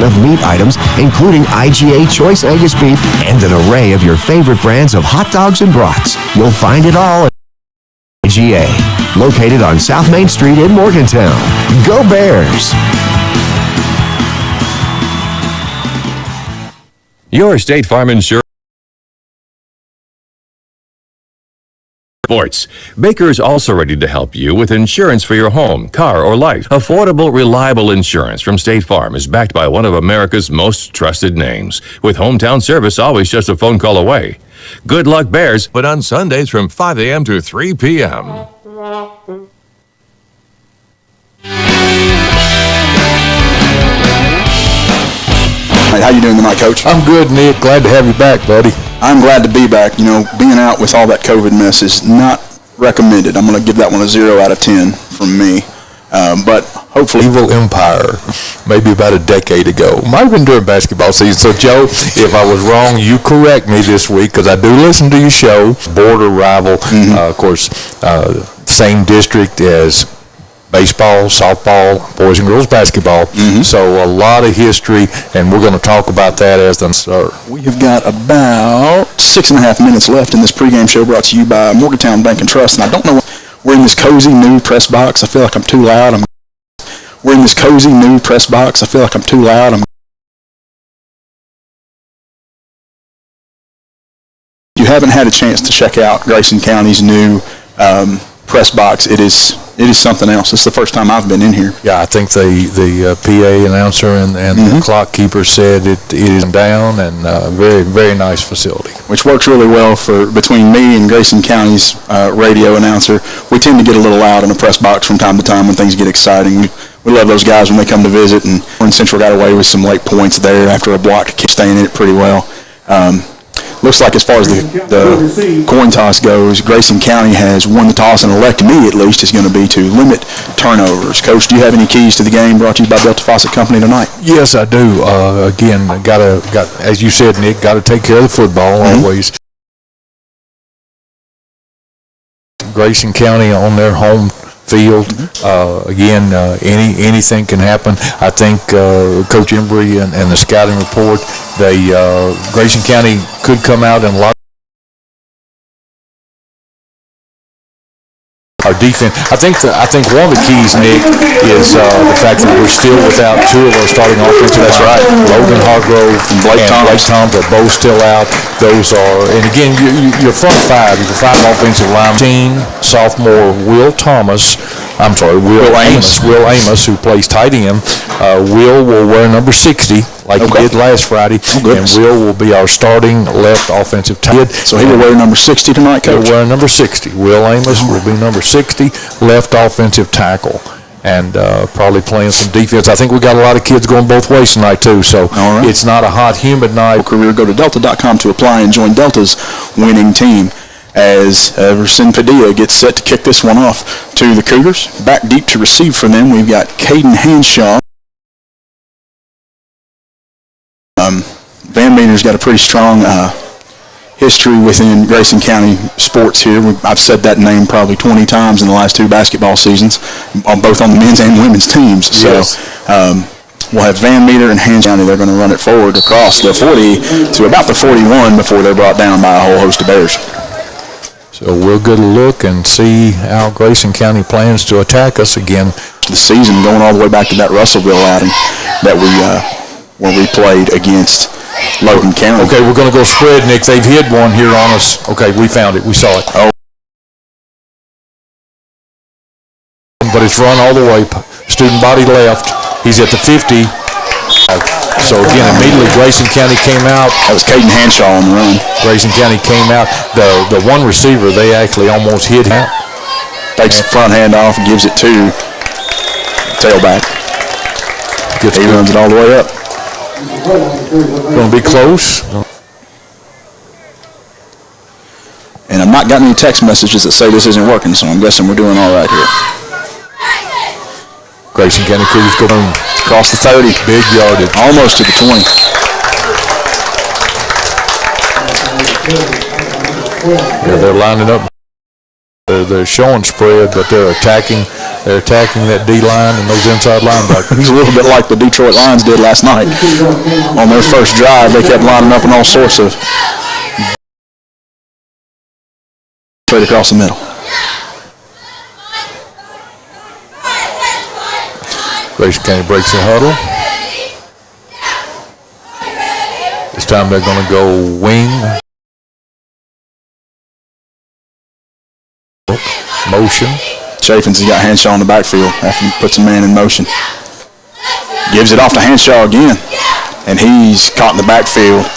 of meat items, including IGA Choice Angus beef and an array of your favorite brands of hot dogs and brats. You'll find it all at IGA, located on South Main Street in Morgantown. Go Bears! Your State Farm Insurance. Sports. Baker is also ready to help you with insurance for your home, car, or life. Affordable, reliable insurance from State Farm is backed by one of America's most trusted names, with hometown service always just a phone call away. Good luck, Bears, but on Sundays from 5 a.m. to 3 p.m. Hey, how you doing tonight, Coach? I'm good, Nick. Glad to have you back, buddy. I'm glad to be back. You know, being out with all that COVID mess is not recommended. I'm going to give that one a 0 out of 10 from me. But hopefully... Evil Empire, maybe about a decade ago. Might have been during basketball season. So, Joe, if I was wrong, you correct me this week, because I do listen to your show. Border rival, of course, same district as baseball, softball, boys and girls basketball. So a lot of history, and we're going to talk about that as the start. We have got about 6.5 minutes left in this pregame show, brought to you by Morgantown Bank and Trust. And I don't know, we're in this cozy new press box. I feel like I'm too loud. We're in this cozy new press box. I feel like I'm too loud. If you haven't had a chance to check out Grayson County's new press box, it is something else. It's the first time I've been in here. Yeah, I think the PA announcer and the clock keeper said it is down, and very, very nice facility. Which works really well between me and Grayson County's radio announcer. We tend to get a little loud in the press box from time to time when things get exciting. We love those guys when they come to visit, and Warren Central got away with some late points there after a block, staying in it pretty well. Looks like as far as the coin toss goes, Grayson County has won the toss, and elect me at least is going to be to limit turnovers. Coach, do you have any keys to the game brought to you by Delta Faucet Company tonight? Yes, I do. Again, got as you said, Nick, got to take care of the football always. Grayson County on their home field. Again, anything can happen. I think Coach Embry and the scouting report, Grayson County could come out and lock our defense. I think one of the keys, Nick, is the fact that we're still without two of our starting offensive. That's right. Logan Hargrove and Blake Thomas are both still out. Those are, and again, your front five, your five offensive line. Sophomore Will Amos, who plays tight end. Will wear number 60. Like he did last Friday, and Will be our starting left offensive tackle. So he will wear number 60 tonight, Coach? He'll wear number 60. Will Amos will be number 60, left offensive tackle, and probably playing some defense. I think we got a lot of kids going both ways tonight, too, so it's not a hot, humid night. Career, go to delta.com to apply and join Delta's winning team. As Everson Padilla gets set to kick this one off to the Cougars. Back deep to receive for them, we've got Caden Hanshaw. Van Meter's got a pretty strong history within Grayson County sports here. I've said that name probably 20 times in the last two basketball seasons, both on the men's and women's teams. Yes. So we'll have Van Meter and Hans County. They're going to run it forward across the 40 to about the 41 before they're brought down by a whole host of Bears. So we'll get a look and see how Grayson County plans to attack us again. The season going all the way back to that Russellville outing that where we played against Logan County. Okay, we're going to go spread, Nick. They've hid one here on us. Okay, we found it. We saw it. Oh. But it's run all the way. Student body left. He's at the 50. So, again, immediately Grayson County came out. That was Caden Hanshaw on the run. Grayson County came out. The one receiver, they actually almost hit him. Takes the front hand off and gives it to tailback. He runs it all the way up. Going to be close. And I've not gotten any text messages that say this isn't working, so I'm guessing we're doing all right here. Grayson County Cougars go boom. Across the 30. Big yardage. Almost to the 20. Yeah, they're lining up. They're showing spread, but they're attacking They're attacking that D-line and those inside linebackers. It's a little bit like the Detroit Lions did last night. On their first drive, they kept lining up in all sorts of straight across the middle. Grayson County breaks the huddle. This time they're going to go wing. Motion. Chaffins has got Hanshaw in the backfield after he puts a man in motion. Gives it off to Hanshaw again. And he's caught in the backfield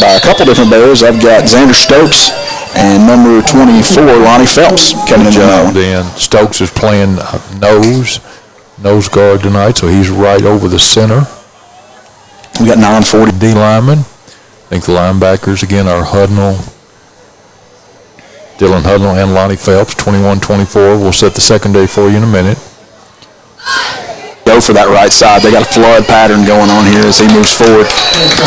by a couple different Bears. I've got Xander Stokes and number 24, Lonnie Phelps, coming in the Then Stokes is playing nose guard tonight, so he's right over the center. We got 940 D linemen. I think the linebackers again are Dylan Hudnall and Lonnie Phelps, 21-24. We'll set the secondary for you in a minute. Go for that right side. They got a flood pattern going on here as he moves forward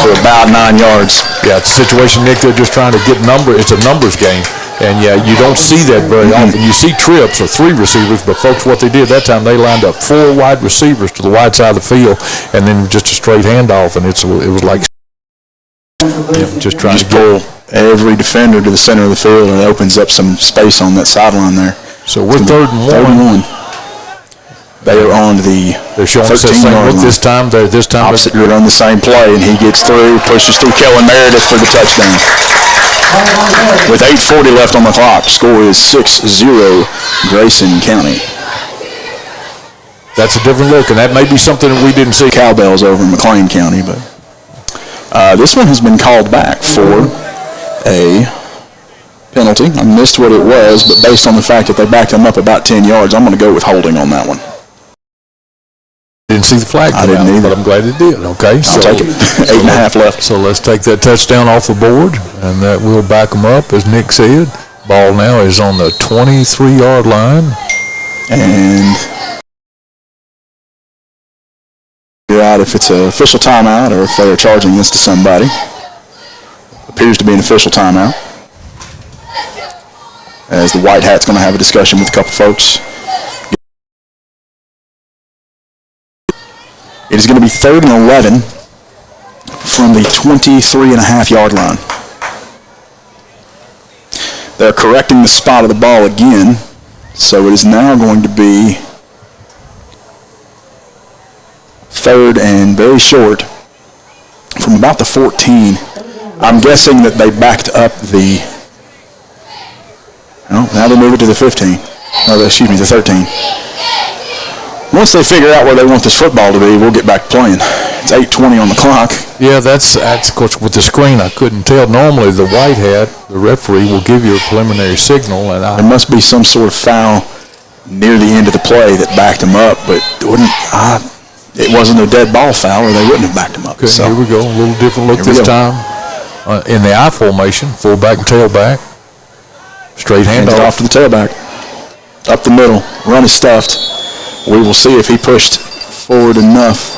for about 9 yards. Yeah, it's a situation, Nick, they're just trying to get it's a numbers game. And, yeah, you don't see that very often. You see trips or 3 receivers, but, folks, what they did that time, they lined up 4 wide receivers to the wide side of the field and then just a straight handoff, and it was like just trying to pull every defender to the center of the field, and it opens up some space on that sideline there. So we're third and one. They are on the They're showing us the same look this time. Opposite grid on the same play, and he gets through, pushes through Kellen Meredith for the touchdown. With 8:40 left on the clock, score is 6-0 Grayson County. That's a different look, and that may be something that we didn't see. Cowbells over in McLean County, but this one has been called back for a penalty. I missed what it was, but based on the fact that they backed him up about 10 yards, I'm going to go with holding on that one. Didn't see the flag. I didn't either, but I'm glad it did. Okay, I'll take it. 8.5 left. So let's take that touchdown off the board, and that will back them up, as Nick said. Ball now is on the 23-yard line. And figure out if it's an official timeout or if they are charging this to somebody. Appears to be an official timeout, as the White Hat's going to have a discussion with a couple folks. It is going to be 3rd and 11 from the 23.5-yard line. They're correcting the spot of the ball again, so it is now going to be 3rd and very short from about the 14. I'm guessing that they backed up the, now they move it to the 15. Oh, excuse me, the 13. Once they figure out where they want this football to be, we'll get back playing. It's 8:20 on the clock. Yeah, that's of course, with the screen, I couldn't tell. Normally, the White Hat, the referee, will give you a preliminary signal. And there must be some sort of foul near the end of the play that backed him up, but it wasn't a dead ball foul, or they wouldn't have backed him up. Okay, so here we go. A little different look this time. In the I formation, fullback and tailback. Straight handoff. Off to the tailback. Up the middle. Run is stuffed. We will see if he pushed forward enough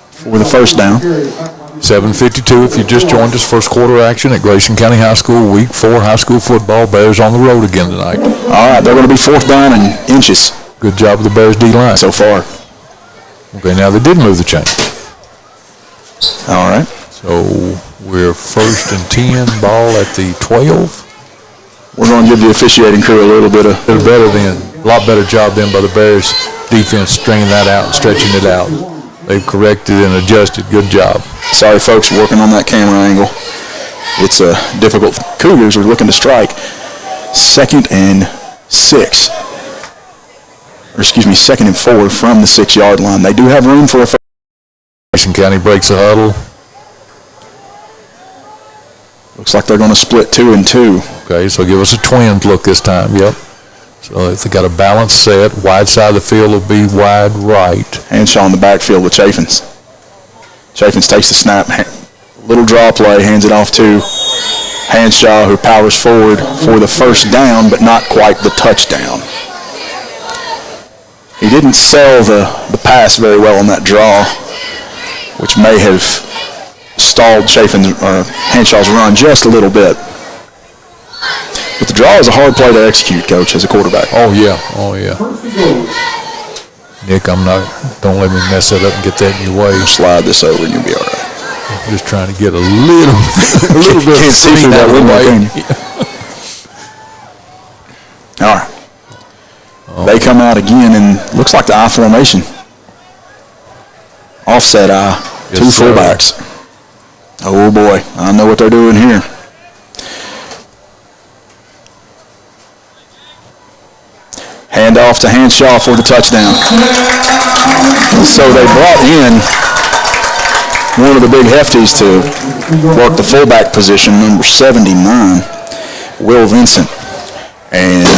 for the first down. 7:52 if you just joined us. First quarter action at Grayson County High School, Week 4 high school football. Bears on the road again tonight. All right, they're going to be 4th down and inches. Good job of the Bears D-line. So far. Okay, now they did move the chain. All right. So we're 1st and 10, ball at the 12. We're going to give the officiating crew a little bit better than. A lot better job then by the Bears defense, stringing that out and stretching it out. They've corrected and adjusted. Good job. Sorry, folks, working on that camera angle. It's difficult. Cougars are looking to strike 2nd and 6. Or excuse me, 2nd and 4 from the 6-yard line. They do have room for a first. Grayson County breaks the huddle. Looks like they're going to split 2 and 2. Okay, so give us a twins look this time. Yep. So if they got a balanced set, wide side of the field will be wide right. Hanshaw in the backfield with Chaffins. Chaffins takes the snap, little draw play, hands it off to Hanshaw, who powers forward for the first down, but not quite the touchdown. He didn't sell the pass very well on that draw, which may have stalled Chaffin's or Hanshaw's run just a little bit. With the Draw is a hard play to execute, Coach, as a quarterback. Oh, yeah. Nick, don't let me mess that up and get that in your way. Slide this over and you'll be all right. I'm just trying to get a little bit Can't of see through that window, can you? All right. They come out again and looks like the I formation. Offset I, Yes, two sir. fullbacks. Oh boy, I know what they're doing here. Handoff to Hanshaw for the touchdown. So they brought in one of the big hefties to work the fullback position, number 79, Will Vincent. And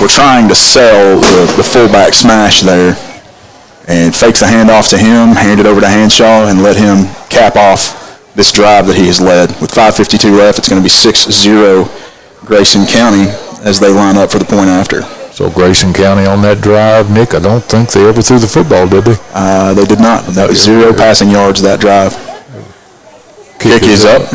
we're trying to sell the fullback smash there, and fakes the handoff to him, hand it over to Hanshaw, and let him cap off this drive that he has led. With 5:52 left, it's going to be 6-0 Grayson County as they line up for the point after. So Grayson County on that drive, Nick, I don't think they ever threw the football, did they? They did not. That was 0 passing yards that drive. Kick is up.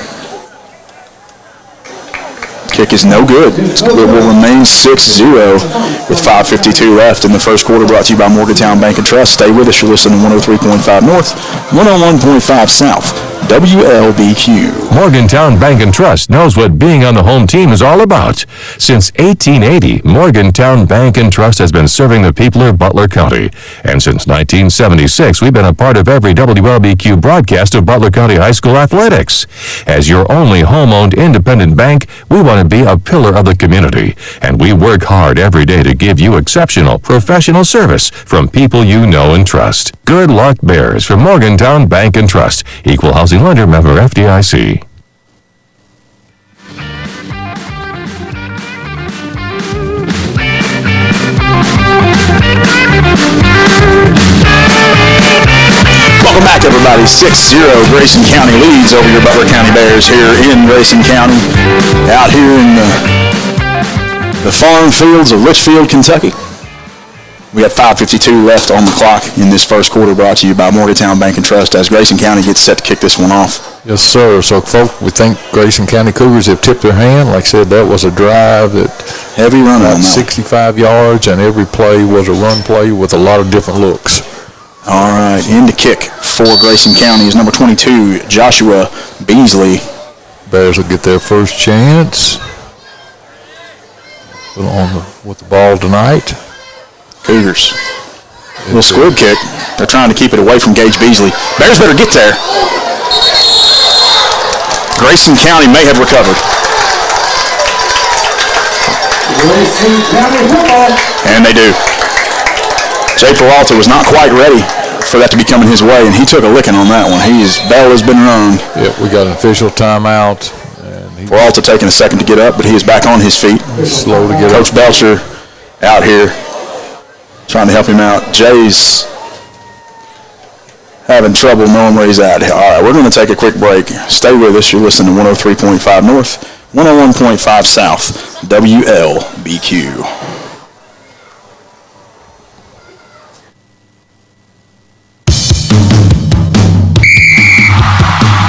Kick is no good. It will remain 6-0 with 5:52 left in the first quarter. Brought to you by Morgantown Bank and Trust. Stay with us. You're listening to 103.5 North, 101.5 South, WLBQ. Morgantown Bank and Trust knows what being on the home team is all about. Since 1880, Morgantown Bank and Trust has been serving the people of Butler County. And since 1976, we've been a part of every WLBQ broadcast of Butler County High School athletics. As your only home-owned independent bank, we want to be a pillar of the community. And we work hard every day to give you exceptional professional service from people you know and trust. Good luck, Bears, from Morgantown Bank and Trust. Equal housing lender, member FDIC. Welcome back, everybody. 6-0 Grayson County leads over your Butler County Bears here in Grayson County, out here in the farm fields of Litchfield, Kentucky. We got 5:52 left on the clock in this first quarter, brought to you by Morgantown Bank and Trust as Grayson County gets set to kick this one off. Yes, sir. So, folks, we think Grayson County Cougars have tipped their hand. Like I said, that was a drive that Heavy run on that. 65 yards, and every play was a run play with a lot of different looks. All right, in to kick for Grayson County is number 22, Joshua Beasley. Bears will get their first chance with the ball tonight. Cougars. Little squib kick. They're trying to keep it away from Gage Beasley. Bears better get there. Grayson County may have recovered. And they do. Jay Peralta was not quite ready for that to be coming his way, and he took a licking on that one. Bell has been rung. Yep, we got an official timeout. And Peralta taking a second to get up, but he is back on his feet. he's slow to get Coach up. Belcher out here trying to help him out. Jay's having trouble knowing where he's at. All right, we're going to take a quick break. Stay with us. You're listening to 103.5 North, 101.5 South, WLBQ.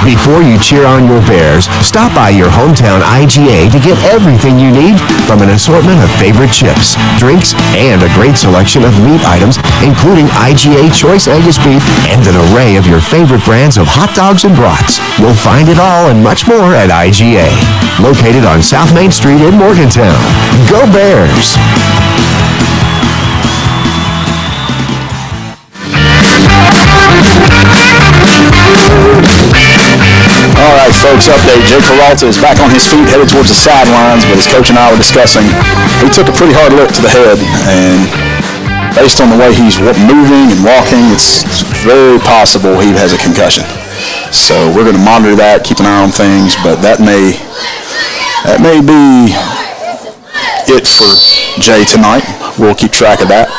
Before you cheer on your Bears, stop by your hometown IGA to get everything you need from an assortment of favorite chips, drinks, and a great selection of meat items, including IGA Choice Angus Beef and an array of your favorite brands of hot dogs and brats. You'll find it all and much more at IGA, located on South Main Street in Morgantown. Go Bears! All right, folks, update. Jay Peralta is back on his feet, headed towards the sidelines, but as Coach and I were discussing, he took a pretty hard look to the head, and based on the way he's moving and walking, it's very possible he has a concussion. So we're going to monitor that, keep an eye on things, but that may be it for Jay tonight. We'll keep track of that.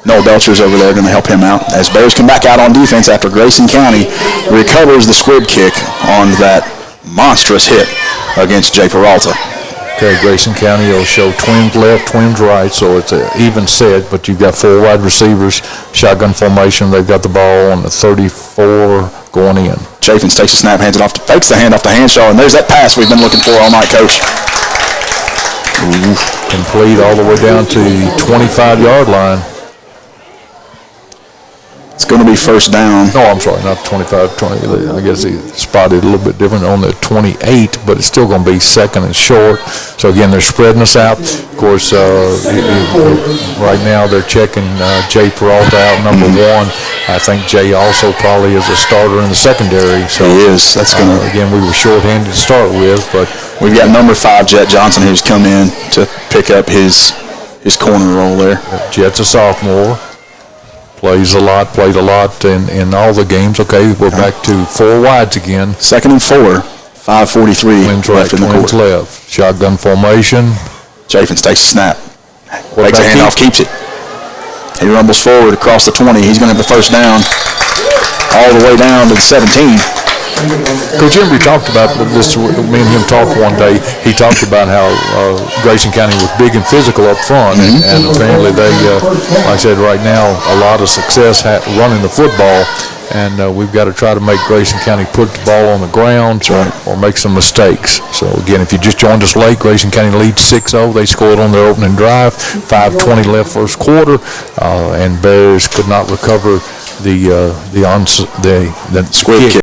Noel Belcher's over there going to help him out as Bears come back out on defense after Grayson County recovers the squib kick on that monstrous hit against Jay Peralta. Okay, Grayson County will show twins left, twins right, so it's an even set, but you've got four wide receivers, shotgun formation. They've got the ball on the 34 going in. Chaffins takes a snap, hands it off, fakes the handoff to Hanshaw, and there's that pass we've been looking for all night, Coach. Complete all the way down to the 25-yard line. It's going to be first down. No, I'm sorry, not 25, 20. I guess he spotted a little bit different on the 28, but it's still going to be second and short. So, again, they're spreading us out. Of course, right now they're checking Jay Peralta out, number one. I think Jay also probably is a starter in the secondary. So he is. That's going to... again, we were shorthanded to start with, but... We've got number 5, Jet Johnson, who's come in to pick up his corner role there. Jet's a sophomore. Played a lot in all the games. Okay, we're back to 4 wides again. Second and 4, 5:43 left in the quarter. Left. Shotgun formation. Chaffins takes a snap. Takes a handoff, keeps it. He rumbles forward across the 20. He's going to have the first down all the way down to the 17. Coach Embry talked about this. Me and him talked one day. He talked about how Grayson County was big and physical up front, and apparently they, like I said, right now a lot of success running the football, and we've got to try to make Grayson County put the ball on the ground or make some mistakes. So again, if you just joined us late, Grayson County leads 6-0. They scored on their opening drive. 5:20 left first quarter, and Bears could not recover the squib kick.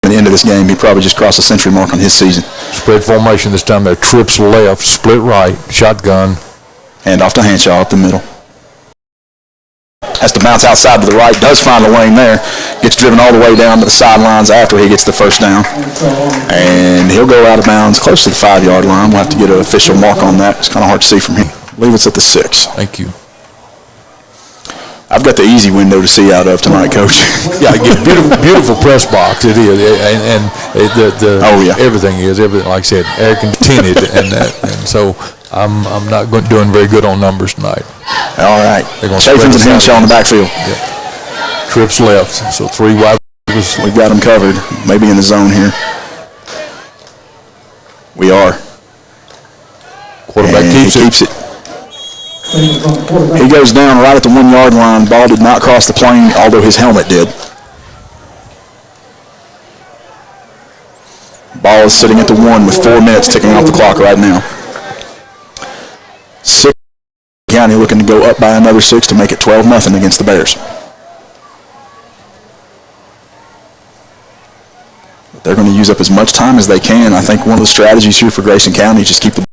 At the end of this game, he probably just crossed the century mark on his season. Spread formation this time. There, trips left, split right, shotgun. Hand off to Hanshaw up the middle. Has to bounce outside to the right, does find a lane there. Gets driven all the way down to the sidelines after he gets the first down. And he'll go out of bounds close to the 5-yard line. We'll have to get an official mark on that. It's kind of hard to see from here. I believe it's at the 6. Thank you. I've got the easy window to see out of tonight, Coach. Yeah, beautiful press box. It is, and everything is. Everything, like I said, air conditioned, and so I'm not doing very good on numbers tonight. All right. Chaffins and Henshaw on the backfield. Yeah. Trips left, so 3 wide. We've got them covered. Maybe in the zone here. We are. Quarterback keeps it. He goes down right at the 1-yard line. Ball did not cross the plane, although his helmet did. Ball is sitting at the 1 with 4 minutes ticking off the clock right now. 6 County looking to go up by another 6 to make it 12-0 against the Bears. But they're going to use up as much time as they can. I think one of the strategies here for Grayson County is just keep the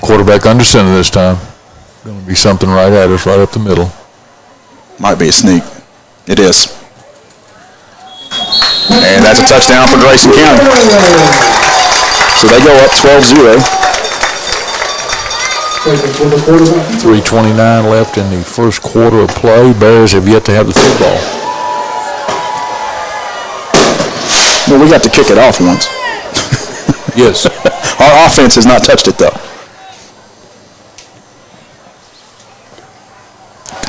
quarterback under center this time. Going to be something right at us, right up the middle. Might be a sneak. It is. And that's a touchdown for Grayson County. So they go up 12-0. 3:29 left in the first quarter of play. Bears have yet to have the football. Well, we got to kick it off once. Yes. Our offense has not touched it, though.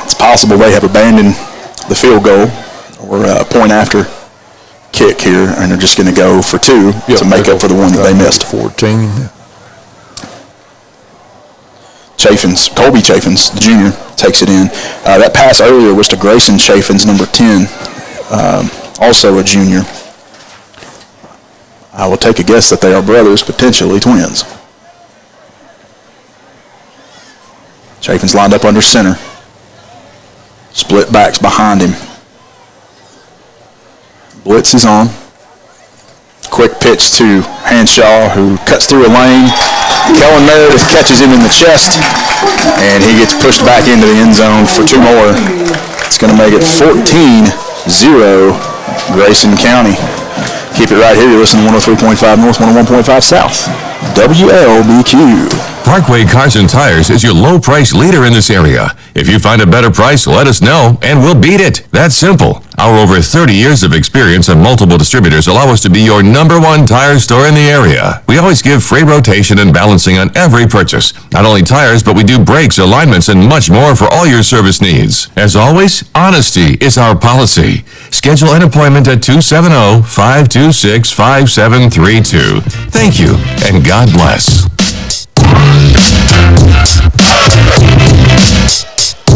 It's possible they have abandoned the field goal or point after kick here, and they're just going to go for 2 to make up for the one that they missed. 14. Colby Chaffins, the junior, takes it in. That pass earlier was to Grayson Chaffins, number 10, also a junior. I will take a guess that they are brothers, potentially twins. Chaffins lined up under center. Split backs behind him. Blitz is on. Quick pitch to Hanshaw, who cuts through a lane. Kellen Meredith catches him in the chest, and he gets pushed back into the end zone for 2 more. It's going to make it 14-0 Grayson County. Keep it right here. You're listening to 103.5 North, 101.5 South. WLBQ. Parkway Cars and Tires is your low price leader in this area. If you find a better price, let us know, and we'll beat it. That's simple. Our over 30 years of experience and multiple distributors allow us to be your #1 tire store in the area. We always give free rotation and balancing on every purchase. Not only tires, but we do brakes, alignments, and much more for all your service needs. As always, honesty is our policy. Schedule an appointment at 270-526-5732. Thank you, and God bless.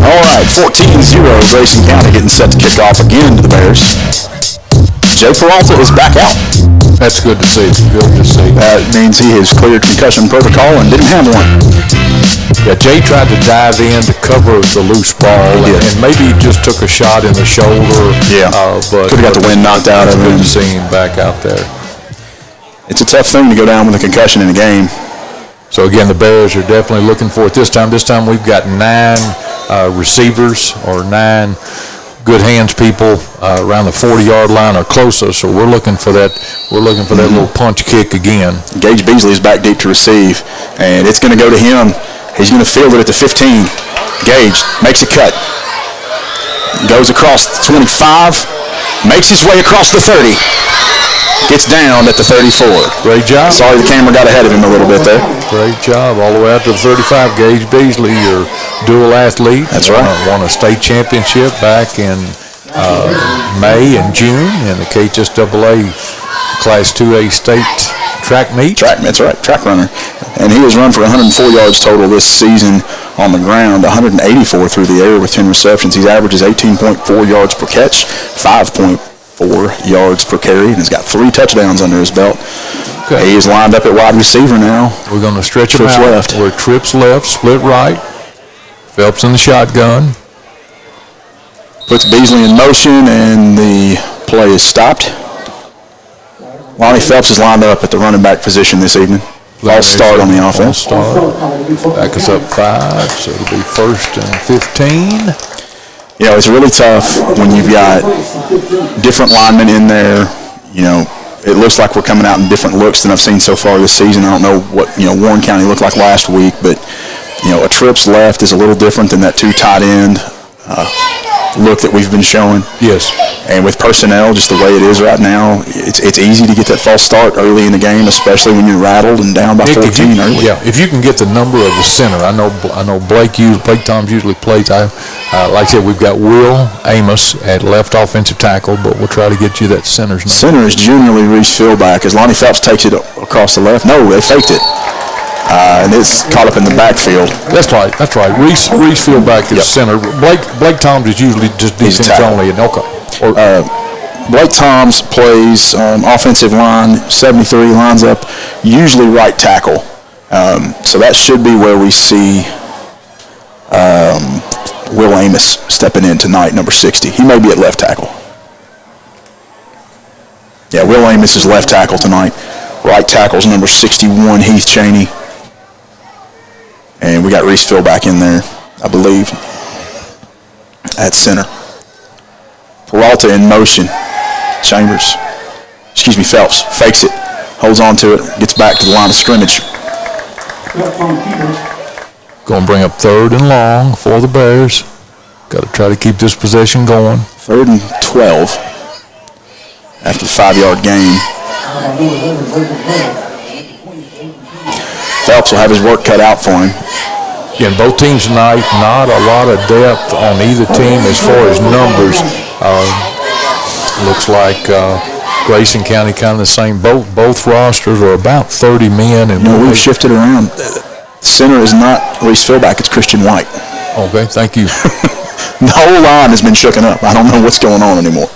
All right, 14-0, Grayson County getting set to kick off again to the Bears. Jay Peralta is back out. That's good to see. Good to see. That means he has cleared concussion protocol and didn't have one. Yeah, Jay tried to dive in to cover the loose ball, and maybe he just took a shot in the shoulder. Yeah, but could have got the wind knocked out of him. Good to see him back out there. It's a tough thing to go down with a concussion in a game. So again, the Bears are definitely looking for it this time. This time we've got 9 receivers or 9 good hands people around the 40-yard line or closer. So we're looking for that. We're looking for that little punch kick again. Gage Beasley is back deep to receive, and it's going to go to him. He's going to field it at the 15. Gage makes a cut. Goes across the 25. Makes his way across the 30. Gets down at the 34. Great job. Sorry the camera got ahead of him a little bit there. Great job. All the way out to the 35. Gage Beasley, your dual athlete. That's right. Won a state championship back in May and June in the KHSAA Class 2A state track meet. That's right, track runner. And he has run for 104 yards total this season on the ground, 184 through the air with 10 receptions. He averages 18.4 yards per catch, 5.4 yards per carry, and he's got 3 touchdowns under his belt. Okay. He is lined up at wide receiver now. We're going to stretch him Trips out. left. We're trips left, split right. Phelps in the shotgun. Puts Beasley in motion, and the play is stopped. Lonnie Phelps is lined up at the running back position this evening. False start on the offense. Back us up 5, so it'll be 1st and 15. You know, it's really tough when you've got different linemen in there. You know, it looks like we're coming out in different looks than I've seen so far this season. I don't know what, Warren County looked like last week, but, a trips left is a little different than that 2 tight end look that we've been showing. Yes. And with personnel, just the way it is right now, it's easy to get that false start early in the game, especially when you're rattled and down by 14 early. Yeah, if you can get the number of the center. I know Blake Toms usually plays. Like I said, we've got Will Amos at left offensive tackle, but we'll try to get you that center's number. Center is generally Reese Fieldback as Lonnie Phelps takes it across the left. No, they faked it. And it's caught up in the backfield. That's right. Reese Fieldback is center. Blake Toms is usually just defense only. Blake Toms plays offensive line, 73, lines up, usually right tackle. So that should be where we see Will Amos stepping in tonight, number 60. He may be at left tackle. Yeah, Will Amos is left tackle tonight. Right tackle's number 61, Heath Cheney. And we got Reese Fieldback in there, I believe, at center. Peralta in motion. Phelps fakes it, holds on to it, gets back to the line of scrimmage. Going to bring up 3rd and long for the Bears. Got to try to keep this possession going. 3rd and 12 after the 5-yard gain. Phelps will have his work cut out for him. Again, both teams tonight, not a lot of depth on either team as far as numbers. Looks like Grayson County kind of the same. Both rosters are about 30 men. And we've shifted around. Center is not Reese Fieldback, it's Christian White. Okay, thank you. The whole line has been shooken up. I don't know what's going on anymore.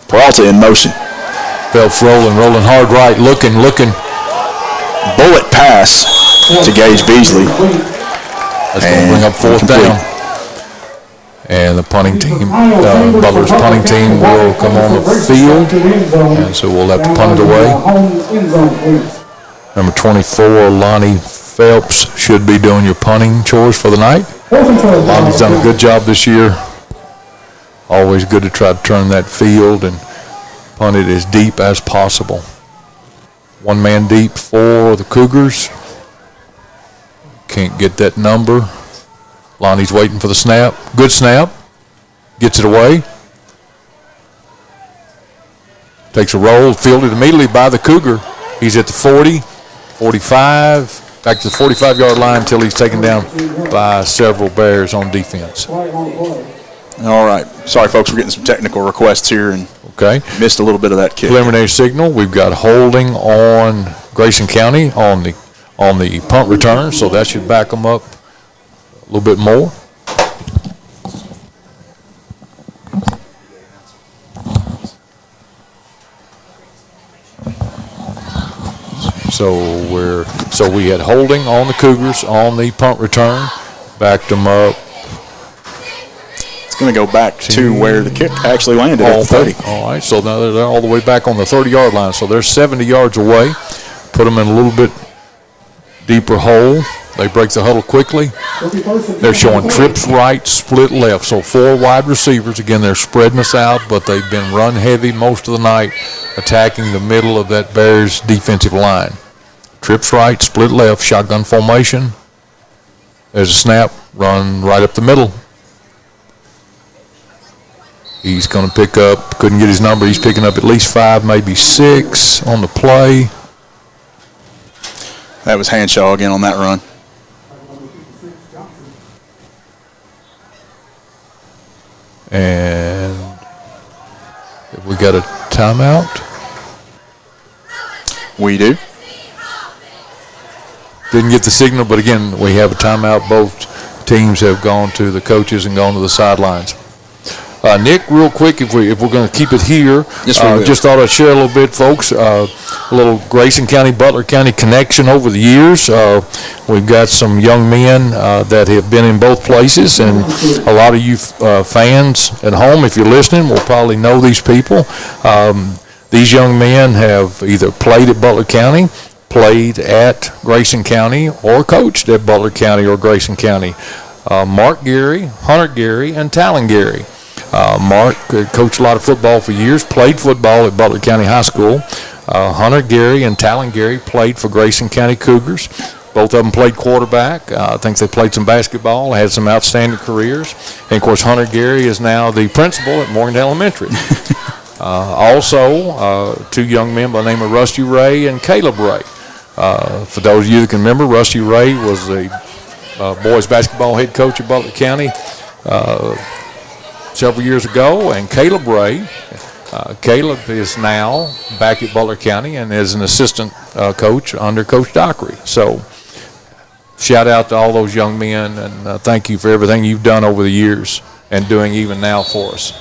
Peralta in motion. Phelps rolling hard right, looking. Bullet pass to Gage Beasley. That's going to bring up 4th down. And the punting team, Butler's punting team will come on the field. And so we'll have to punt it away. Number 24, Lonnie Phelps, should be doing your punting chores for the night. Lonnie's done a good job this year. Always good to try to turn that field and punt it as deep as possible. 1 man deep for the Cougars. Can't get that number. Lonnie's waiting for the snap. Good snap. Gets it away. Takes a roll, fielded immediately by the Cougar. He's at the 40, 45, back to the 45-yard line until he's taken down by several Bears on defense. All right. Sorry, folks, we're getting some technical requests here and missed a little bit of that kick. Preliminary signal. We've got holding on Grayson County on the punt return, so that should back them up a little bit more. So we had holding on the Cougars on the punt return, backed them up. It's going to go back to where the kick actually landed at the 30. All right, so now they're all the way back on the 30-yard line. So they're 70 yards away. Put them in a little bit deeper hole. They break the huddle quickly. They're showing trips right, split left. So 4 wide receivers. Again, they're spreading us out, but they've been run heavy most of the night, attacking the middle of that Bears defensive line. Trips right, split left, shotgun formation. There's a snap, run right up the middle. He's going to pick up, couldn't get his number. He's picking up at least 5, maybe 6 on the play. That was Hanshaw again on that run. And we got a timeout. We do. Didn't get the signal, but again, we have a timeout. Both teams have gone to the coaches and gone to the sidelines. Nick, real quick, if we're going to keep it here, yes, we will. Just thought I'd share a little bit, folks. A little Grayson County, Butler County connection over the years. We've got some young men that have been in both places, and a lot of you fans at home, if you're listening, will probably know these people. These young men have either played at Butler County, played at Grayson County, or coached at Butler County or Grayson County. Mark Gary, Hunter Gary, and Talon Gary. Mark coached a lot of football for years, played football at Butler County High School. Hunter Gary and Talon Gary played for Grayson County Cougars. Both of them played quarterback. I think they played some basketball, had some outstanding careers. And, of course, Hunter Gary is now the principal at Morgantown Elementary. Also, 2 young men by the name of Rusty Ray and Caleb Ray. For those of you that can remember, Rusty Ray was the boys basketball head coach at Butler County several years ago, and Caleb Ray. Caleb is now back at Butler County and is an assistant coach under Coach Dockery. So shout out to all those young men, and thank you for everything you've done over the years and doing even now for us.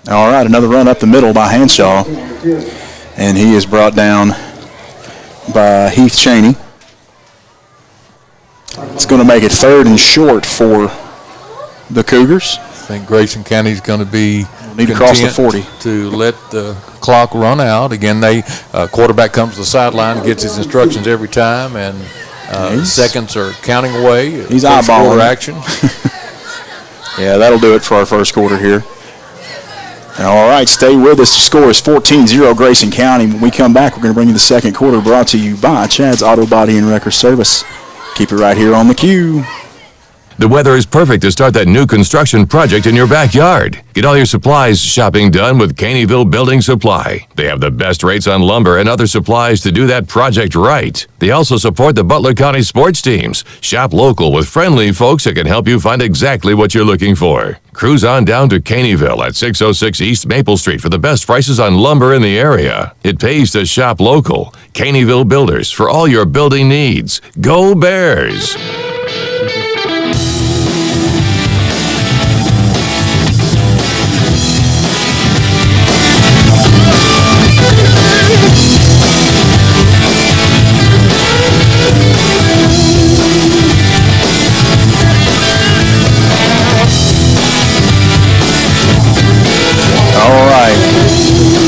All right, another run up the middle by Hanshaw, and he is brought down by Heath Cheney. It's going to make it 3rd and short for the Cougars. I think Grayson County is going to be need to cross the 40 to let the clock run out. Again, they quarterback comes to the sideline and gets his instructions every time, and seconds are counting away. He's eyeballing action. Yeah, that'll do it for our first quarter here. All right, stay with us. The score is 14-0 Grayson County. When we come back, we're going to bring you the second quarter, brought to you by Chad's Auto Body and Wrecker Service. Keep it right here on the Q. The weather is perfect to start that new construction project in your backyard. Get all your supplies shopping done with Caneyville Building Supply. They have the best rates on lumber and other supplies to do that project right. They also support the Butler County sports teams. Shop local with friendly folks that can help you find exactly what you're looking for. Cruise on down to Caneyville at 606 East Maple Street for the best prices on lumber in the area. It pays to shop local. Caneyville Builders for all your building needs. Go Bears!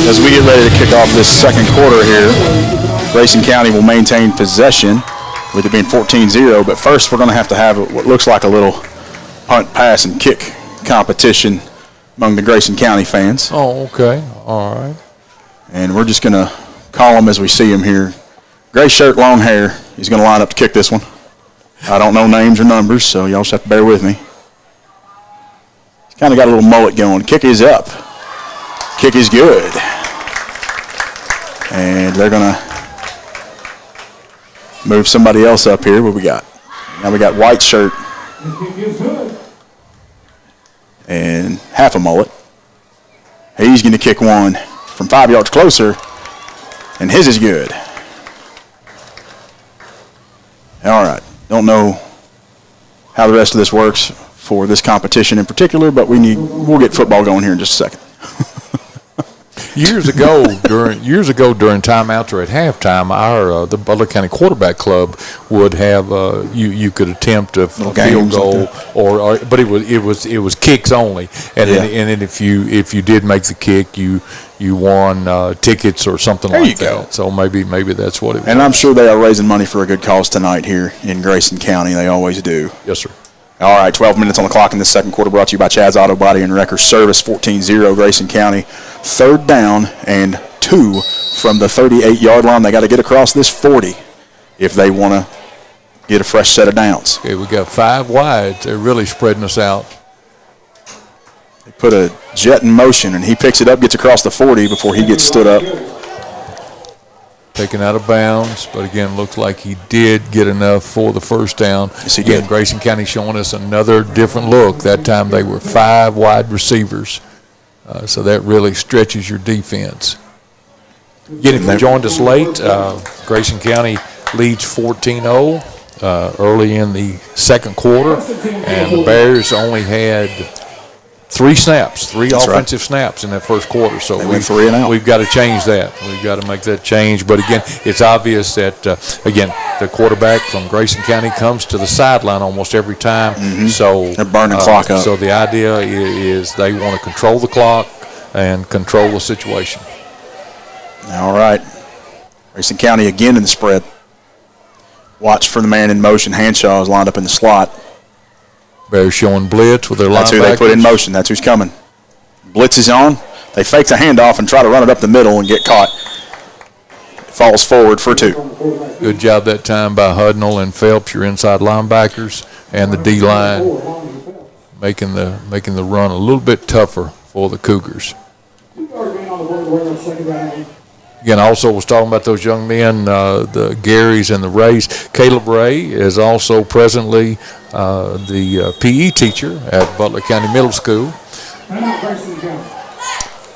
As we get ready to kick off this second quarter here, Grayson County will maintain possession with it being 14-0, but first we're going to have what looks like a little punt, pass, and kick competition among the Grayson County fans. Oh, okay. All right. And we're just going to call them as we see them here. Gray shirt, long hair. He's going to line up to kick this one. I don't know names or numbers, so y'all just have to bear with me. He's kind of got a little mullet going. Kick is up. Kick is good. And they're going to move somebody else up here. What we got? Now we got white shirt and half a mullet. He's going to kick one from 5 yards closer, and his is good. All right. Don't know how the rest of this works for this competition in particular, but we'll get football going here in just a second. Years ago during timeouts or at halftime, the Butler County Quarterback Club would have you could attempt a field goal but it was kicks only, and then if you did make the kick, you won tickets or something like that. So maybe that's what it was. And I'm sure they are raising money for a good cause tonight here in Grayson County. They always do. Yes, sir. All right, 12 minutes on the clock in the second quarter, brought to you by Chad's Auto Body and Wrecker Service, 14-0 Grayson County. Third down and 2 from the 38-yard line. They got to get across this 40 if they want to get a fresh set of downs. Okay, we got 5 wide. They're really spreading us out. They put a jet in motion, and he picks it up, gets across the 40 before he gets stood up. Taken out of bounds, but again, looks like he did get enough for the first down. Yes, he again, did. Grayson County showing us another different look. That time they were 5 wide receivers, so that really stretches your defense. Again, if you joined us late, Grayson County leads 14-0 early in the second quarter, and the Bears only had 3 offensive snaps in that first quarter. So we've got to change that. We've got to make that change. But again, it's obvious that the quarterback from Grayson County comes to the sideline almost every time. Mm-hmm. So they're burning clock up. So the idea is they want to control the clock and control the situation. All right, Grayson County again in the spread. Watch for the man in motion. Hanshaw is lined up in the slot. Bears showing blitz with their linebackers. That's who they put in motion. That's who's coming. Blitz is on. They fake the handoff and try to run it up the middle and get caught. It falls forward for 2. Good job that time by Hudnall and Phelps, your inside linebackers, and the D-line making the run a little bit tougher for the Cougars. Again, I also was talking about those young men, the Garys and the Rays. Caleb Ray is also presently the PE teacher at Butler County Middle School.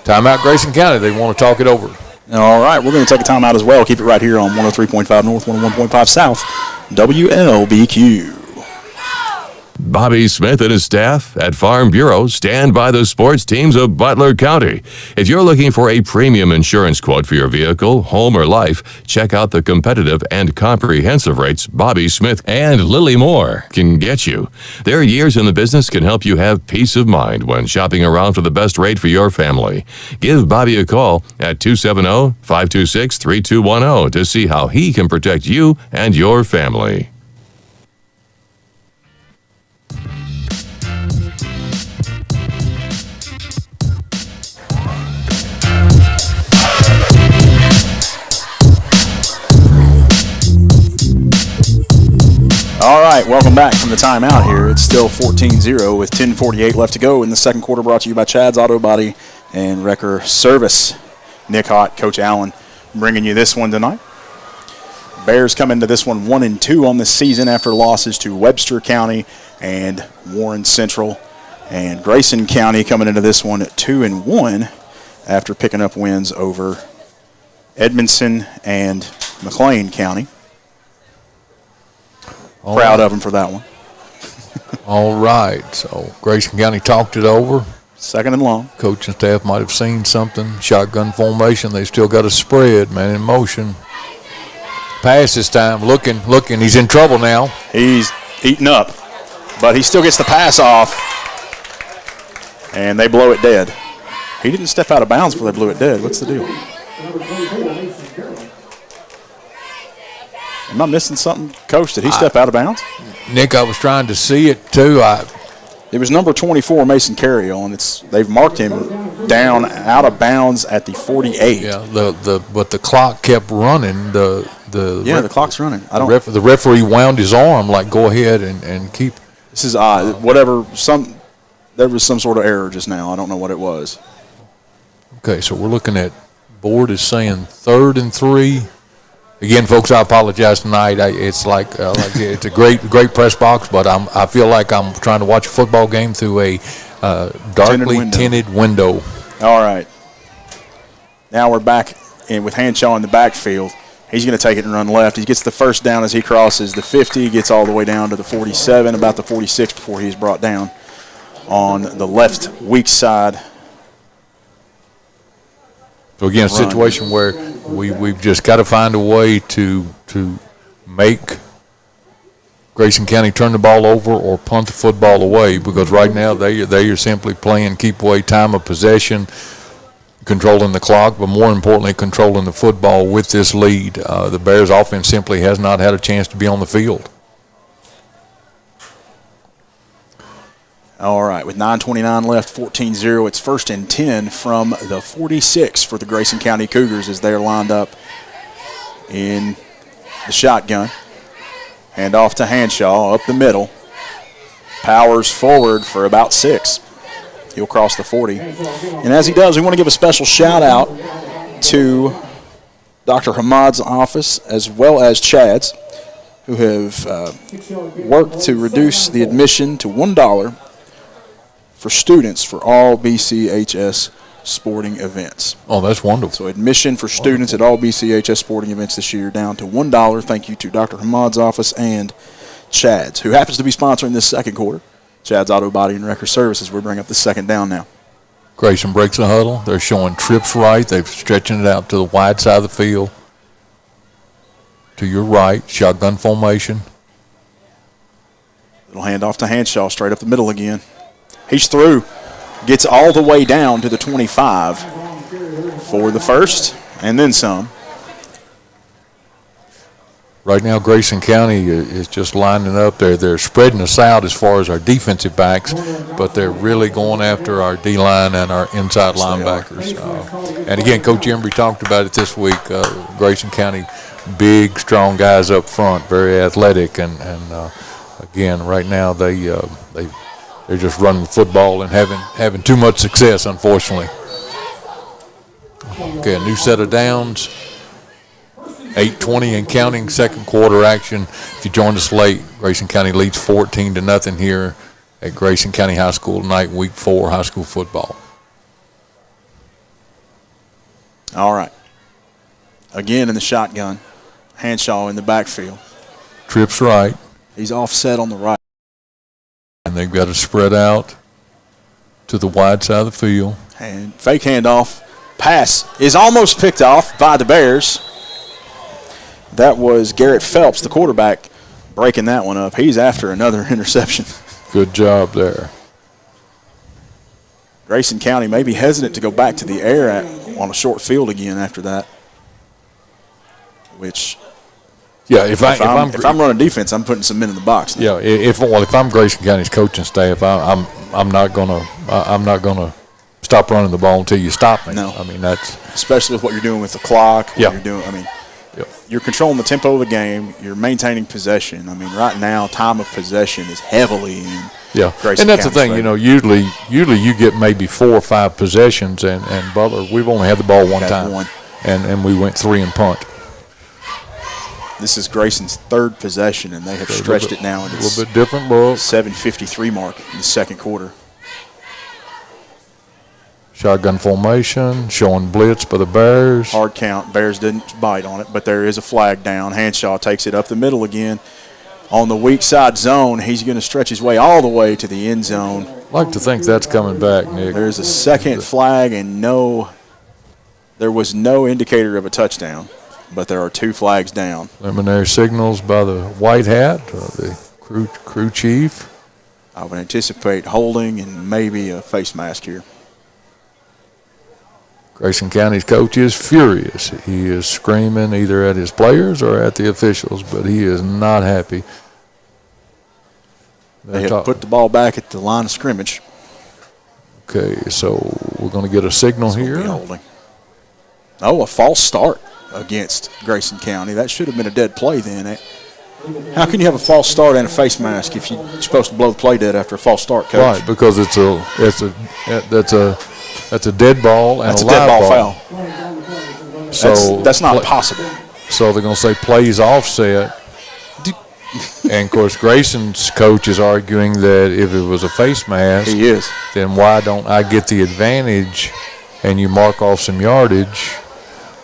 Timeout Grayson County. They want to talk it over. All right, we're going to take a timeout as well. Keep it right here on 103.5 North, 101.5 South, WLBQ. Bobby Smith and his staff at Farm Bureau stand by the sports teams of Butler County. If you're looking for a premium insurance quote for your vehicle, home, or life, check out the competitive and comprehensive rates Bobby Smith and Lily Moore can get you. Their years in the business can help you have peace of mind when shopping around for the best rate for your family. Give Bobby a call at 270-526-3210 to see how he can protect you and your family. All right, welcome back from the timeout here. It's still 14-0 with 10:48 left to go in the second quarter, brought to you by Chad's Auto Body and Wrecker Service. Nick Hott, Coach Allen bringing you this one tonight. Bears come into this one 1-2 on the season after losses to Webster County and Warren Central. And Grayson County coming into this one at 2-1 after picking up wins over Edmondson and McLean County. Proud of them for that one. All right, so Grayson County talked it over. Second and long. Coaching staff might have seen something. Shotgun formation. They still got a spread, man, in motion. Pass this time. Looking. He's in trouble now. He's eaten up, but he still gets the pass off, and they blow it dead. He didn't step out of bounds before they blew it dead. What's the deal? Am I missing something, Coach? Did he step out of bounds? Nick, I was trying to see it too. It was number 24, Mason Carrion. They've marked him down out of bounds at the 48. Yeah, but the clock kept running. The clock's running. The referee wound his arm like, go ahead and keep. This is odd. There was some sort of error just now. I don't know what it was. Okay, so we're looking at board is saying 3rd and 3. Again, folks, I apologize tonight. It's it's a great press box, but I feel like I'm trying to watch a football game through a darkly tinted window. All right. Now we're back in with Hanshaw in the backfield. He's going to take it and run left. He gets the first down as he crosses the 50, gets all the way down to the 47, about the 46 before he's brought down on the left weak side So again, a situation where we've just got to find a way to make Grayson County turn the ball over or punt the football away, because right now they are simply playing keep away, time of possession, controlling the clock, but more importantly, controlling the football with this lead. The Bears offense simply has not had a chance to be on the field. All right, with 9:29 left, 14-0. It's 1st and 10 from the 46 for the Grayson County Cougars as they're lined up in the shotgun. Hand off to Hanshaw up the middle. Powers forward for about 6. He'll cross the 40. And as he does, we want to give a special shout out to Dr. Hamad's office as well as Chad's, who have worked to reduce the admission to $1 for students for all BCHS sporting events. Oh, that's wonderful. So admission for students at all BCHS sporting events this year down to $1. Thank you to Dr. Hamad's office and Chad's, who happens to be sponsoring this second quarter. Chad's Auto Body and Record Services. We bring up the second down now. Grayson breaks the huddle. They're showing trips right. They're stretching it out to the wide side of the field. To your right, shotgun formation. Little handoff to Hanshaw, straight up the middle again. He's through. Gets all the way down to the 25 for the first, and then some. Right now, Grayson County is just lining up there. They're spreading us out as far as our defensive backs, but they're really going after our D-line and our inside linebackers. And again, Coach Embry talked about it this week. Grayson County, big, strong guys up front, very athletic, and again, right now they're just running the football and having too much success, unfortunately. Okay, a new set of downs. 8:20 and counting, second quarter action. If you joined us late, Grayson County leads 14-0 here at Grayson County High School tonight, week 4 high school football. All right. Again in the shotgun. Hanshaw in the backfield. Trips right. He's offset on the right. And they've got to spread out to the wide side of the field. And fake handoff. Pass is almost picked off by the Bears. That was Garrett Phelps, the quarterback, breaking that one up. He's after another interception. Good job there. Grayson County may be hesitant to go back to the air on a short field again after that. Which, yeah, if I'm running defense, I'm putting some men in the box now. Yeah, if I'm Grayson County's coaching staff, I'm not gonna stop running the ball until you stop me. No, I mean that's especially with what you're doing with the clock. Yeah, you're doing. You're controlling the tempo of the game. You're maintaining possession. I mean, right now, time of possession is heavily in Grayson and that's the thing. favor. Usually you get maybe 4 or 5 possessions, and Butler, we've only had the ball one time, and we went 3 and punt. This is Grayson's third possession, and they have stretched it now. A little bit different look. 7:53 mark in the second quarter. Shotgun formation, showing blitz by the Bears. Hard count. Bears didn't bite on it, but there is a flag down. Hanshaw takes it up the middle again. On the weak side zone, he's going to stretch his way all the way to the end zone. I'd like to think that's coming back, Nick. There's a second flag, and there was no indicator of a touchdown, but there are 2 flags down. Preliminary signals by the white hat, the crew chief. I would anticipate holding and maybe a face mask here. Grayson County's coach is furious. He is screaming either at his players or at the officials, but he is not happy. They have put the ball back at the line of scrimmage. Okay, so we're going to get a signal here. Holding. Oh, a false start against Grayson County. That should have been a dead play then. How can you have a false start and a face mask if you're supposed to blow the play dead after a false start, Coach? Right, because that's a dead ball and that's a dead live ball foul. So that's not possible. So they're going to say plays offset. And, of course, Grayson's coach is arguing that if it was a face mask, then why don't I get the advantage and you mark off some yardage?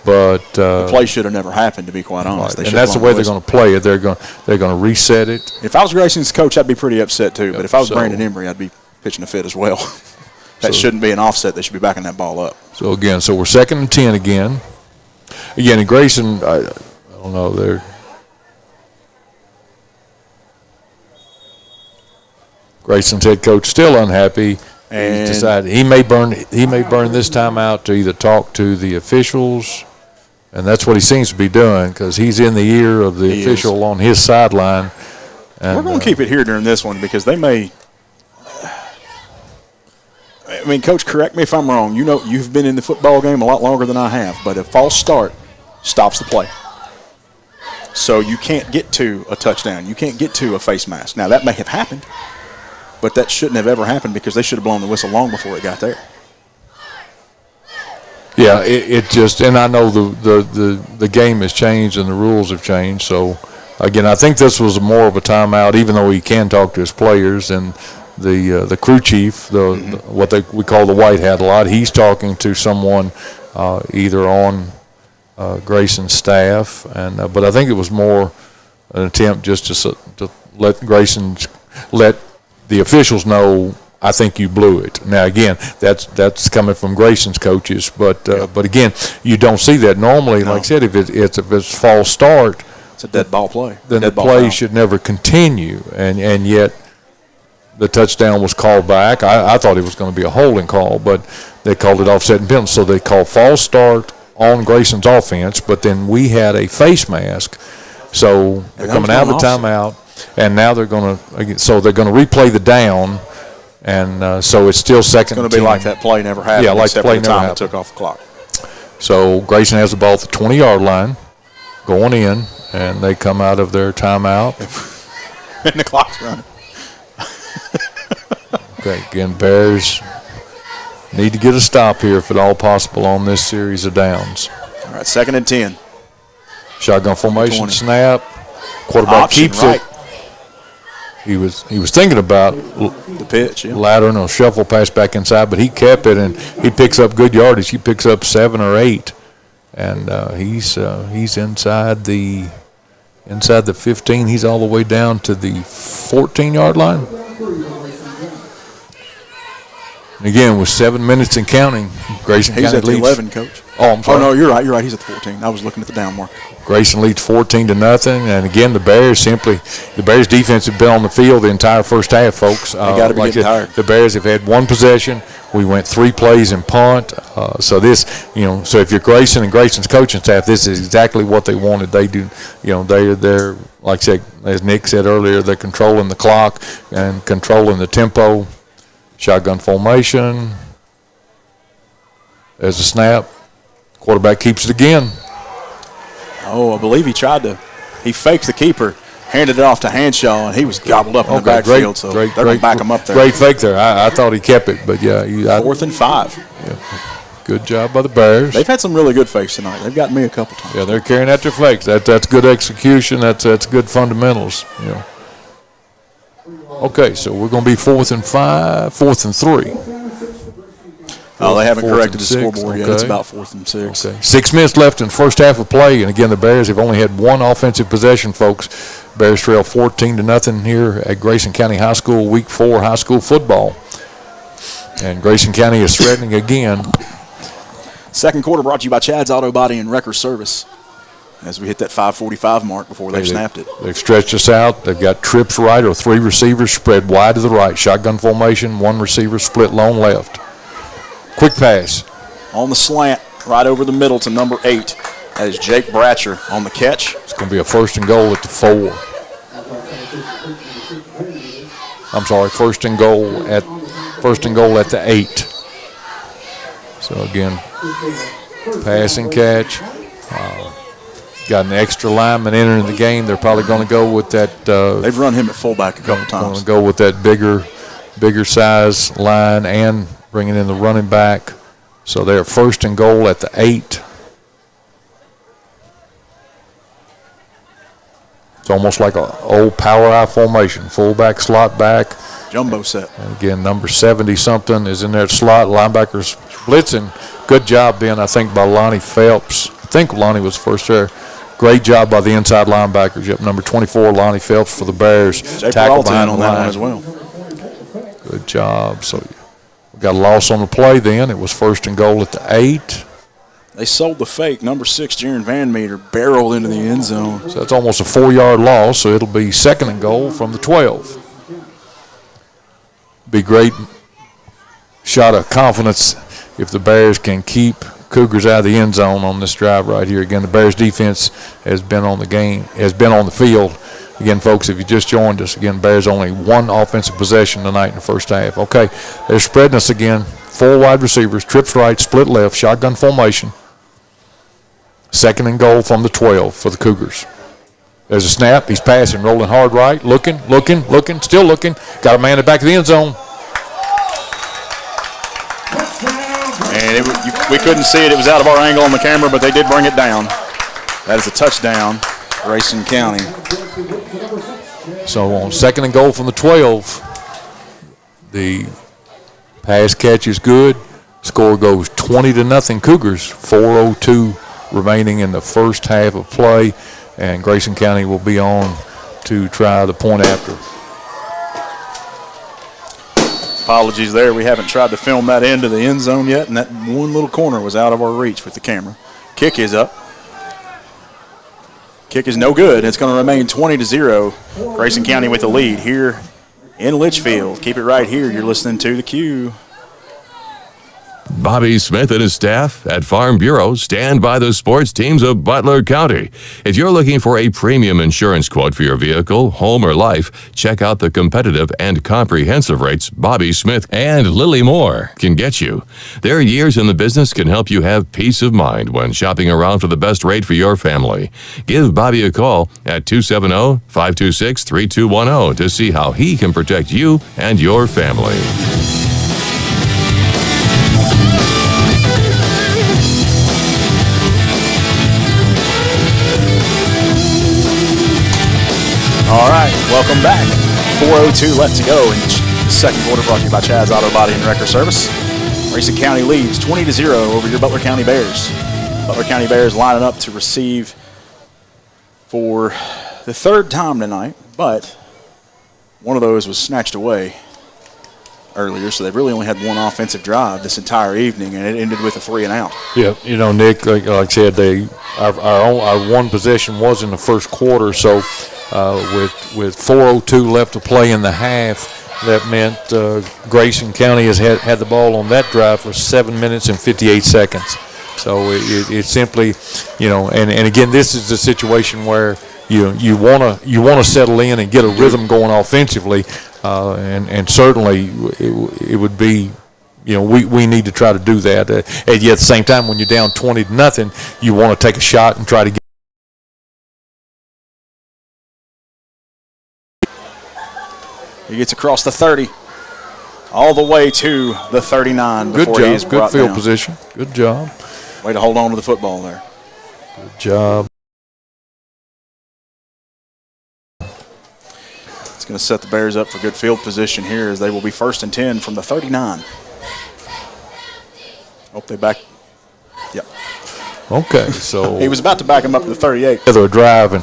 But the play should have never happened, to be quite honest. Right. And that's the way they're going to play it. They're going to reset it. If I was Grayson's coach, I'd be pretty upset too. But if I was Brandon Embry, I'd be pitching a fit as well. That shouldn't be an offset. They should be backing that ball up. So again, we're 2nd and 10 again. Again, in Grayson, I don't know, they're Grayson's head coach still unhappy. And He's decided he may burn this time out to either talk to the officials, and that's what he seems to be doing because he's in the ear of the official on his sideline. And, we're going to keep it here during this one because they may. I mean, Coach, correct me if I'm wrong. You know, you've been in the football game a lot longer than I have, but a false start stops the play. So you can't get to a touchdown. You can't get to a face mask. Now, that may have happened, but that shouldn't have ever happened because they should have blown the whistle long before it got there. Yeah, it just, and I know the game has changed and the rules have changed. So, again, I think this was more of a timeout, even though he can talk to his players. And the crew chief, what we call the white hat a lot, he's talking to someone either on Grayson's staff, but I think it was more an attempt just to let the officials know, I think you blew it. Now again, that's coming from Grayson's coaches, but again, you don't see that normally. No. Like I said, if it's false start, it's a dead ball play. Then the play should never continue, and yet the touchdown was called back. I thought it was going to be a holding call, but they called it offset and penalty. So they called false start on Grayson's offense, but then we had a face mask. So they're coming out of the timeout, and now they're going to replay the down, and so it's still 2nd. It's going to be like that play never happened. Yeah, like the play never never happened. It took off the clock. So Grayson has the ball at the 20-yard line, going in, and they come out of their timeout. And the clock's running. Okay, again, Bears need to get a stop here if at all possible on this series of downs. All right, 2nd and 10. Shotgun formation, 20. Snap. Quarterback keeps right. it. He was thinking about the pitch, laddering or shuffle pass back inside, but he kept it, and he picks up good yardage. He picks up 7 or 8, and he's inside the 15. He's all the way down to the 14-yard line. And again, with 7 minutes and counting, Grayson County leads. He's at the 11, Coach. Oh, I'm sorry. Oh, no, you're right. He's at the 14. I was looking at the down mark. Grayson leads 14-0, and again, the Bears defense have been on the field the entire first half, folks. They got to be getting tired. The Bears have had 1 possession. We went 3 plays and punt. So if you're Grayson and Grayson's coaching staff, this is exactly what they wanted. They do, they're like I said, as Nick said earlier, they're controlling the clock and controlling the tempo. Shotgun formation. There's a snap. Quarterback keeps it again. Oh, I believe he faked the keeper, handed it off to Hanshaw, and he was gobbled up in the backfield. So they're going to back him up there. Great fake there. I thought he kept it, but yeah. 4th and 5. Yeah. Good job by the Bears. They've had some really good fakes tonight. They've gotten me a couple times. Yeah, they're carrying out their fakes. That's good execution. That's good fundamentals. Okay, so we're going to be 4th and 5, 4th and 3. Oh, they haven't corrected the scoreboard yet. It's about 4th and 6. Okay. 6 minutes left in the first half of play, and again, the Bears have only had 1 offensive possession, folks. Bears trail 14-0 here at Grayson County High School, Week 4 high school football. And Grayson County is threatening again. Second quarter brought to you by Chad's Auto Body and Wrecker Service. As we hit that 5:45 mark before they've snapped it. They've stretched us out. They've got trips right or 3 receivers spread wide to the right. Shotgun formation, 1 receiver split lone left. Quick pass. On the slant, right over the middle to number 8. That is Jake Bratcher on the catch. It's going to be a 1st and goal at the 4. I'm sorry, 1st and goal at the 8. So again, pass and catch. Got an extra lineman entering the game. They're probably going to go with that. They've run him at fullback a couple times. Going to go with that bigger size line and bringing in the running back. So they're 1st and goal at the 8. It's almost like an old power I formation. Fullback, slot back. Jumbo set. And again, number 70-something is in there slot. Linebackers blitzing. Good job, Ben, I think, by Lonnie Phelps. I think Lonnie was first there. Great job by the inside linebackers. Yep, number 24, Lonnie Phelps for the Bears. Tackle behind on that one as well. Good job. So we got a loss on the play then. It was 1st and goal at the 8. They sold the fake. Number 6, Jaron Van Meter, barreled into the end zone. So that's almost a 4-yard loss, so it'll be 2nd and goal from the 12. Be great shot of confidence if the Bears can keep Cougars out of the end zone on this drive right here. Again, the Bears defense has been on the field. Again, folks, if you just joined us, again, Bears only 1 offensive possession tonight in the first half. Okay, they're spreading us again. 4 wide receivers, trips right, split left, shotgun formation. 2nd and goal from the 12 for the Cougars. There's a snap. He's passing, rolling hard right, looking, still looking. Got a man at the back of the end zone. And we couldn't see it. It was out of our angle on the camera, but they did bring it down. That is a touchdown, Grayson County. So on 2nd and goal from the 12, the pass catch is good. Score goes 20-0 Cougars. 4:02 remaining in the first half of play, and Grayson County will be on to try the point after. Apologies there. We haven't tried to film that into the end zone yet, and that one little corner was out of our reach with the camera. Kick is up. Kick is no good. It's going to remain 20-0. Grayson County with the lead here in Litchfield. Keep it right here. You're listening to The Q. Bobby Smith and his staff at Farm Bureau stand by the sports teams of Butler County. If you're looking for a premium insurance quote for your vehicle, home, or life, check out the competitive and comprehensive rates Bobby Smith and Lily Moore can get you. Their years in the business can help you have peace of mind when shopping around for the best rate for your family. Give Bobby a call at 270-526-3210 to see how he can protect you and your family. All right, welcome back. 4:02 left to go in the second quarter, brought to you by Chad's Auto Body and Wrecker Service. Grayson County leads 20-0 over your Butler County Bears. Butler County Bears lining up to receive for the 3rd time tonight, but one of those was snatched away earlier, so they've really only had 1 offensive drive this entire evening, and it ended with a 3-and-out. Yeah, you know, Nick, like I said, our one possession was in the first quarter, so with 4:02 left to play in the half, that meant Grayson County has had the ball on that drive for 7 minutes and 58 seconds. So it's simply, you know, and again, this is a situation where you want to settle in and get a rhythm going offensively, and certainly it would be, you know, we need to try to do that. And yet at the same time, when you're down 20-0, you want to take a shot and try to get. He gets across the 30, all the way to the 39 before he is brought good field down. position. Good job. Way to hold on to the football there. Good job. It's going to set the Bears up for good field position here as they will be 1st and 10 from the 39. Hope they back. Yep. Okay, so He was about to back him up to the 38. together a drive and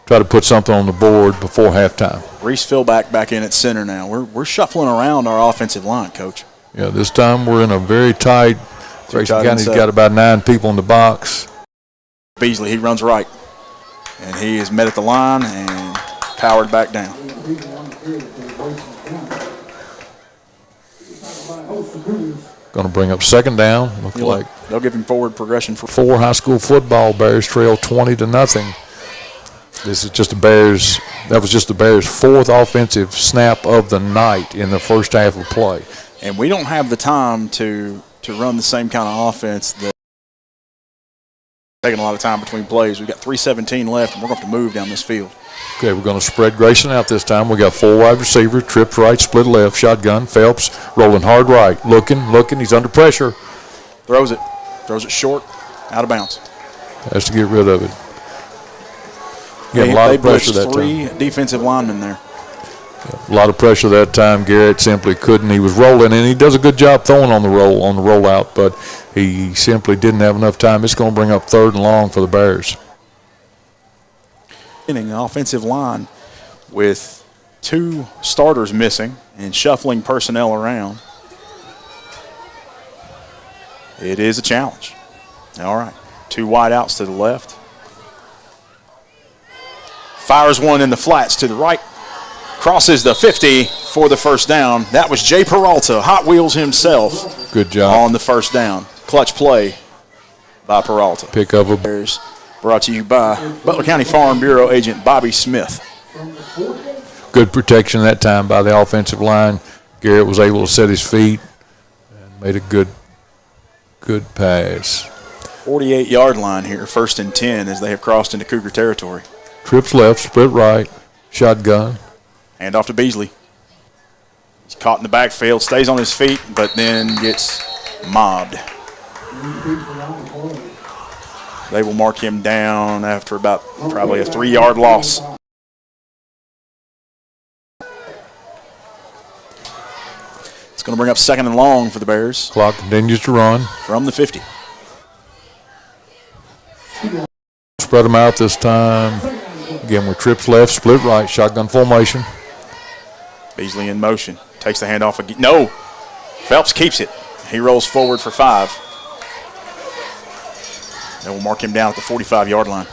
try to put something on the board before halftime. Reese Philback back in at center now. We're shuffling around our offensive line, Coach. Yeah, this time we're in a very tight. Grayson County's got about 9 people in the box. Beasley, he runs right. And he is met at the line and powered back down. Going to bring up 2nd down. Looks like they'll give him forward progression for 4 high school football. Bears trail 20-0. This is just the Bears. That was just the Bears' 4th offensive snap of the night in the first half of play. And we don't have the time to run the same kind of offense that taking a lot of time between plays. We've got 3:17 left, and we're going to have to move down this field. Okay, we're going to spread Grayson out this time. We got 4 wide receivers, trips right, split left, shotgun. Phelps rolling hard right, looking. He's under pressure. Throws it short, out of bounds. Has to get rid of it. Getting a lot of pressure that time. 3 defensive linemen there. A lot of pressure that time. Garrett simply couldn't. He was rolling, and he does a good job throwing on the rollout, but he simply didn't have enough time. It's going to bring up 3rd and long for the Bears. An offensive line with 2 starters missing and shuffling personnel around. It is a challenge. All right. 2 wide outs to the left. Fires one in the flats to the right. Crosses the 50 for the first down. That was Jay Peralta, Hot Wheels himself. Good job. On the first down. Clutch play by Peralta. Pick up a Bears brought to you by Butler County Farm Bureau agent Bobby Smith. good protection that time by the offensive line. Garrett was able to set his feet and made a good pass. 48-yard line here, 1st and 10 as they have crossed into Cougar territory. Trips left, split right, shotgun. Hand off to Beasley. He's caught in the backfield, stays on his feet, but then gets mobbed. They will mark him down after about probably a 3-yard loss. It's going to bring up 2nd and long for the Bears. Clock continues to run. From the 50. Spread them out this time. Again, with trips left, split right, shotgun formation. Beasley in motion. Takes the handoff again. No. Phelps keeps it. He rolls forward for 5. They will mark him down at the 45-yard line.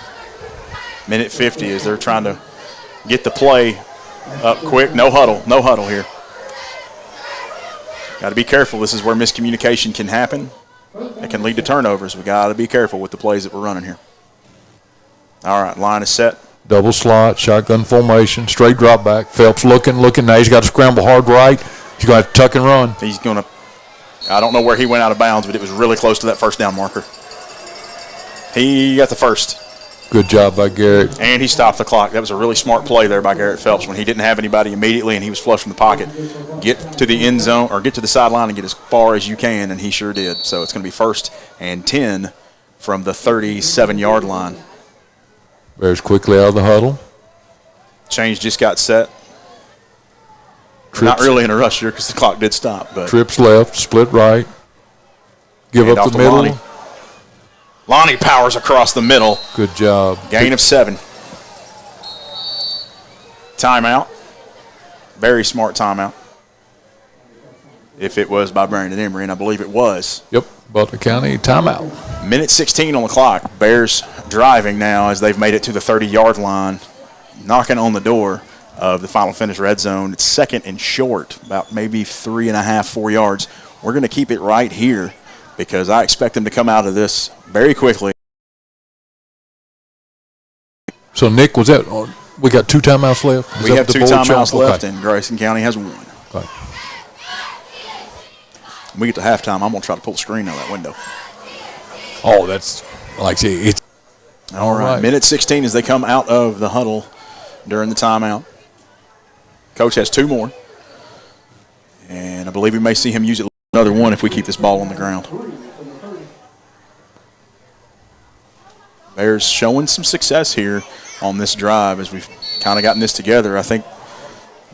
Minute 50 as they're trying to get the play up quick. No huddle here. Got to be careful. This is where miscommunication can happen. It can lead to turnovers. We got to be careful with the plays that we're running here. All right, line is set. Double slot, shotgun formation, straight drop back. Phelps looking. Now he's got to scramble hard right. He's going to have to tuck and run. He's going to, I don't know where he went out of bounds, but it was really close to that first down marker. He got the first. Good job by Garrett. And he stopped the clock. That was a really smart play there by Garrett Phelps when he didn't have anybody immediately and he was flush from the pocket. Get to the end zone or get to the sideline and get as far as you can, and he sure did. So it's going to be 1st and 10 from the 37-yard line. Bears quickly out of the huddle. Change just got set. Trips. Not really in a rush here because the clock did stop. But Trips left, split right. Give up the middle. Lonnie powers across the middle. Good job. Gain of 7. Timeout. Very smart timeout. If it was by Brandon Emery, and I believe it was. Yep, Butler County timeout. Minute 16 on the clock. Bears driving now as they've made it to the 30-yard line, knocking on the door of the final finish red zone. It's 2nd and short, about maybe 3.5, 4 yards. We're going to keep it right here because I expect them to come out of this very quickly. So, Nick, was that we got 2 timeouts left? We have 2 timeouts left, and Grayson County has 1. Okay. When we get to halftime, I'm going to try to pull the screen out of that window. Oh, that's like it's all right. Minute 16 as they come out of the huddle during the timeout. Coach has 2 more. And I believe we may see him use it another 1 if we keep this ball on the ground. Bears showing some success here on this drive as we've kind of gotten this together. I think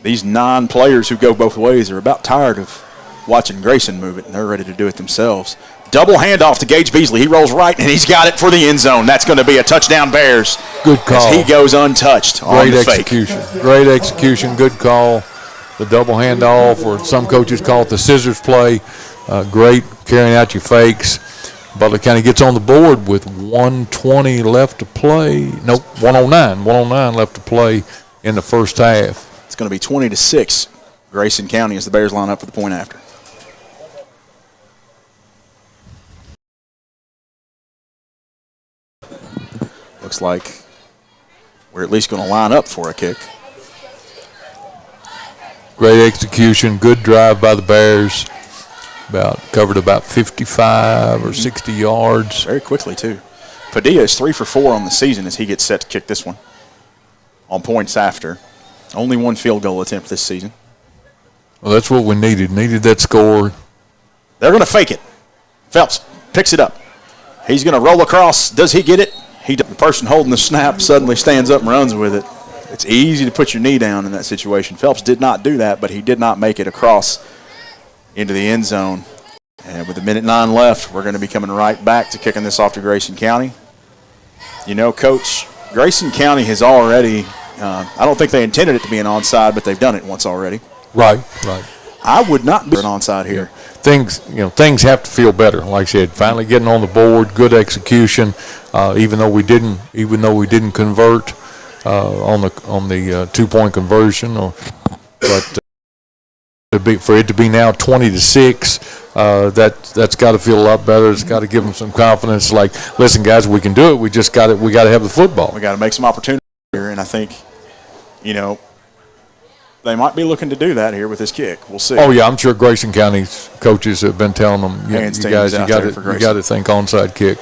these 9 players who go both ways are about tired of watching Grayson move it, and they're ready to do it themselves. Double handoff to Gage Beasley. He rolls right, and he's got it for the end zone. That's going to be a touchdown, Bears. Good call. As he goes untouched on the fake. Great execution. Good call. The double handoff, or some coaches call it the scissors play. Great carrying out your fakes. Butler County gets on the board with 1:20 left to play. Nope, 1:09. 1:09 left to play in the first half. It's going to be 20-6. Grayson County as the Bears line up for the point after. Looks like we're at least going to line up for a kick. Great execution, good drive by the Bears. Covered about 55 or 60 yards. Very quickly, too. Padilla is 3 for 4 on the season as he gets set to kick this one on points after. Only 1 field goal attempt this season. Well, that's what we needed. Needed that score. They're going to fake it. Phelps picks it up. He's going to roll across. Does he get it? The person holding the snap suddenly stands up and runs with it. It's easy to put your knee down in that situation. Phelps did not do that, but he did not make it across into the end zone. And with 1:09 left, we're going to be coming right back to kicking this off to Grayson County. You know, Coach, Grayson County has already, I don't think they intended it to be an onside, but they've done it once already. Right. I would not be an onside here. Things have to feel better. Like I said, finally getting on the board, good execution. Even though we didn't convert on the 2-point conversion, but for it to be now 20-6, that's got to feel a lot better. It's got to give them some confidence. Like, listen, guys, we can do it. We got to have the football. We got to make some opportunities here, and I think, they might be looking to do that here with this kick. We'll see. Oh yeah, I'm sure Grayson County's coaches have been telling them, you guys, you got to think onside kick.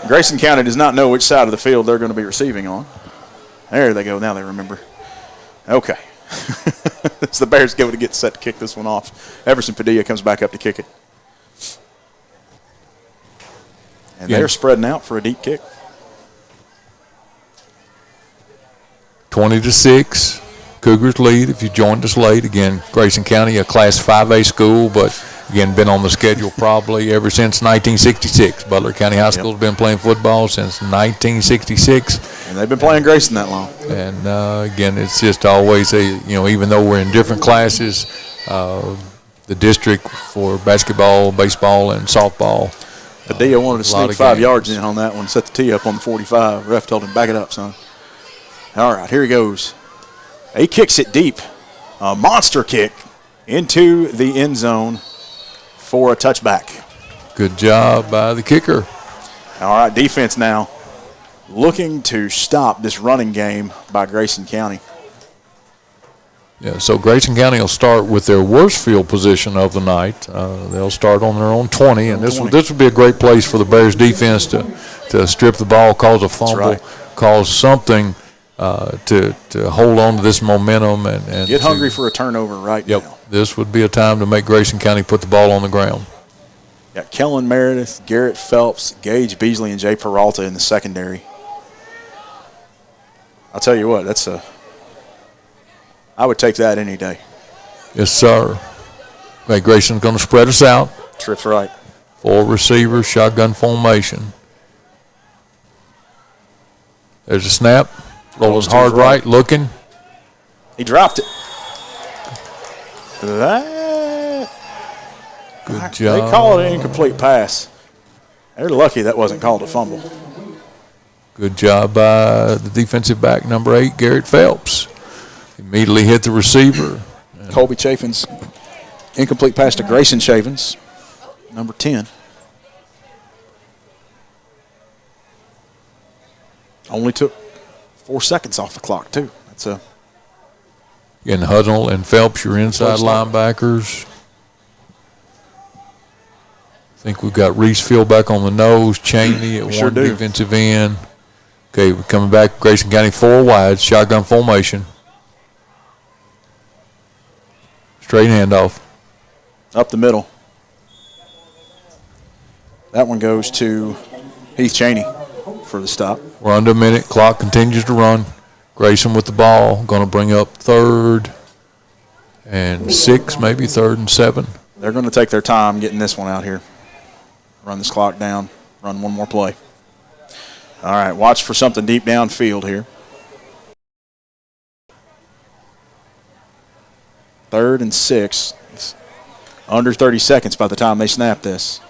Grayson County does not know which side of the field they're going to be receiving on. There they go. Now they remember. Okay. It's the Bears go to get set to kick this one off. Everson Padilla comes back up to kick it. And they're spreading out for a deep kick. 20-6. Cougars lead. If you joined us late, again, Grayson County, a Class 5A school, but again, been on the schedule probably ever since 1966. Butler County High School's been playing football since 1966. And they've been playing Grayson that long. And again, it's just always even though we're in different classes, the district for basketball, baseball, and softball. Padilla wanted to sneak 5 yards in on that one, set the tee up on the 45. Ref told him, back it up, son. All right, here he goes. He kicks it deep. A monster kick into the end zone for a touchback. Good job by the kicker. All right, defense now looking to stop this running game by Grayson County. Yeah, so Grayson County will start with their worst field position of the night. They'll start on their own 20, and this would be a great place for the Bears defense to strip the ball, cause a fumble, cause something to hold on to this momentum and get hungry for a turnover right now. This would be a time to make Grayson County put the ball on the ground. Got Kellen Meredith, Garrett Phelps, Gage Beasley, and Jay Peralta in the secondary. I'll tell you what, I would take that any day. Yes, sir. Okay, Grayson's going to spread us out. Trips right. 4 receivers, shotgun formation. There's a snap. Rolling hard right, looking. He dropped it. Good job. They call it an incomplete pass. They're lucky that wasn't called a fumble. Good job by the defensive back, number 8, Garrett Phelps. Immediately hit the receiver. Colby Chaffins, incomplete pass to Grayson Chaffins, number 10. Only took 4 seconds off the clock, too. That's a. Again, Huddle and Phelps, your inside linebackers. I think we've got Reesefield back on the nose, Cheney at one defensive end. Okay, we're coming back. Grayson County 4 wide, shotgun formation. Straight handoff. Up the middle. That one goes to Heath Cheney for the stop. We're under a minute. Clock continues to run. Grayson with the ball. Going to bring up 3rd and 6, maybe 3rd and 7. They're going to take their time getting this one out here. Run this clock down. Run one more play. All right, watch for something deep downfield here. 3rd and 6. It's under 30 seconds by the time they snap this.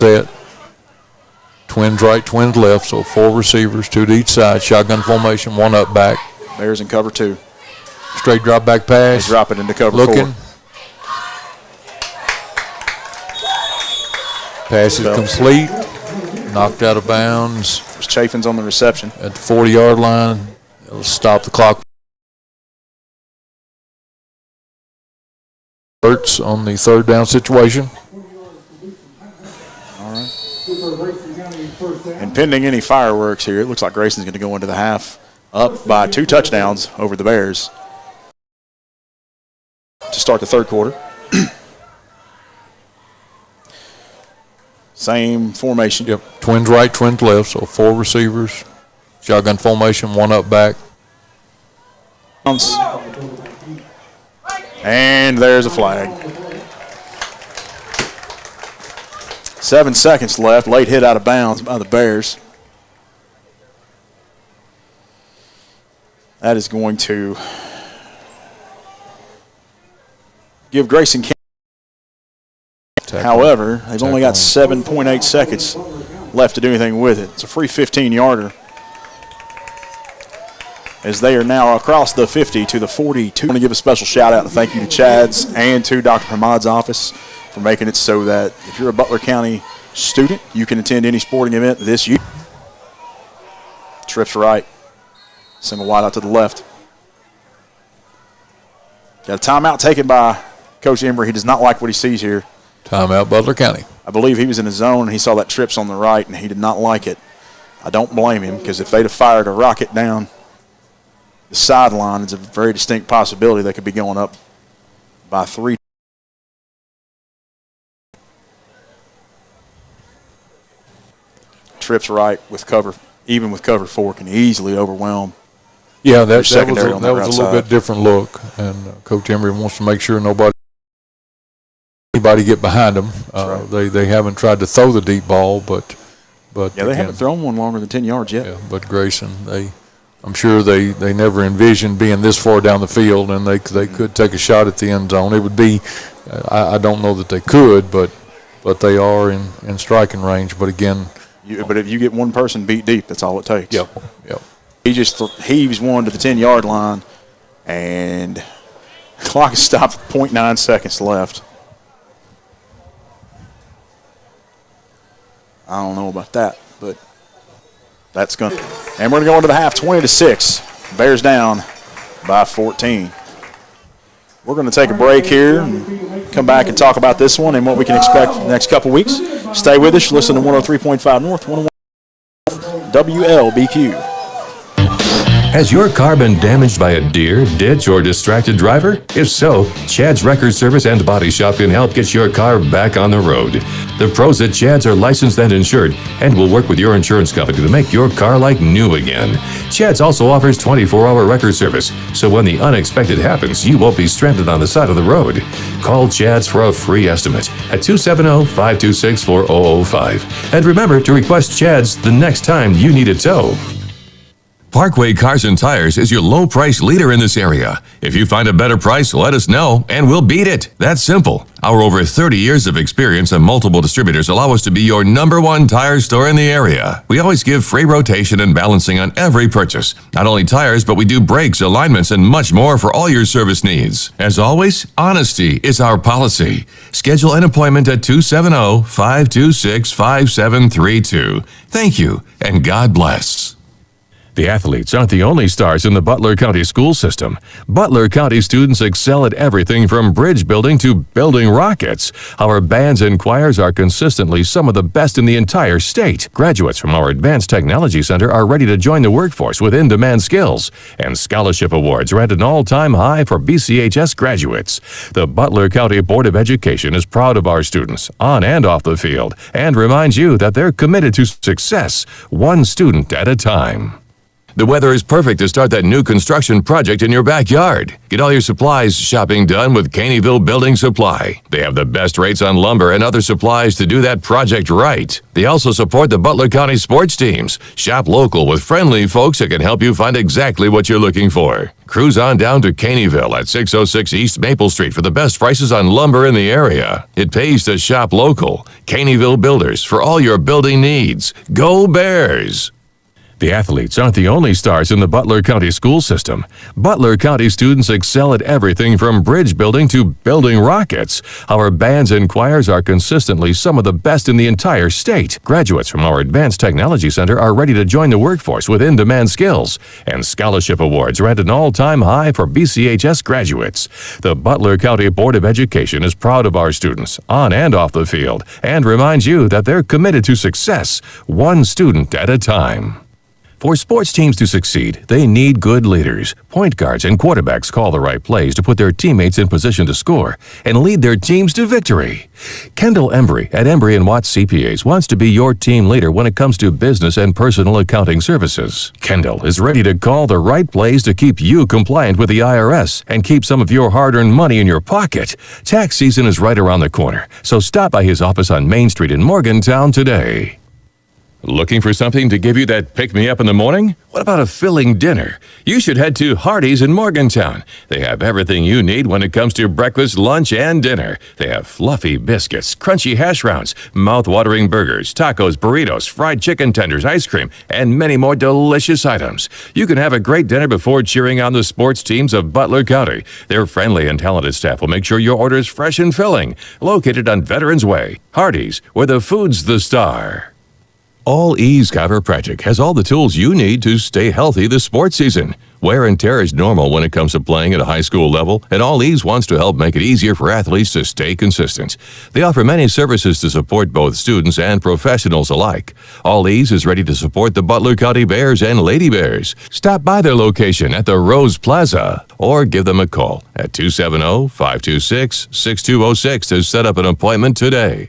Set. Twins right, twins left, so 4 receivers, 2 to each side. Shotgun formation, 1 up back. Bears in cover 2. Straight drop back pass. They drop it into cover Looking. 4. Pass is complete. Knocked out of bounds. There's Chaffins on the reception. At the 40-yard line. It'll stop the clock. Hurts on the 3rd down situation. All right. And pending any fireworks here, it looks like Grayson's going to go into the half up by 2 touchdowns over the Bears to start the 3rd quarter. Same formation. Yep. Twins right, twins left, so 4 receivers. Shotgun formation, 1 up back. And there's a flag. 7 seconds left. Late hit out of bounds by the Bears. That is going to give Grayson County. However, they've only got 7.8 seconds left to do anything with it. It's a free 15-yarder as they are now across the 50 to the 42. I want to give a special shout-out and thank you to Chad's and to Dr. Hamad's office for making it so that if you're a Butler County student, you can attend any sporting event this year. Trips right. Single wide out to the left. Got a timeout taken by Coach Embry. He does not like what he sees here. Timeout, Butler County. I believe he was in his zone and he saw that trips on the right and he did not like it. I don't blame him because if they'd have fired a rocket down the sideline, it's a very distinct possibility they could be going up by 3. Trips right with cover, even with cover 4, can easily overwhelm. Yeah, that was a outside. little bit different look, and Coach Embry wants to make sure anybody get behind them. Right. They haven't tried to throw the deep ball, but yeah, they haven't thrown one longer than 10 yards yet. Yeah, but Grayson, I'm sure they never envisioned being this far down the field, and they could take a shot at the end zone. It would be, I don't know that they could, but they are in striking range. But again, but if you get one person beat deep, that's all it takes. Yep. He just heaves one to the 10-yard line, and clock is stopped. 0.9 seconds left. I don't know about that, but that's going to. And we're going to go into the half, 20-6. Bears down by 14. We're going to take a break here and come back and talk about this one and what we can expect the next couple weeks. Stay with us. Listen to 103.5 North, 101 WLBQ. Has your car been damaged by a deer, ditch, or distracted driver? If so, Chad's Record Service and Body Shop can help get your car back on the road. The pros at Chad's are licensed and insured and will work with your insurance company to make your car like new again. Chad's also offers 24-hour record service, so when the unexpected happens, you won't be stranded on the side of the road. Call Chad's for a free estimate at 270-526-4005. And remember to request Chad's the next time you need a tow. Parkway Cars and Tires is your low price leader in this area. If you find a better price, let us know and we'll beat it. That's simple. Our over 30 years of experience and multiple distributors allow us to be your #1 tire store in the area. We always give free rotation and balancing on every purchase. Not only tires, but we do brakes, alignments, and much more for all your service needs. As always, honesty is our policy. Schedule an appointment at 270-526-5732. Thank you, and God bless. The athletes aren't the only stars in the Butler County school system. Butler County students excel at everything from bridge building to building rockets. Our bands and choirs are consistently some of the best in the entire state. Graduates from our Advanced Technology Center are ready to join the workforce with in-demand skills. And scholarship awards are at an all-time high for BCHS graduates. The Butler County Board of Education is proud of our students, on and off the field, and reminds you that they're committed to success, one student at a time. The weather is perfect to start that new construction project in your backyard. Get all your supplies shopping done with Caneyville Building Supply. They have the best rates on lumber and other supplies to do that project right. They also support the Butler County sports teams. Shop local with friendly folks that can help you find exactly what you're looking for. Cruise on down to Caneyville at 606 East Maple Street for the best prices on lumber in the area. It pays to shop local. Caneyville Builders for all your building needs. Go Bears! The athletes aren't the only stars in the Butler County school system. Butler County students excel at everything from bridge building to building rockets. Our bands and choirs are consistently some of the best in the entire state. Graduates from our Advanced Technology Center are ready to join the workforce with in-demand skills. And scholarship awards are at an all-time high for BCHS graduates. The Butler County Board of Education is proud of our students, on and off the field, and reminds you that they're committed to success, one student at a time. For sports teams to succeed, they need good leaders. Point guards and quarterbacks call the right plays to put their teammates in position to score and lead their teams to victory. Kendall Embry at Embry & Watts CPAs wants to be your team leader when it comes to business and personal accounting services. Kendall is ready to call the right plays to keep you compliant with the IRS and keep some of your hard-earned money in your pocket. Tax season is right around the corner, so stop by his office on Main Street in Morgantown today. Looking for something to give you that pick-me-up in the morning? What about a filling dinner? You should head to Hardee's in Morgantown. They have everything you need when it comes to breakfast, lunch, and dinner. They have fluffy biscuits, crunchy hash browns, mouth-watering burgers, tacos, burritos, fried chicken tenders, ice cream, and many more delicious items. You can have a great dinner before cheering on the sports teams of Butler County. Their friendly and talented staff will make sure your order is fresh and filling. Located on Veterans Way, Hardee's, where the food's the star. All Ease Chiropractic has all the tools you need to stay healthy this sports season. Wear and tear is normal when it comes to playing at a high school level, and All Ease wants to help make it easier for athletes to stay consistent. They offer many services to support both students and professionals alike. All Ease is ready to support the Butler County Bears and Lady Bears. Stop by their location at the Rose Plaza or give them a call at 270-526-6206 to set up an appointment today.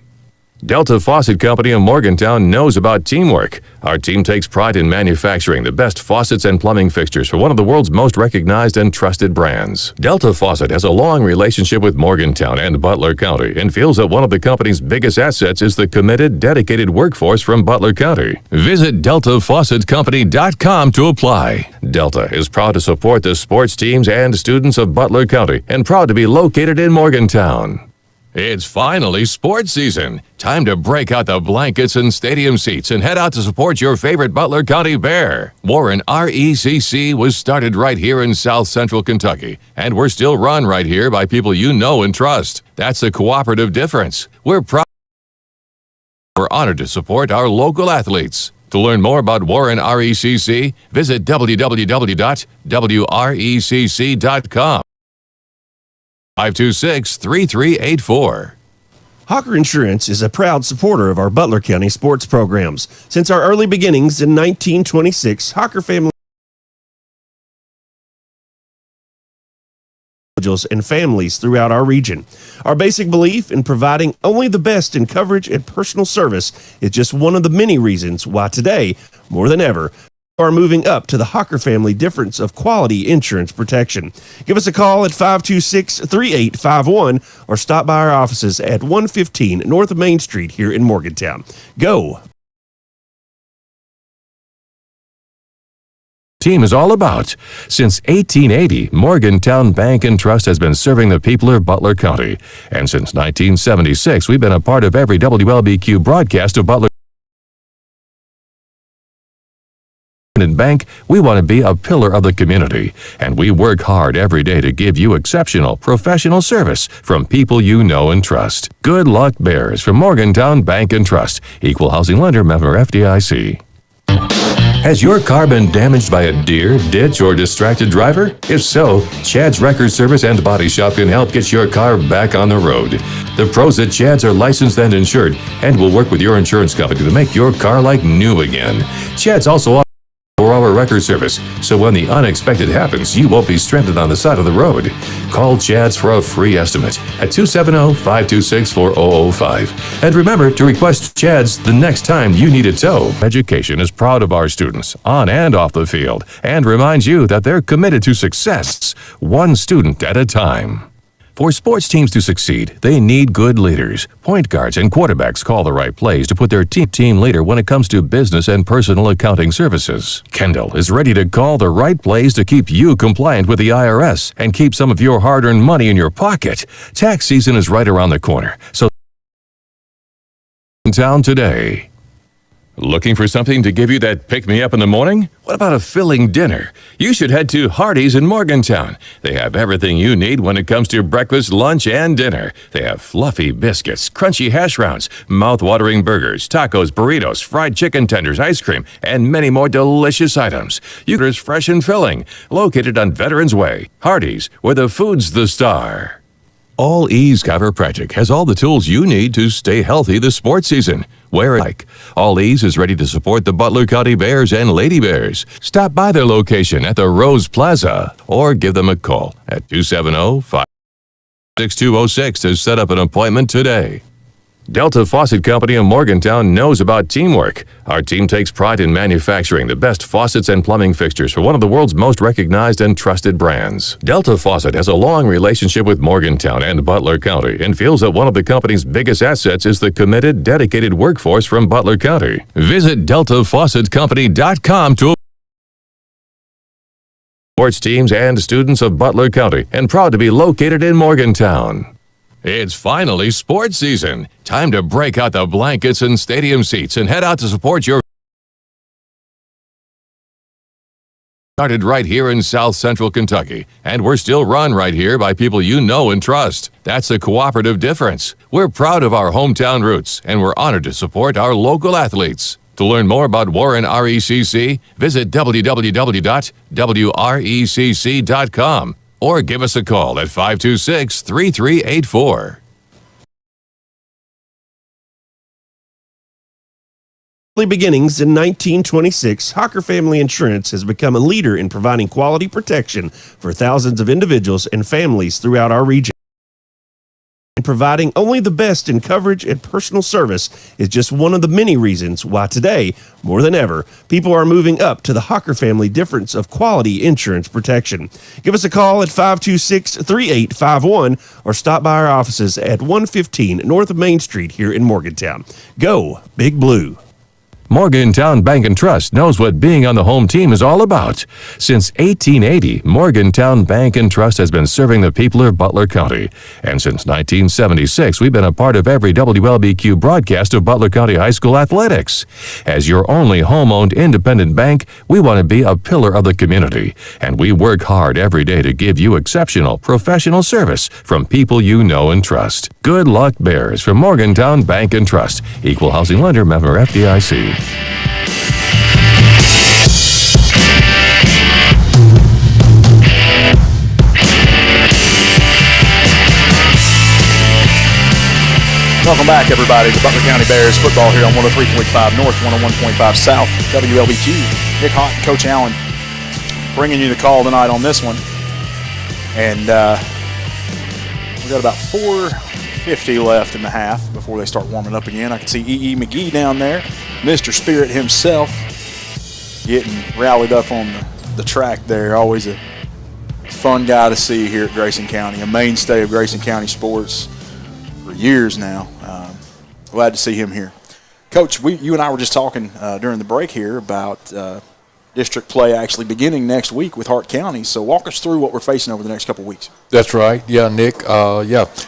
Delta Faucet Company in Morgantown knows about teamwork. Our team takes pride in manufacturing the best faucets and plumbing fixtures for one of the world's most recognized and trusted brands. Delta Faucet has a long relationship with Morgantown and Butler County and feels that one of the company's biggest assets is the committed, dedicated workforce from Butler County. Visit DeltaFaucetCompany.com to apply. Delta is proud to support the sports teams and students of Butler County and proud to be located in Morgantown. It's finally sports season. Time to break out the blankets and stadium seats and head out to support your favorite Butler County Bear. Warren RECC was started right here in South Central Kentucky, and we're still run right here by people you know and trust. That's a cooperative difference. We're honored to support our local athletes. To learn more about Warren RECC, visit www.wrecc.com. 526-3384. Hawker Insurance is a proud supporter of our Butler County sports programs. Since our early beginnings in 1926, Hawker family and families throughout our region. Our basic belief in providing only the best in coverage and personal service is just one of the many reasons why today, more than ever, are moving up to the Hawker family difference of quality insurance protection. Give us a call at 526-3851 or stop by our offices at 115 North Main Street here in Morgantown. Go! Team is all about. Since 1880, Morgantown Bank and Trust has been serving the people of Butler County. And since 1976, we've been a part of every WLBQ broadcast of Butler Bank. We want to be a pillar of the community, and we work hard every day to give you exceptional professional service from people you know and trust. Good luck, Bears, from Morgantown Bank and Trust. Equal housing lender, member FDIC. Has your car been damaged by a deer, ditch, or distracted driver? If so, Chad's Record Service and Body Shop can help get your car back on the road. The pros at Chad's are licensed and insured and will work with your insurance company to make your car like new again. Chad's also offers a 4-hour record service, so when the unexpected happens, you won't be stranded on the side of the road. Call Chad's for a free estimate at 270-526-4005. And remember to request Chad's the next time you need a tow. Education is proud of our students, on and off the field, and reminds you that they're committed to success, one student at a time. For sports teams to succeed, they need good leaders. Point guards and quarterbacks call the right plays to put their team leader when it comes to business and personal accounting services. Kendall is ready to call the right plays to keep you compliant with the IRS and keep some of your hard-earned money in your pocket. Tax season is right around the corner, so in town today. Looking for something to give you that pick-me-up in the morning? What about a filling dinner? You should head to Hardee's in Morgantown. They have everything you need when it comes to breakfast, lunch, and dinner. They have fluffy biscuits, crunchy hash browns, mouth-watering burgers, tacos, burritos, fried chicken tenders, ice cream, and many more delicious items. You is fresh and filling. Located on Veterans Way, Hardee's, where the food's the star. All Ease Chiropractic has all the tools you need to stay healthy this sports season. Wear it like. All Ease is ready to support the Butler County Bears and Lady Bears. Stop by their location at the Rose Plaza or give them a call at 270-526-6206 to set up an appointment today. Delta Faucet Company in Morgantown knows about teamwork. Our team takes pride in manufacturing the best faucets and plumbing fixtures for one of the world's most recognized and trusted brands. Delta Faucet has a long relationship with Morgantown and Butler County and feels that one of the company's biggest assets is the committed, dedicated workforce from Butler County. Visit DeltaFaucetCompany.com to sports teams and students of Butler County, and proud to be located in Morgantown. It's finally sports season. Time to break out the blankets and stadium seats and head out to support your started right here in South Central Kentucky, and we're still run right here by people you know and trust. That's a cooperative difference. We're proud of our hometown roots, and we're honored to support our local athletes. To learn more about Warren RECC, visit www.wrecc.com or give us a call at 526-3384. Beginnings in 1926, Hocker Family Insurance has become a leader in providing quality protection for thousands of individuals and families throughout our region. And providing only the best in coverage and personal service is just one of the many reasons why today, more than ever, people are moving up to the Hocker Family difference of quality insurance protection. Give us a call at 526-3851 or stop by our offices at 115 North Main Street here in Morgantown. Go Big Blue. Morgantown Bank and Trust knows what being on the home team is all about. Since 1880, Morgantown Bank and Trust has been serving the people of Butler County. And since 1976, we've been a part of every WLBQ broadcast of Butler County High School athletics. As your only home-owned independent bank, we want to be a pillar of the community. And we work hard every day to give you exceptional professional service from people you know and trust. Good luck, Bears, from Morgantown Bank and Trust. Equal housing lender, member FDIC. Welcome back, everybody, to Butler County Bears football here on 103.5 North, 101.5 South, WLBQ. Nick Hott and Coach Allen bringing you the call tonight on this one. And we've got about 4:50 left in the half before they start warming up again. I can see E.E. McGee down there, Mr. Spirit himself, getting rallied up on the track there. Always a fun guy to see here at Grayson County, a mainstay of Grayson County sports for years now. Glad to see him here. Coach, you and I were just talking during the break here about district play actually beginning next week with Hart County. So walk us through what we're facing over the next couple of weeks. That's right. Yeah, Nick.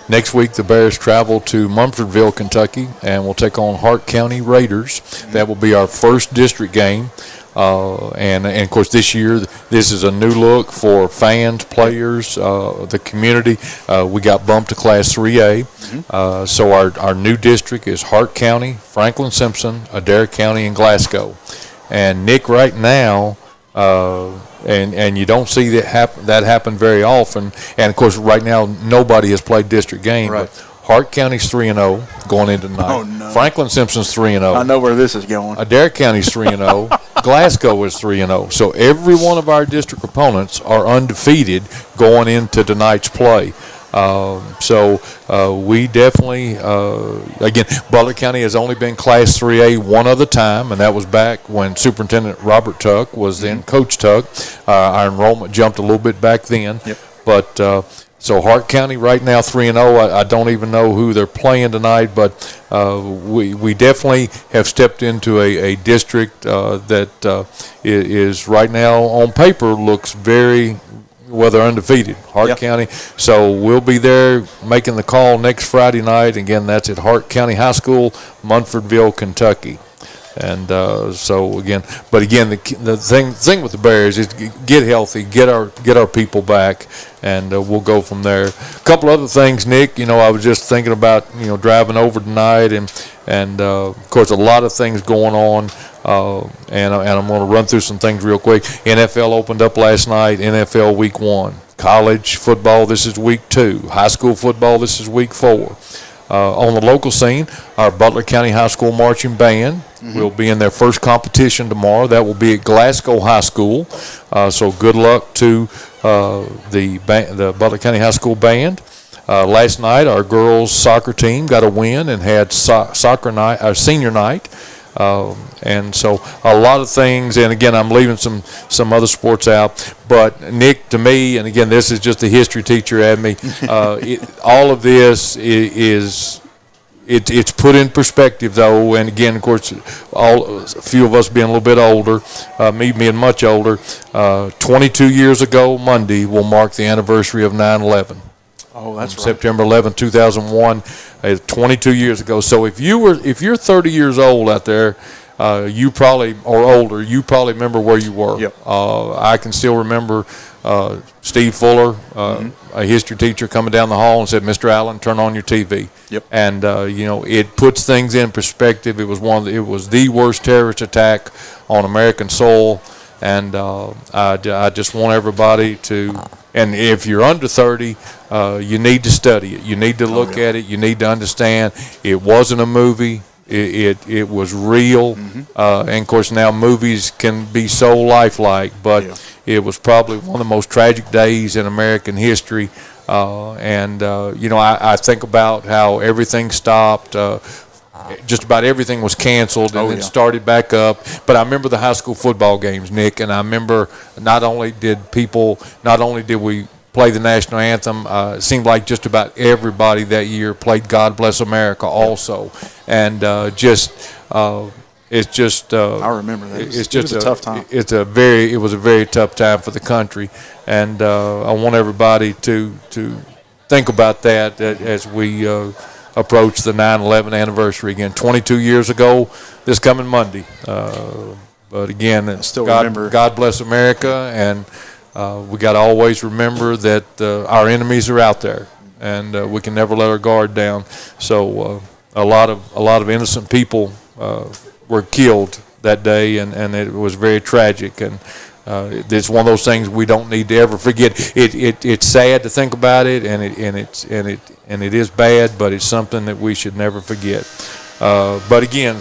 Next week the Bears travel to Mumfordville, Kentucky, and we'll take on Hart County Raiders. That will be our first district game. And of course, this year, this is a new look for fans, players, the community. We got bumped to Class 3A. So our new district is Hart County, Franklin Simpson, Adair County, and Glasgow. And Nick, right now, and you don't see that happen very often. And of course, right now, nobody has played district game. Right. But Hart County's 3-0 going into tonight. Oh, no. Franklin Simpson's 3-0. I know where this is going. Adair County's 3-0. Glasgow is 3-0. So every one of our district opponents are undefeated going into tonight's play. We definitely, again, Butler County has only been Class 3A one other time, and that was back when Superintendent Robert Tuck was then Coach Tuck. Our enrollment jumped a little bit back then. Yep. But so Hart County right now 3-0. I don't even know who they're playing tonight, but we definitely have stepped into a district that is right now on paper looks very well, they're undefeated, Hart County. So we'll be there making the call next Friday night. Again, that's at Hart County High School, Munfordville, Kentucky. And the thing with the Bears is get healthy, get our people back, and we'll go from there. A couple other things, Nick. I was just thinking about driving over tonight, and of course a lot of things going on. And I'm going to run through some things real quick. NFL opened up last night. NFL Week 1. College football, this is Week 2. High school football, this is Week 4. On the local scene, our Butler County High School marching band will be in their first competition tomorrow. That will be at Glasgow High School. So good luck to the Butler County High School band. Last night, our girls' soccer team got a win and had soccer night, senior night. And so a lot of things, and again, I'm leaving some other sports out. But Nick, to me, and again, this is just a history teacher at me. All of this is it's put in perspective, though. And again, of course, a few of us being a little bit older, me being much older. 22 years ago, Monday will mark the anniversary of 9/11. Oh, that's right. September 11, 2001, 22 years ago. So if you're 30 years old out there, you probably, or older, you probably remember where you were. Yep. I can still remember Steve Fuller, a history teacher, coming down the hall and said, "Mr. Allen, turn on your TV." Yep. And it puts things in perspective. It was the worst terrorist attack on American soil, and I just want everybody to. And if you're under 30, you need to study it. You need to look at it. You need to understand it wasn't a movie. It was real. And, of course, now movies can be so lifelike, but it was probably one of the most tragic days in American history. I think about how everything stopped. Just about everything was canceled and then started back up. But I remember the high school football games, Nick, and I remember not only did we play the national anthem, it seemed like just about everybody that year played God Bless America also. And it's just I remember that. It was a tough time. It was a very tough time for the country. And I want everybody to think about that as we approach the 9/11 anniversary again. 22 years ago, this coming Monday. But again, God bless America, and we got to always remember that our enemies are out there, and we can never let our guard down. So a lot of innocent people were killed that day, and it was very tragic. And it's one of those things we don't need to ever forget. It's sad to think about it, and it is bad, but it's something that we should never forget. But again,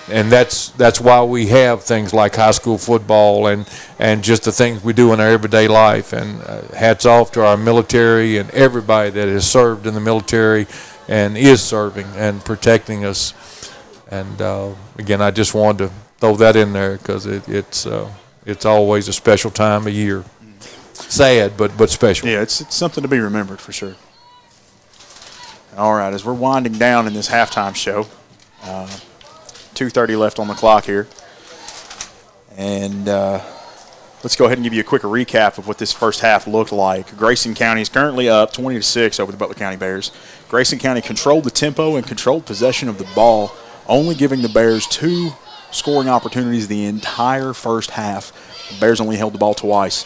and that's why we have things like high school football and just the things we do in our everyday life. And hats off to our military and everybody that has served in the military and is serving and protecting us. And again, I just wanted to throw that in there because it's always a special time of year. Sad, but special. Yeah, it's something to be remembered for sure. All right, as we're winding down in this halftime show, 2:30 left on the clock here. And let's go ahead and give you a quick recap of what this first half looked like. Grayson County is currently up 20-6 over the Butler County Bears. Grayson County controlled the tempo and controlled possession of the ball, only giving the Bears 2 scoring opportunities the entire first half. The Bears only held the ball twice.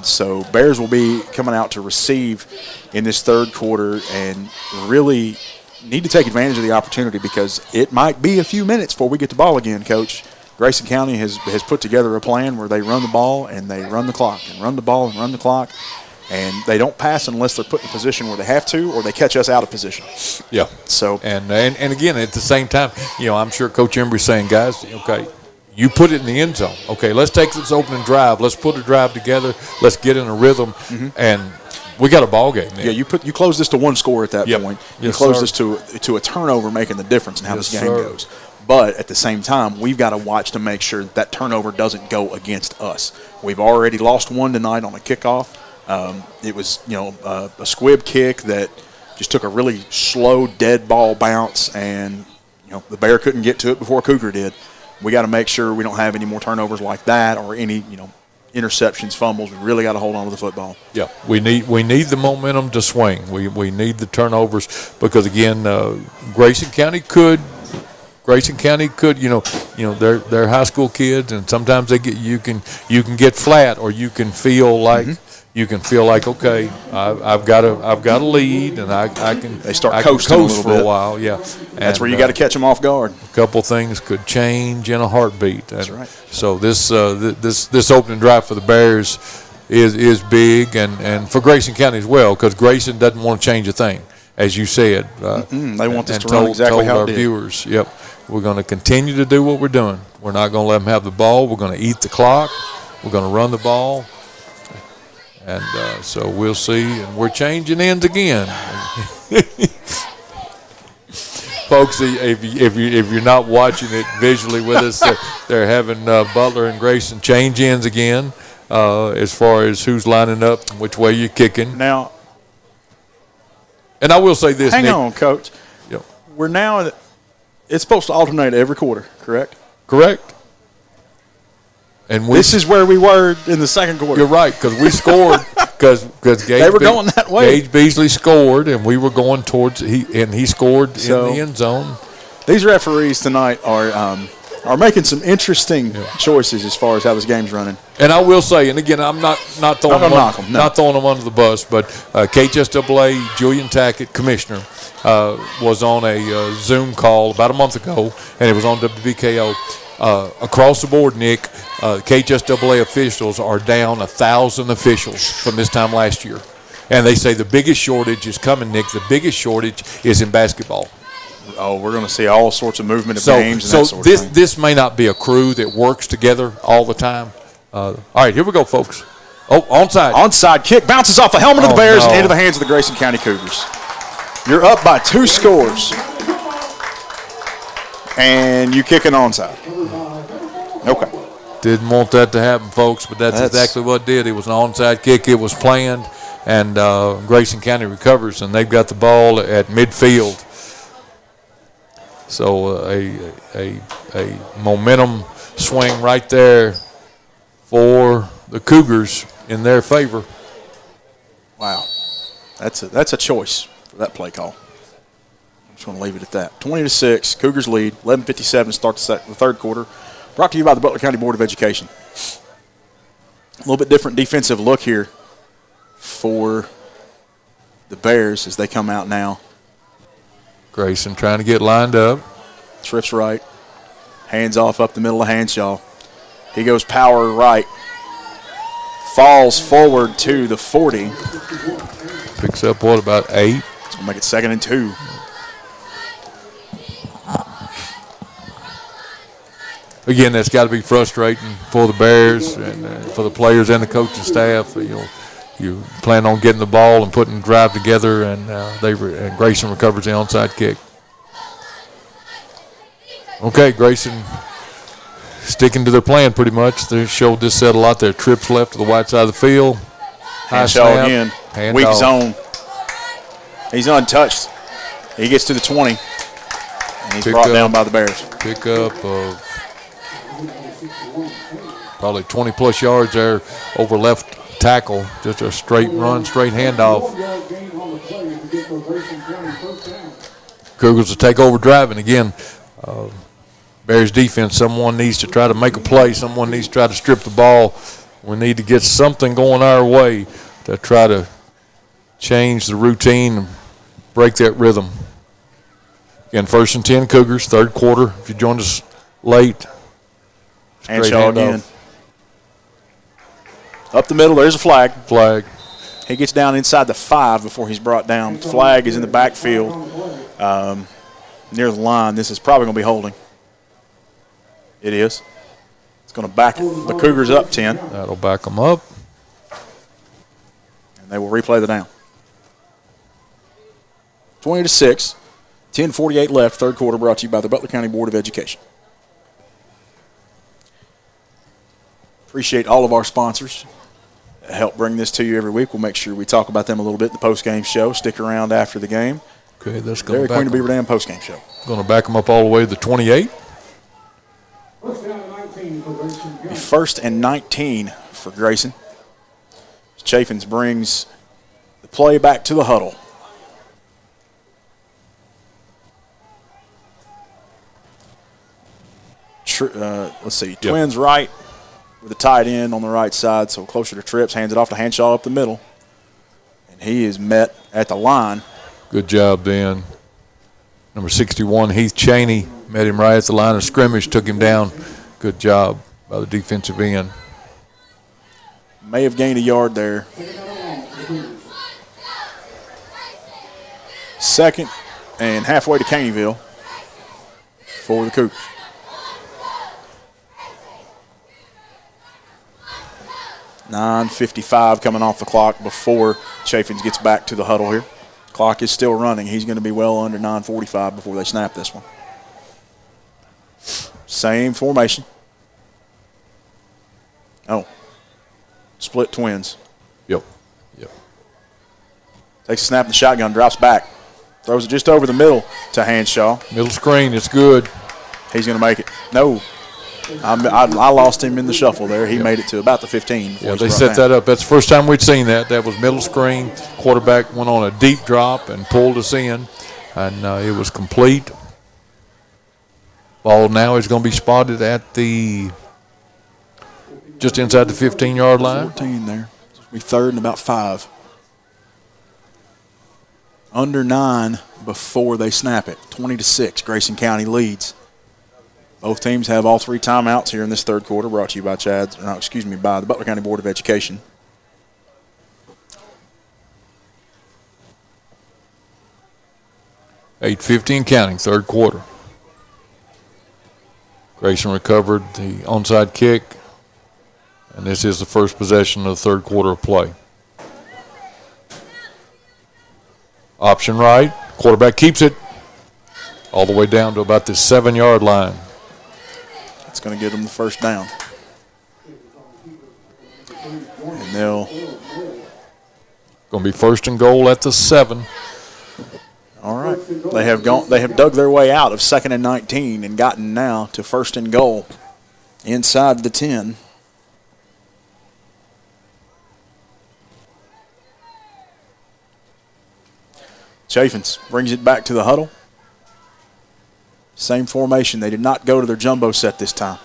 So Bears will be coming out to receive in this third quarter and really need to take advantage of the opportunity because it might be a few minutes before we get the ball again, Coach. Grayson County has put together a plan where they run the ball and they run the clock and run the ball and run the clock. And they don't pass unless they're put in a position where they have to or they catch us out of position. Yeah. So and again, at the same time, I'm sure Coach Embry's saying, guys, okay, you put it in the end zone. Okay, let's take this opening drive. Let's put a drive together. Let's get in a rhythm. And we got a ball game there. Yeah, you close this to one score at that point. You close this to a turnover making the difference in how this game goes. But at the same time, we've got to watch to make sure that turnover doesn't go against us. We've already lost one tonight on a kickoff. It was, a squib kick that just took a really slow dead ball bounce, and the Bear couldn't get to it before Cougar did. We got to make sure we don't have any more turnovers like that or any interceptions, fumbles. We really got to hold on to the football. Yeah, we need the momentum to swing. We need the turnovers because again, Grayson County could. They're high school kids, and sometimes you can get flat, or you can feel like okay, I've got a lead, and I can coast for a while. Yeah, that's where you got to catch them off guard. A couple things could change in a heartbeat. That's right. So this opening drive for the Bears is big, and for Grayson County as well, because Grayson doesn't want to change a thing, as you said. They want this to run exactly how it did. Viewers, yep. We're going to continue to do what we're doing. We're not going to let them have the ball. We're going to eat the clock. We're going to run the ball. And so we'll see. And we're changing ends again. Folks, if you're not watching it visually with us, they're having Butler and Grayson change ends again as far as who's lining up and which way you're kicking. Now, and I will say this, hang Nick. on, Coach. Yep. We're now it's supposed to alternate every quarter, correct? Correct. And This is where we were in the second quarter. You're right, because we scored because They were going that way. Gage Beasley scored, and we were going towards he scored in the end zone. These referees tonight are making some interesting choices as far as how this game's running. And I will say, and again, I'm not throwing not throwing them under the bus, but KHSAA Julian Tackett, commissioner, was on a Zoom call about a month ago, and it was on WBKO. Across the board, Nick, KHSAA officials are down 1,000 officials from this time last year. And they say the biggest shortage is coming, Nick. The biggest shortage is in basketball. Oh, we're going to see all sorts of movement of games and that sort of thing. This may not be a crew that works together all the time. All right, here we go, folks. Oh, onside. Onside kick bounces off the helmet of the Bears and into the hands of the Grayson County Cougars. You're up by 2 scores. And you kick an onside. Okay. Didn't want that to happen, folks, but that's exactly what it did. It was an onside kick. It was planned, and Grayson County recovers, and they've got the ball at midfield. So a momentum swing right there for the Cougars in their favor. Wow. That's a choice for that play call. I'm just going to leave it at that. 20-6, Cougars lead, 11:57 to start the third quarter. Brought to you by the Butler County Board of Education. A little bit different defensive look here for the Bears as they come out now. Grayson trying to get lined up. Trips right. Hands off up the middle of Hanshaw. He goes power right. Falls forward to the 40. Picks up, what, about 8? It's going to make it 2nd and 2. Again, that's got to be frustrating for the Bears and for the players and the coaching staff. You plan on getting the ball and putting the drive together, and and Grayson recovers the onside kick. Okay, Grayson sticking to their plan pretty much. They showed this set a lot there. Trips left to the white side of the field. High snap. Again. Weak zone. He's untouched. He gets to the 20, and he's brought down by the Bears. Pickup of probably 20-plus yards there over left tackle. Just a straight run, straight handoff. Cougars will take over driving again. Bears defense, someone needs to try to make a play. Someone needs to try to strip the ball. We need to get something going our way to try to change the routine and break that rhythm. Again, 1st and 10 Cougars, third quarter. If you joined us late. Hanshaw again. Up the middle, there's a flag. Flag. He gets down inside the 5 before he's brought down. The flag is in the backfield near the line. This is probably going to be holding. It is. It's going to back the Cougars up 10. That'll back them up. And they will replay the down. 20-6. 10:48 left, third quarter, brought to you by the Butler County Board of Education. Appreciate all of our sponsors that help bring this to you every week. We'll make sure we talk about them a little bit in the postgame show. Stick around after the game. Okay, that's going to back Queen of Beaver Dam postgame show. Going to back them up all the way to the 28. Be 1st and 19 for Grayson. Chaffins brings the play back to the huddle. Let's see, Twins right with the tight end on the right side, so closer to Trips, hands it off to Hanshaw up the middle. And he is met at the line. Good job, Dan. Number 61, Heath Cheney, met him right at the line of scrimmage, took him down. Good job by the defensive end. May have gained a yard there. 2nd and halfway to Caneyville for the Cougars. 9:55 coming off the clock before Chaffins gets back to the huddle here. Clock is still running. He's going to be well under 9:45 before they snap this one. Same formation. Oh, split twins. Yep. Takes a snap in the shotgun, drops back. Throws it just over the middle to Hanshaw. Middle screen, it's good. He's going to make it. No. I lost him in the shuffle there. He made it to about the 15. Yeah, they set that up. That's the first time we'd seen that. That was middle screen. Quarterback went on a deep drop and pulled us in, and it was complete. Ball now is going to be spotted at just inside the 15-yard line. 14 there. It's going to be third and about 5. Under 9 before they snap it. 20-6. Grayson County leads. Both teams have all 3 timeouts here in this third quarter, brought to you by by the Butler County Board of Education. $8:50 and counting, third quarter. Grayson recovered the onside kick, and this is the first possession of the third quarter of play. Option right, quarterback keeps it all the way down to about the 7-yard line. It's going to get them the first down. And they'll Going to be first and goal at the 7. All right. They have dug their way out of 2nd and 19 and gotten now to first and goal inside the 10. Chaffins brings it back to the huddle. Same formation. They did not go to their jumbo set this time.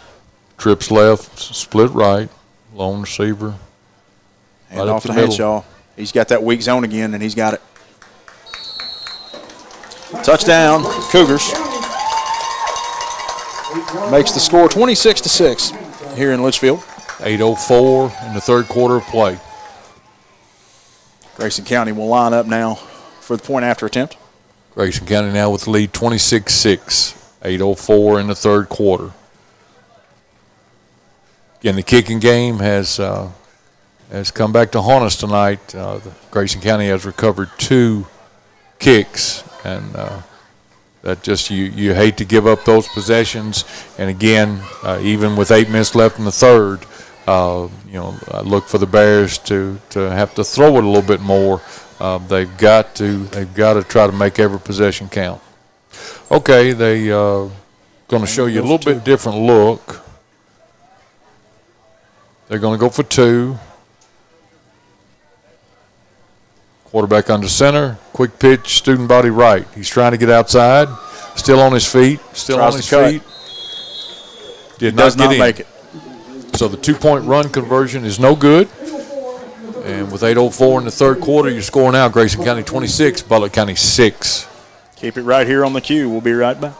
Trips left, split right, lone receiver. And right off to Hanshaw. He's got that weak zone again, and he's got it. Touchdown, Cougars. Makes the score 26-6 here in Litchfield. 8:04 in the third quarter of play. Grayson County will line up now for the point after attempt. Grayson County now with the lead 26-6. 8:04 in the third quarter. Again, the kicking game has come back to haunt us tonight. Grayson County has recovered 2 kicks, and that just you hate to give up those possessions. And again, even with 8 minutes left in the third, I look for the Bears to have to throw it a little bit more. They've got to try to make every possession count. Okay, they going to show you a little bit different look. They're going to go for 2. Quarterback under center, quick pitch, student body right. He's trying to get outside, still on his feet, Did not get in. Make it. So the 2-point run conversion is no good. And with 8:04 in the third quarter, your score now, Grayson County 26, Butler County 6. Keep it right here on the cue. We'll be right back.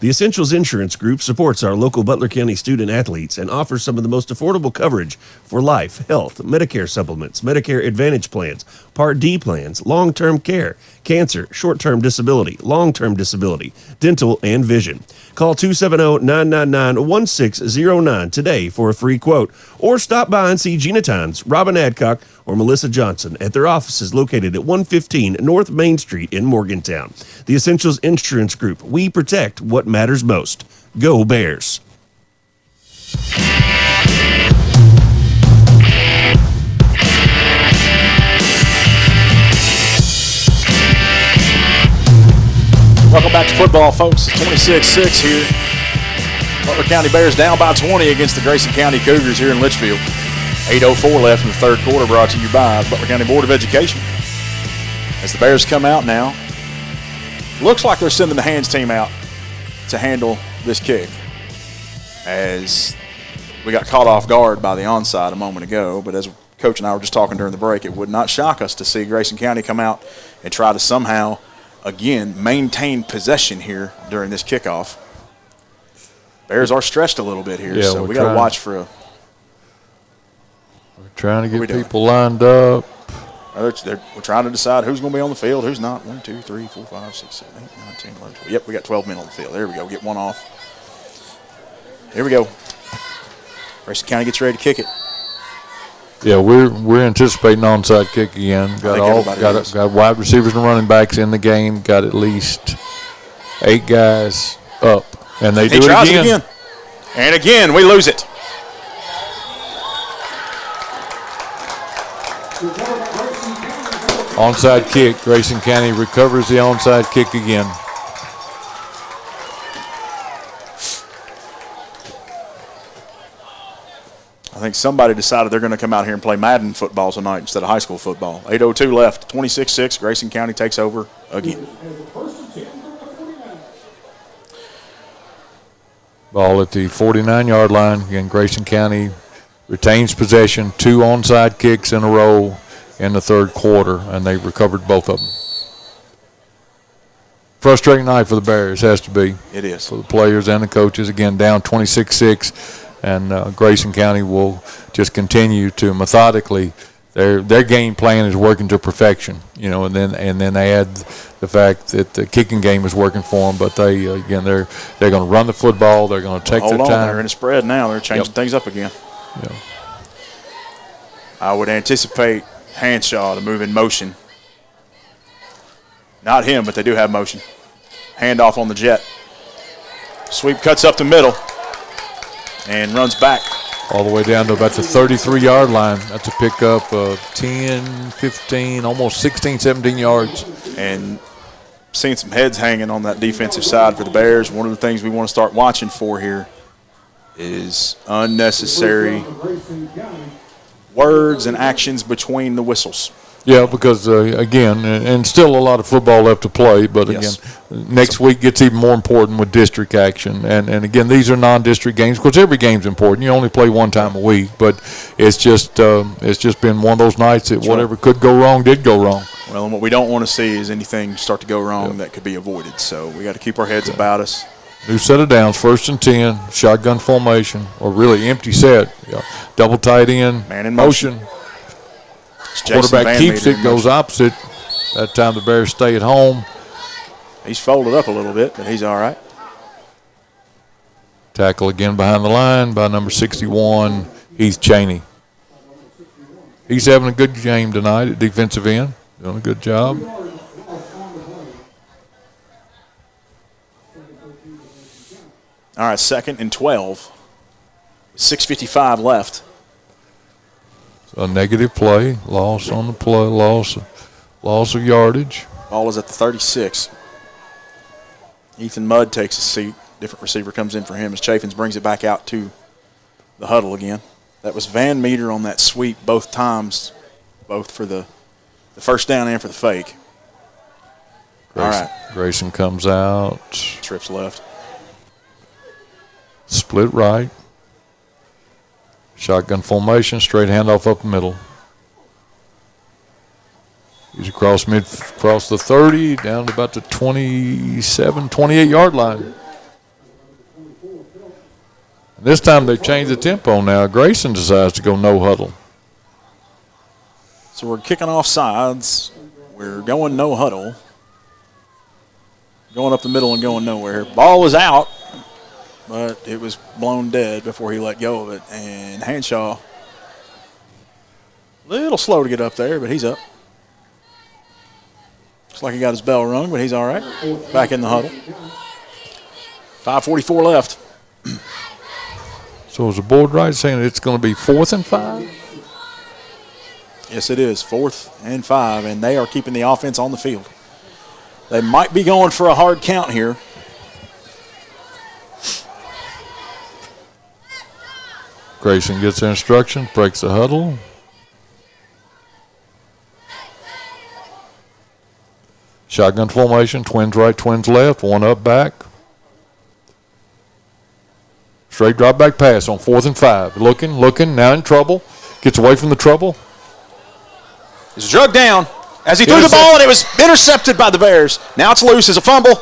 The Essentials Insurance Group supports our local Butler County student athletes and offers some of the most affordable coverage for life, health, Medicare supplements, Medicare Advantage plans, Part D plans, long-term care, cancer, short-term disability, long-term disability, dental, and vision. Call 270-999-1609 today for a free quote, or stop by and see Gina Tynes, Robin Adcock, or Melissa Johnson at their offices located at 115 North Main Street in Morgantown. The Essentials Insurance Group. We protect what matters most. Go Bears. Welcome back to football, folks. It's 26-6 here. Butler County Bears down by 20 against the Grayson County Cougars here in Litchfield. 8:04 left in the third quarter, brought to you by Butler County Board of Education. As the Bears come out now, looks like they're sending the hands team out to handle this kick, as we got caught off guard by the onside a moment ago. But as Coach and I were just talking during the break, it would not shock us to see Grayson County come out and try to somehow, again, maintain possession here during this kickoff. Bears are stretched a little bit here, so we got to watch for a... We're trying to get people lined up. We're trying to decide who's going to be on the field, who's not. 1, 2, 3, 4, 5, 6, 7, 8, 9, 10, 11, 12. Yep, we got 12 men on the field. There we go. Get one off. Here we go. Grayson County gets ready to kick it. Yeah, we're anticipating onside kick again. Got wide receivers and running backs in the game. Got at least 8 guys up, and they do it again. And again, we lose it. Onside kick. Grayson County recovers the onside kick again. I think somebody decided they're going to come out here and play Madden football tonight instead of high school football. 8:02 left, 26-6. Grayson County takes over again. Ball at the 49-yard line. Again, Grayson County retains possession. 2 onside kicks in a row in the third quarter, and they recovered both of them. Frustrating night for the Bears, has to be. It is. For the players and the coaches. Again, down 26-6. And Grayson County will just continue to methodically. Their game plan is working to perfection, and then they add the fact that the kicking game is working for them. But they're going to run the football. They're going to take their time. They're in a spread now. They're changing things up again. Yep. I would anticipate Hanshaw to move in motion. Not him, but they do have motion. Handoff on the jet. Sweep cuts up the middle. And runs back. All the way down to about the 33-yard line. That's a pickup of 10, 15, almost 16, 17 yards. And seeing some heads hanging on that defensive side for the Bears. One of the things we want to start watching for here is unnecessary words and actions between the whistles. Yeah, because, again, and still a lot of football left to play, but, again, next week gets even more important with district action. And again, these are non-district games. Of course, every game's important. You only play one time a week, but it's just been one of those nights that whatever could go wrong did go wrong. Well, and what we don't want to see is anything start to go wrong that could be avoided. So we got to keep our heads about us. New set of downs, 1st and 10, shotgun formation, or really empty set. Yeah. Double tight end, man in motion. Quarterback keeps it, goes opposite. That time the Bears stay at home. He's folded up a little bit, but he's all right. Tackle again behind the line by number 61, Heath Cheney. He's having a good game tonight at defensive end. Doing a good job. All right, 2nd and 12. 6:55 left. A negative play, loss on the play, loss of yardage. Ball is at the 36. Ethan Mudd takes a seat. Different receiver comes in for him as Chaffins brings it back out to the huddle again. That was Van Meter on that sweep both times, both for the first down and for the fake. All right. Grayson comes out. Trips left. Split right. Shotgun formation, straight handoff up the middle. He's across the 30, down to about the 27, 28-yard line. This time they've changed the tempo now. Grayson decides to go no huddle. So we're kicking off sides. We're going no huddle. Going up the middle and going nowhere. Ball is out. But it was blown dead before he let go of it. And Hanshaw, a little slow to get up there, but he's up. Looks like he got his bell rung, but he's all right. Back in the huddle. 5:44 left. So is the board right saying it's going to be 4th and 5? Yes, it is. 4th and 5, and they are keeping the offense on the field. They might be going for a hard count here. Grayson gets their instruction, breaks the huddle. Shotgun formation, twins right, twins left, one up back. Straight drop back pass on 4th and 5. Looking, now in trouble. Gets away from the trouble. He's drugged down as he threw the ball, and it was intercepted by the Bears. Now it's loose as a fumble.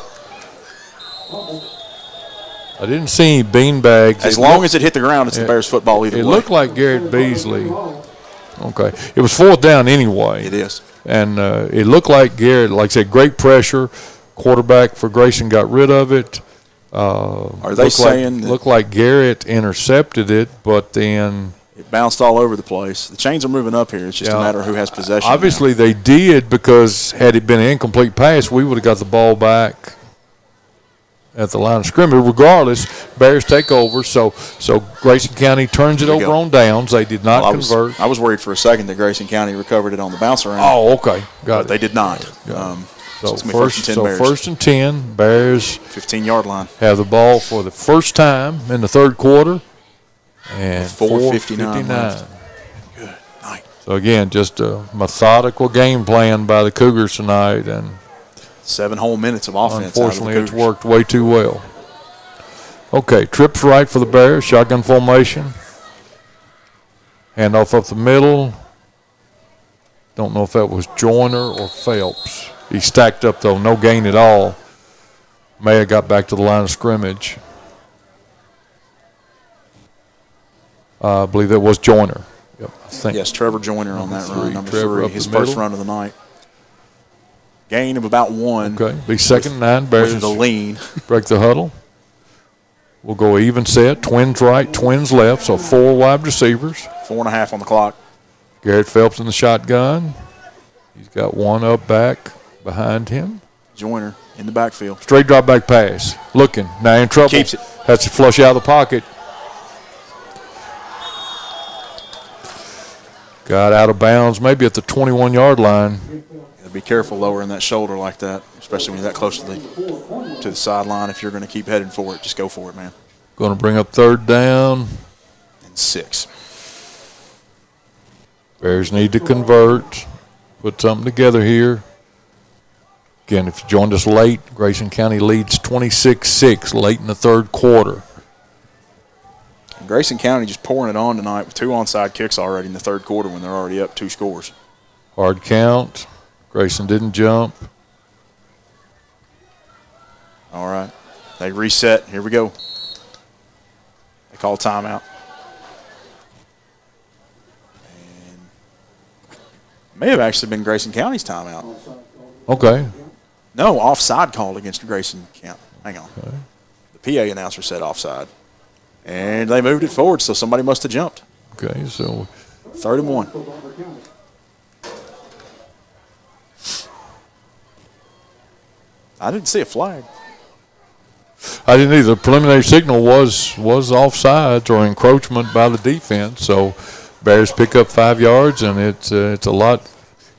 I didn't see any beanbags. As long as it hit the ground, it's the Bears football either way. It looked like Garrett Beasley. Okay. It was 4th down anyway. It is. And it looked like Garrett, like I said, great pressure. Quarterback for Grayson got rid of it. Are they saying that looked like Garrett intercepted it, but then it bounced all over the place? The chains are moving up here. It's just a matter of who has possession. Obviously, they did, because had it been an incomplete pass, we would have got the ball back at the line of scrimmage. Regardless, Bears take over. So Grayson County turns it over on downs. They did not convert. I was worried for a second that Grayson County recovered it on the bounce around. Oh, okay, got it. They did not. So it's first and 10, Bears 15-yard line. Have the ball for the first time in the third quarter, and 4:59. Good night. So again, just a methodical game plan by the Cougars tonight, and 7 whole minutes of offense. Unfortunately, it's worked way too well. Okay, trips right for the Bears, shotgun formation. Handoff up the middle. Don't know if that was Joyner or Phelps. He stacked up, though, no gain at all. May have got back to the line of scrimmage. I believe that was Joyner. Yep, I think. Yes, Trevor Joyner on that run, number 3, his first run of the night. Gain of about 1. Okay, be second and 9. Bears with the lean. Break the huddle. We'll go even set, twins right, twins left, so 4 wide receivers. 4.5 on the clock. Garrett Phelps in the shotgun. He's got one up back behind him. Joyner in the backfield. Straight drop back pass. Looking, now in trouble. Keeps it. Has to flush out of the pocket. Got out of bounds, maybe at the 21-yard line. Be careful lowering that shoulder like that, especially when you're that close to the sideline. If you're going to keep heading for it, just go for it, man. Going to bring up third down. And 6. Bears need to convert, put something together here. Again, if you joined us late, Grayson County leads 26-6 late in the third quarter. And Grayson County just pouring it on tonight with 2 onside kicks already in the third quarter when they're already up 2 scores. Hard count. Grayson didn't jump. All right. They reset. Here we go. They call timeout. And may have actually been Grayson County's timeout. Okay. No, offside called against Grayson County. Hang on. Okay. The PA announcer said offside. And they moved it forward, so somebody must have jumped. Okay, so 3rd and 1. I didn't see a flag. I didn't either. The preliminary signal was offsides or encroachment by the defense. So Bears pick up 5 yards, and it's a lot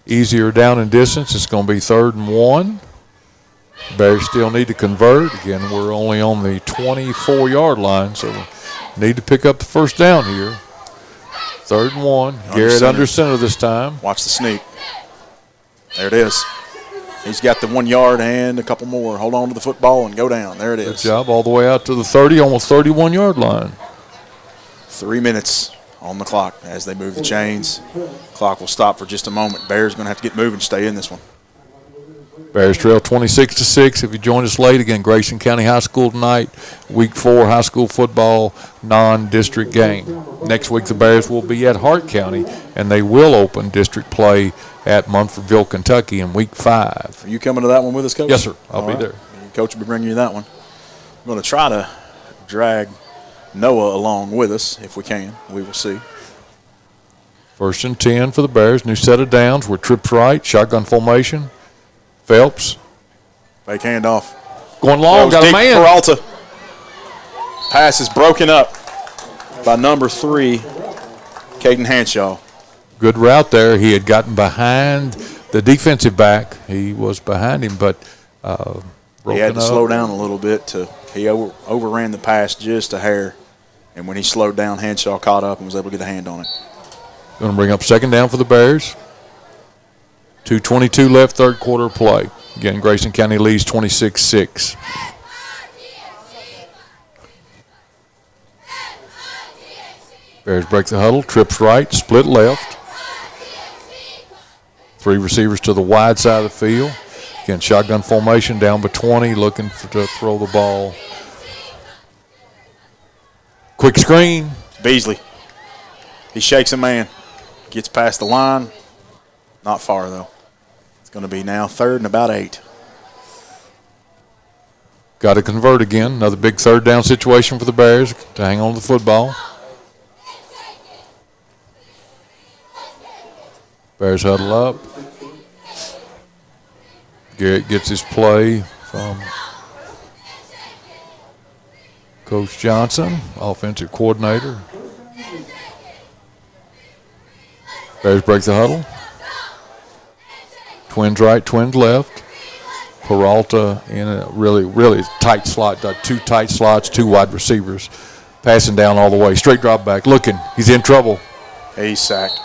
easier down in distance. It's going to be 3rd and 1. Bears still need to convert. Again, we're only on the 24-yard line, so we need to pick up the first down here. 3rd and 1. Garrett under center this time. Watch the sneak. There it is. He's got the 1 yard and a couple more. Hold on to the football and go down. There it is. Good job all the way out to the 30, almost 31-yard line. 3 minutes on the clock as they move the chains. Clock will stop for just a moment. Bears going to have to get moving, stay in this one. Bears trail 26-6. If you joined us late, again, Grayson County High School tonight, Week 4 high school football non-district game. Next week, the Bears will be at Hart County, and they will open district play at Munfordville, Kentucky in Week 5. Are you coming to that one with us, Coach? Yes, sir. I'll be there. Coach will be bringing you that one. I'm going to try to drag Noah along with us if we can. We will see. 1st and 10 for the Bears. New set of downs. We're trips right, shotgun formation. Phelps. Fake handoff. Going long, got a man. Peralta. Pass is broken up by number 3, Caden Hanshaw. Good route there. He had gotten behind the defensive back. He was behind him, but he had to slow down a little bit. He overran the pass just a hair, and when he slowed down, Hanshaw caught up and was able to get a hand on it. Going to bring up 2nd down for the Bears. 2:22 left, third quarter play. Again, Grayson County leads 26-6. Bears break the huddle, trips right, split left. 3 receivers to the wide side of the field. Again, shotgun formation down by 20, looking to throw the ball. Quick screen. Beasley. He shakes a man. Gets past the line. Not far, though. It's going to be now 3rd and about 8. Got to convert again. Another big third down situation for the Bears to hang on to the football. Bears huddle up. Garrett gets his play from Coach Johnson, offensive coordinator. Bears break the huddle. Twins right, twins left. Peralta in a really tight slot. Got two tight slots, two wide receivers. Passing down all the way. Straight drop back. Looking. He's in trouble. He's sacked.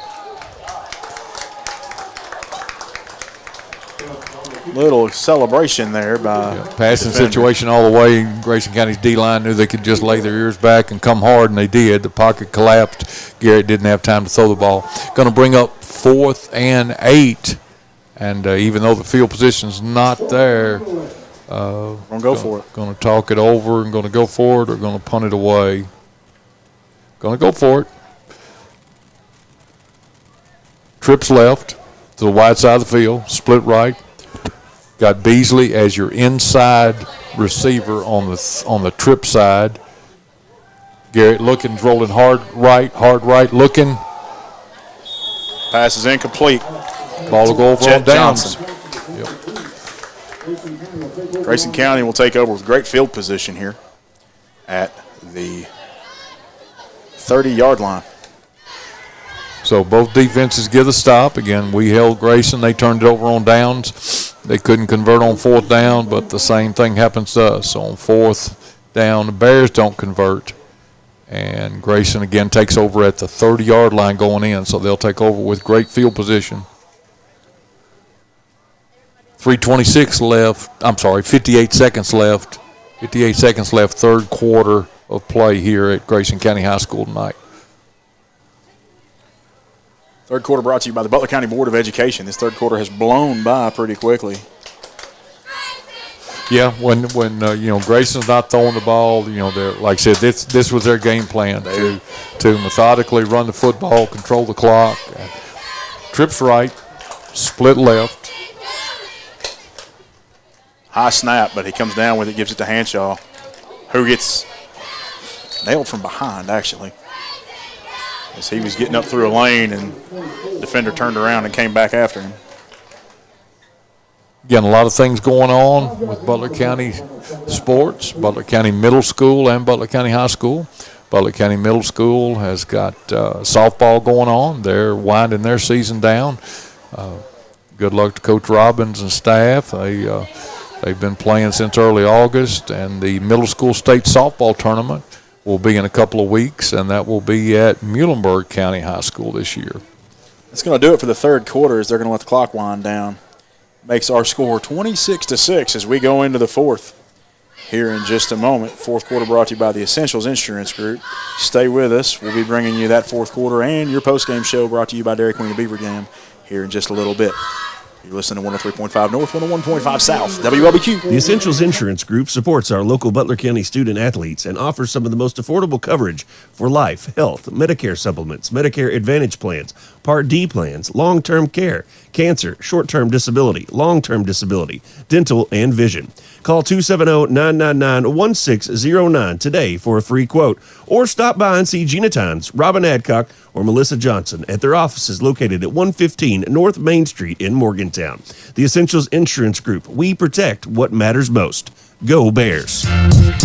Little celebration there by passing situation all the way. Grayson County's D-line knew they could just lay their ears back and come hard, and they did. The pocket collapsed. Garrett didn't have time to throw the ball. Going to bring up 4th and 8. And even though the field position's not there, gonna go for it. Going to talk it over and going to go for it or going to punt it away. Going to go for it. Trips left to the wide side of the field, split right. Got Beasley as your inside receiver on the trip side. Garrett looking, rolling hard right, looking. Pass is incomplete. Ball will go over on downs. Yep. Grayson County will take over with great field position here at the 30-yard line. So both defenses get a stop. Again, we held Grayson. They turned it over on downs. They couldn't convert on 4th down, but the same thing happens to us. On 4th down, the Bears don't convert. And Grayson, again, takes over at the 30-yard line going in, so they'll take over with great field position. 3:26 left. I'm sorry, 58 seconds left. 58 seconds left, third quarter of play here at Grayson County High School tonight. Third quarter brought to you by the Butler County Board of Education. This third quarter has blown by pretty quickly. Yeah, when Grayson's not throwing the ball, they're, like I said, this was their game plan to methodically run the football, control the clock. Trips right, split left. High snap, but he comes down with it, gives it to Hanshaw, who gets nailed from behind, actually. As he was getting up through a lane, and the defender turned around and came back after him. Again, a lot of things going on with Butler County sports, Butler County Middle School and Butler County High School. Butler County Middle School has got softball going on. They're winding their season down. Good luck to Coach Robbins and staff. They've been playing since early August, and the middle school state softball tournament will be in a couple of weeks, and that will be at Muhlenberg County High School this year. That's going to do it for the third quarter as they're going to let the clock wind down. Makes our score 26-6 as we go into the fourth here in just a moment. Fourth quarter brought to you by the Essentials Insurance Group. Stay with us. We'll be bringing you that fourth quarter and your postgame show brought to you by Dairy Queen of Beaver Dam here in just a little bit. You're listening to 103.5 North, 101.5 South, WLBQ. The Essentials Insurance Group supports our local Butler County student athletes and offers some of the most affordable coverage for life, health, Medicare supplements, Medicare Advantage plans, Part D plans, long-term care, cancer, short-term disability, long-term disability, dental, and vision. Call 270-999-1609 today for a free quote, or stop by and see Gina Tynes, Robin Adcock, or Melissa Johnson at their offices located at 115 North Main Street in Morgantown. The Essentials Insurance Group. We protect what matters most. Go Bears.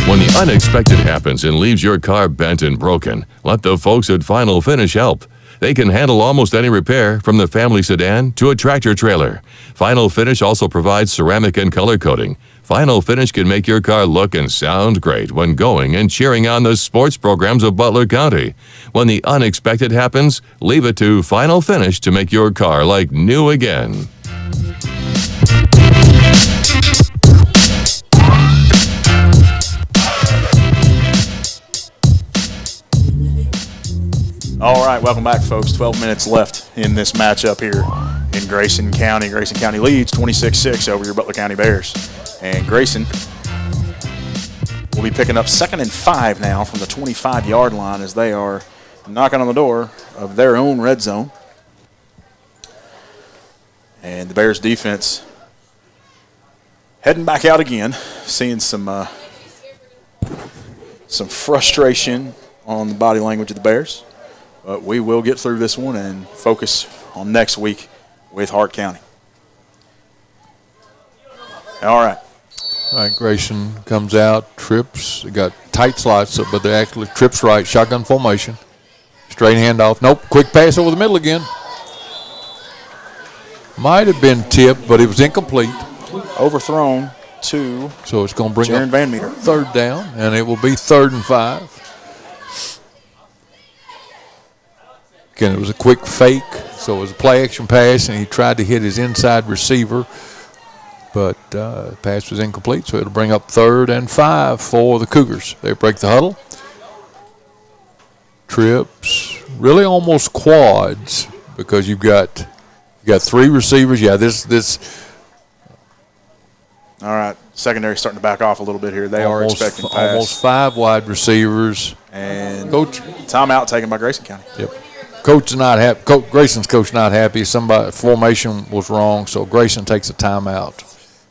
When the unexpected happens and leaves your car bent and broken, let the folks at Final Finish help. They can handle almost any repair, from the family sedan to a tractor trailer. Final Finish also provides ceramic and color coating. Final Finish can make your car look and sound great when going and cheering on the sports programs of Butler County. When the unexpected happens, leave it to Final Finish to make your car like new again. All right, welcome back, folks. 12 minutes left in this matchup here in Grayson County. Grayson County leads 26-6 over your Butler County Bears. And Grayson will be picking up 2nd and 5 now from the 25-yard line as they are knocking on the door of their own red zone. And the Bears defense heading back out again, seeing some some frustration on the body language of the Bears. But we will get through this one and focus on next week with Hart County. All right. All right, Grayson comes out, trips. They got tight slots, but they actually trips right, shotgun formation. Straight handoff. Nope, quick pass over the middle again. Might have been tipped, but it was incomplete. Overthrown to So it's going to bring Jaron up Van Meter. third down, and it will be 3rd and 5. Again, it was a quick fake, so it was a play-action pass, and he tried to hit his inside receiver, but the pass was incomplete, so it'll bring up 3rd and 5 for the Cougars. They break the huddle. Trips, really almost quads, because you've got 3 receivers. Yeah, this. All right, secondary starting to back off a little bit here. They are expecting pass. Almost 5 wide receivers. And Coach, timeout taken by Grayson County. Yep. Coach is not happy. Grayson's coach not happy. Formation was wrong, so Grayson takes a timeout.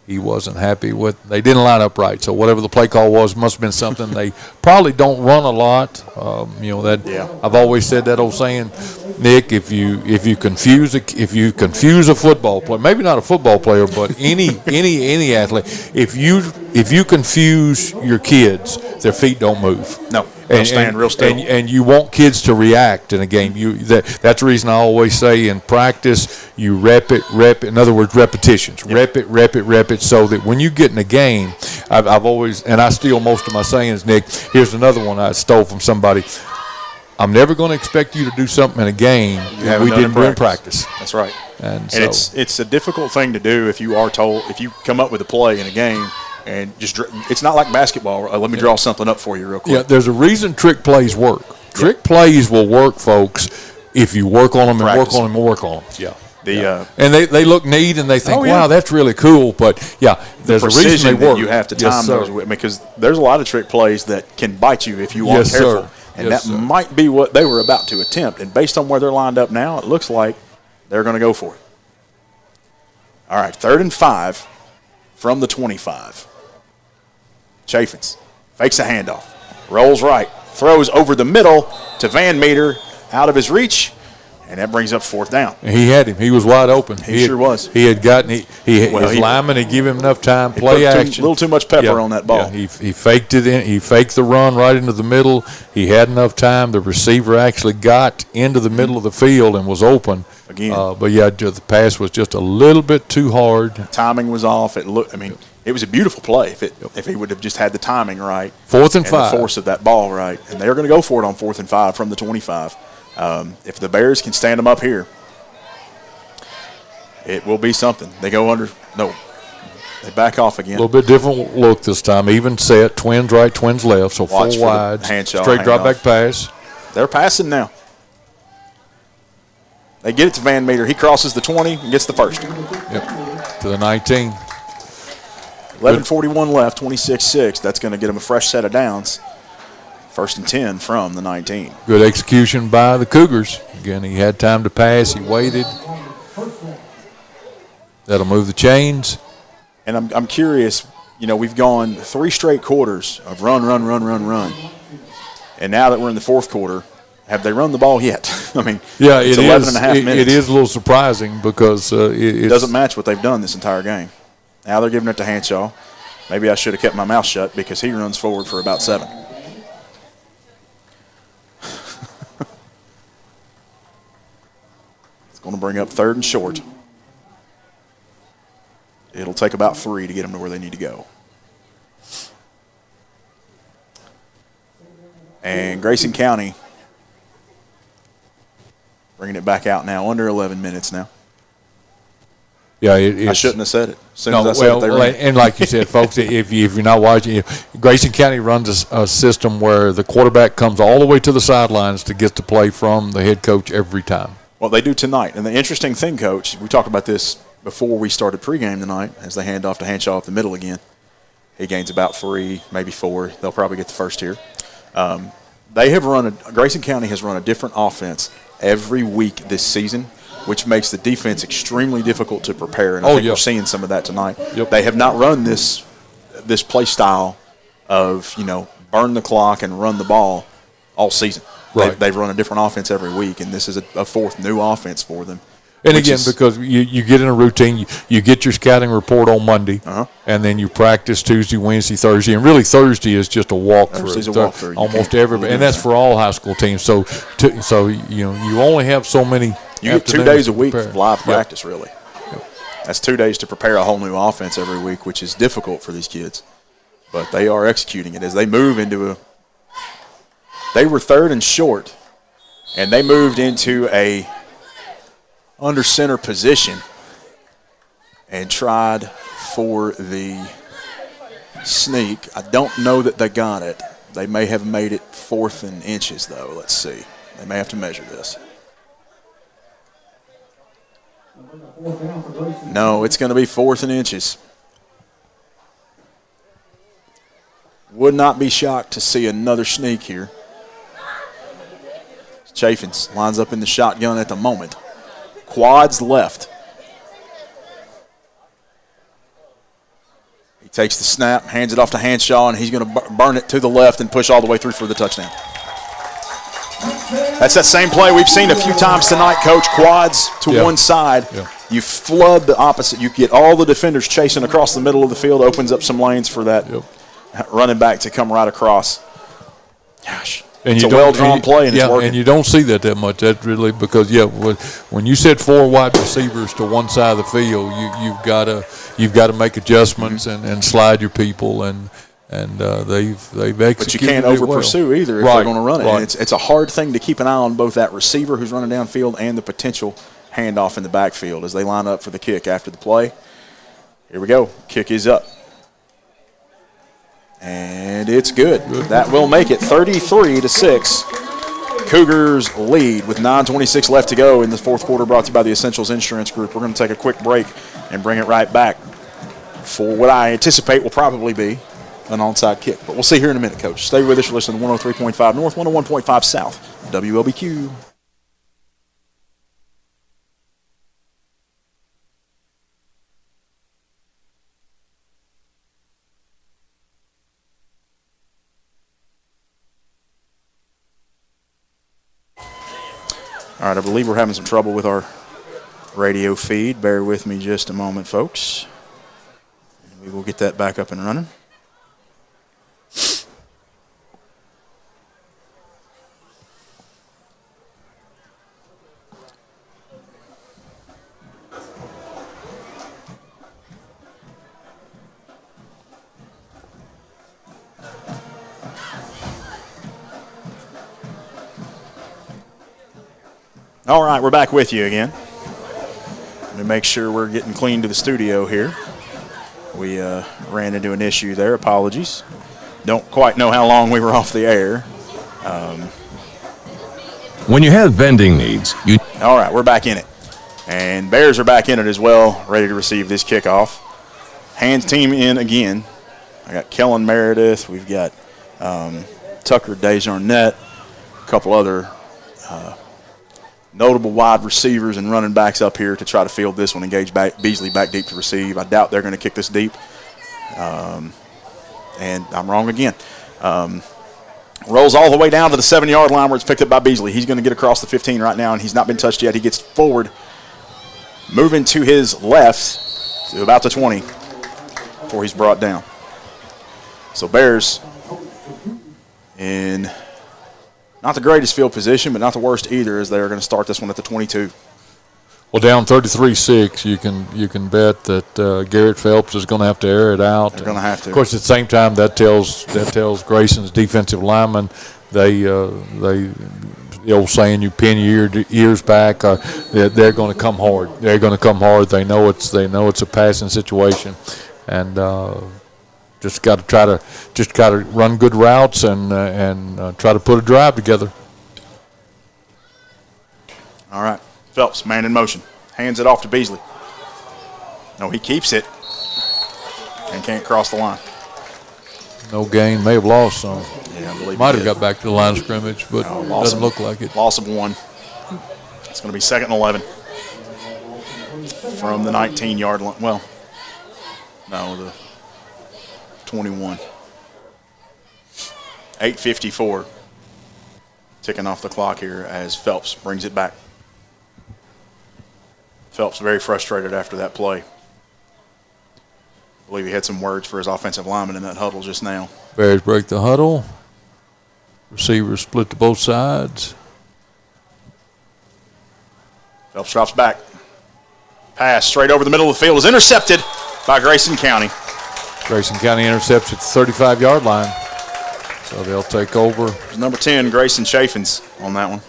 He wasn't happy with. They didn't line up right, so whatever the play call was must have been something. They probably don't run a lot. Yeah. I've always said that old saying, Nick. If you confuse a football player, maybe not a football player, but any athlete, if you confuse your kids, their feet don't move. No, they'll stand real still. And you want kids to react in a game. That's the reason I always say in practice, you rep it. In other words, repetitions. Yep. Rep it, so that when you get in a game, I've always, and I steal most of my sayings, Nick. Here's another one I stole from somebody. I'm never going to expect you to do something in a game that we didn't do in practice. That's right. And so it's a difficult thing to do if you come up with a play in a game and it's not like basketball. Let me draw something up for you real quick. Yeah, there's a reason trick plays work. Trick plays will work, folks, if you work on them and work on them and work on them. Yeah. And they look neat and they think, wow, that's really cool. But, there's a reason they work. You have to time those with, because there's a lot of trick plays that can bite you if you aren't careful. Sir. And that might be what they were about to attempt. And based on where they're lined up now, it looks like they're going to go for it. All right, 3rd and 5 from the 25. Chaffins fakes a handoff, rolls right, throws over the middle to Van Meter, out of his reach, and that brings up 4th down. He had him. He was wide open. He sure was. He had gotten his lineman had given him enough time, play action. A little too much pepper on that ball. Yeah, he faked it in. He faked the run right into the middle. He had enough time. The receiver actually got into the middle of the field and was open. Again. The pass was just a little bit too hard. Timing was off. It was a beautiful play if he would have just had the timing right. 4th and 5. The force of that ball right. And they're going to go for it on 4th and 5 from the 25. If the Bears can stand them up here, it will be something. They go under. No. They back off again. A little bit different look this time. Even set. Twins right, twins left. So Watch 4 wide. Straight drop back pass. They're passing now. They get it to Van Meter. He crosses the 20 and gets the first. Yep. To the 19. 11:41 left, 26-6. That's going to get them a fresh set of downs. 1st and 10 from the 19. Good execution by the Cougars. Again, he had time to pass. He waited. That'll move the chains. And I'm curious, we've gone 3 straight quarters of run. And now that we're in the 4th quarter, have they run the ball yet? It's 11 and a half minutes. It is a little surprising because it doesn't match what they've done this entire game. Now they're giving it to Hanshaw. Maybe I should have kept my mouth shut because he runs forward for about 7. It's going to bring up 3rd and short. It'll take about 3 to get them to where they need to go. And Grayson County bringing it back out now, under 11 minutes now. Yeah, I shouldn't have said it. As soon as I said it, they ran. And like you said, folks, if you're not watching, Grayson County runs a system where the quarterback comes all the way to the sidelines to get to play from the head coach every time. Well, they do tonight. And the interesting thing, Coach, we talked about this before we started pregame tonight as they hand off to Hanshaw up the middle again. He gains about 3, maybe 4. They'll probably get the first here. Grayson County has run a different offense every week this season, which makes the defense extremely difficult to prepare. And I think we're seeing some of that tonight. Yep. They have not run this play style of, burn the clock and run the ball all season. Right. They've run a different offense every week, and this is a fourth new offense for them. And again, because you get in a routine, you get your scouting report on Monday, and then you practice Tuesday, Wednesday, Thursday, and really Thursday is just a walkthrough. Thursday's a walkthrough. Almost everybody, and that's for all high school teams. So you only have so many. You get 2 days a week of live practice, really. That's 2 days to prepare a whole new offense every week, which is difficult for these kids. But they are executing it as they move into they were third and short, and they moved into a under center position and tried for the sneak. I don't know that they got it. They may have made it 4th and inches, though. Let's see. They may have to measure this. No, it's going to be 4th and inches. Would not be shocked to see another sneak here. Chaffins lines up in the shotgun at the moment. Quads left. He takes the snap, hands it off to Hanshaw, and he's going to burn it to the left and push all the way through for the touchdown. That's that same play we've seen a few times tonight, Coach. Quads to one side. Yeah. You flood the opposite. You get all the defenders chasing across the middle of the field, opens up some lanes for that running back to come right across. Gosh. And it's a well-drawn play, and it's working. And you don't see that much. That's really because, when you said 4 wide receivers to one side of the field, you've got to make adjustments and slide your people, and they've executed. But you can't over-pursue either if they're going to run it. Right. And it's a hard thing to keep an eye on both that receiver who's running downfield and the potential handoff in the backfield as they line up for the kick after the play. Here we go. Kick is up. And it's good. That will make it 33-6. Cougars lead with 9:26 left to go in the fourth quarter, brought to you by the Essentials Insurance Group. We're going to take a quick break and bring it right back for what I anticipate will probably be an onside kick. But we'll see here in a minute, Coach. Stay with us. You're listening to 103.5 North, 101.5 South, WLBQ. All right, I believe we're having some trouble with our radio feed. Bear with me just a moment, folks. We will get that back up and running. All right, we're back with you again. Let me make sure we're getting clean to the studio here. We ran into an issue there. Apologies. Don't quite know how long we were off the air. When you have vending needs, you... All right, we're back in it. And Bears are back in it as well, ready to receive this kickoff. Hands team in again. I got Kellen Meredith. We've got Tucker Desjardins, a couple other notable wide receivers and running backs up here to try to field this one. Engage Beasley back deep to receive. I doubt they're going to kick this deep. And I'm wrong again. Rolls all the way down to the 7-yard line where it's picked up by Beasley. He's going to get across the 15 right now, and he's not been touched yet. He gets forward, moving to his left to about the 20 before he's brought down. So Bears in not the greatest field position, but not the worst either, as they're going to start this one at the 22. Well, down 33-6, you can bet that Garrett Phelps is going to have to air it out. They're going to have to. Of course, at the same time, that tells Grayson's defensive linemen the old saying, you pin your ears back. They're going to come hard. They're going to come hard. They know it's a passing situation, and just got to run good routes and try to put a drive together. All right. Phelps, man in motion. Hands it off to Beasley. No, he keeps it and can't cross the line. No gain. May have lost some. Yeah, I believe might have got back to the line of scrimmage, but doesn't look like it. Loss of 1. It's going to be 2nd and 11 from the 19-yard line. Well, no, the 21. 8:54 ticking off the clock here as Phelps brings it back. Phelps very frustrated after that play. I believe he had some words for his offensive lineman in that huddle just now. Bears break the huddle. Receivers split to both sides. Phelps drops back. Pass straight over the middle of the field is intercepted by Grayson County. Grayson County intercepts at the 35-yard line. So they'll take over. Number 10, Grayson Chaffins on that one.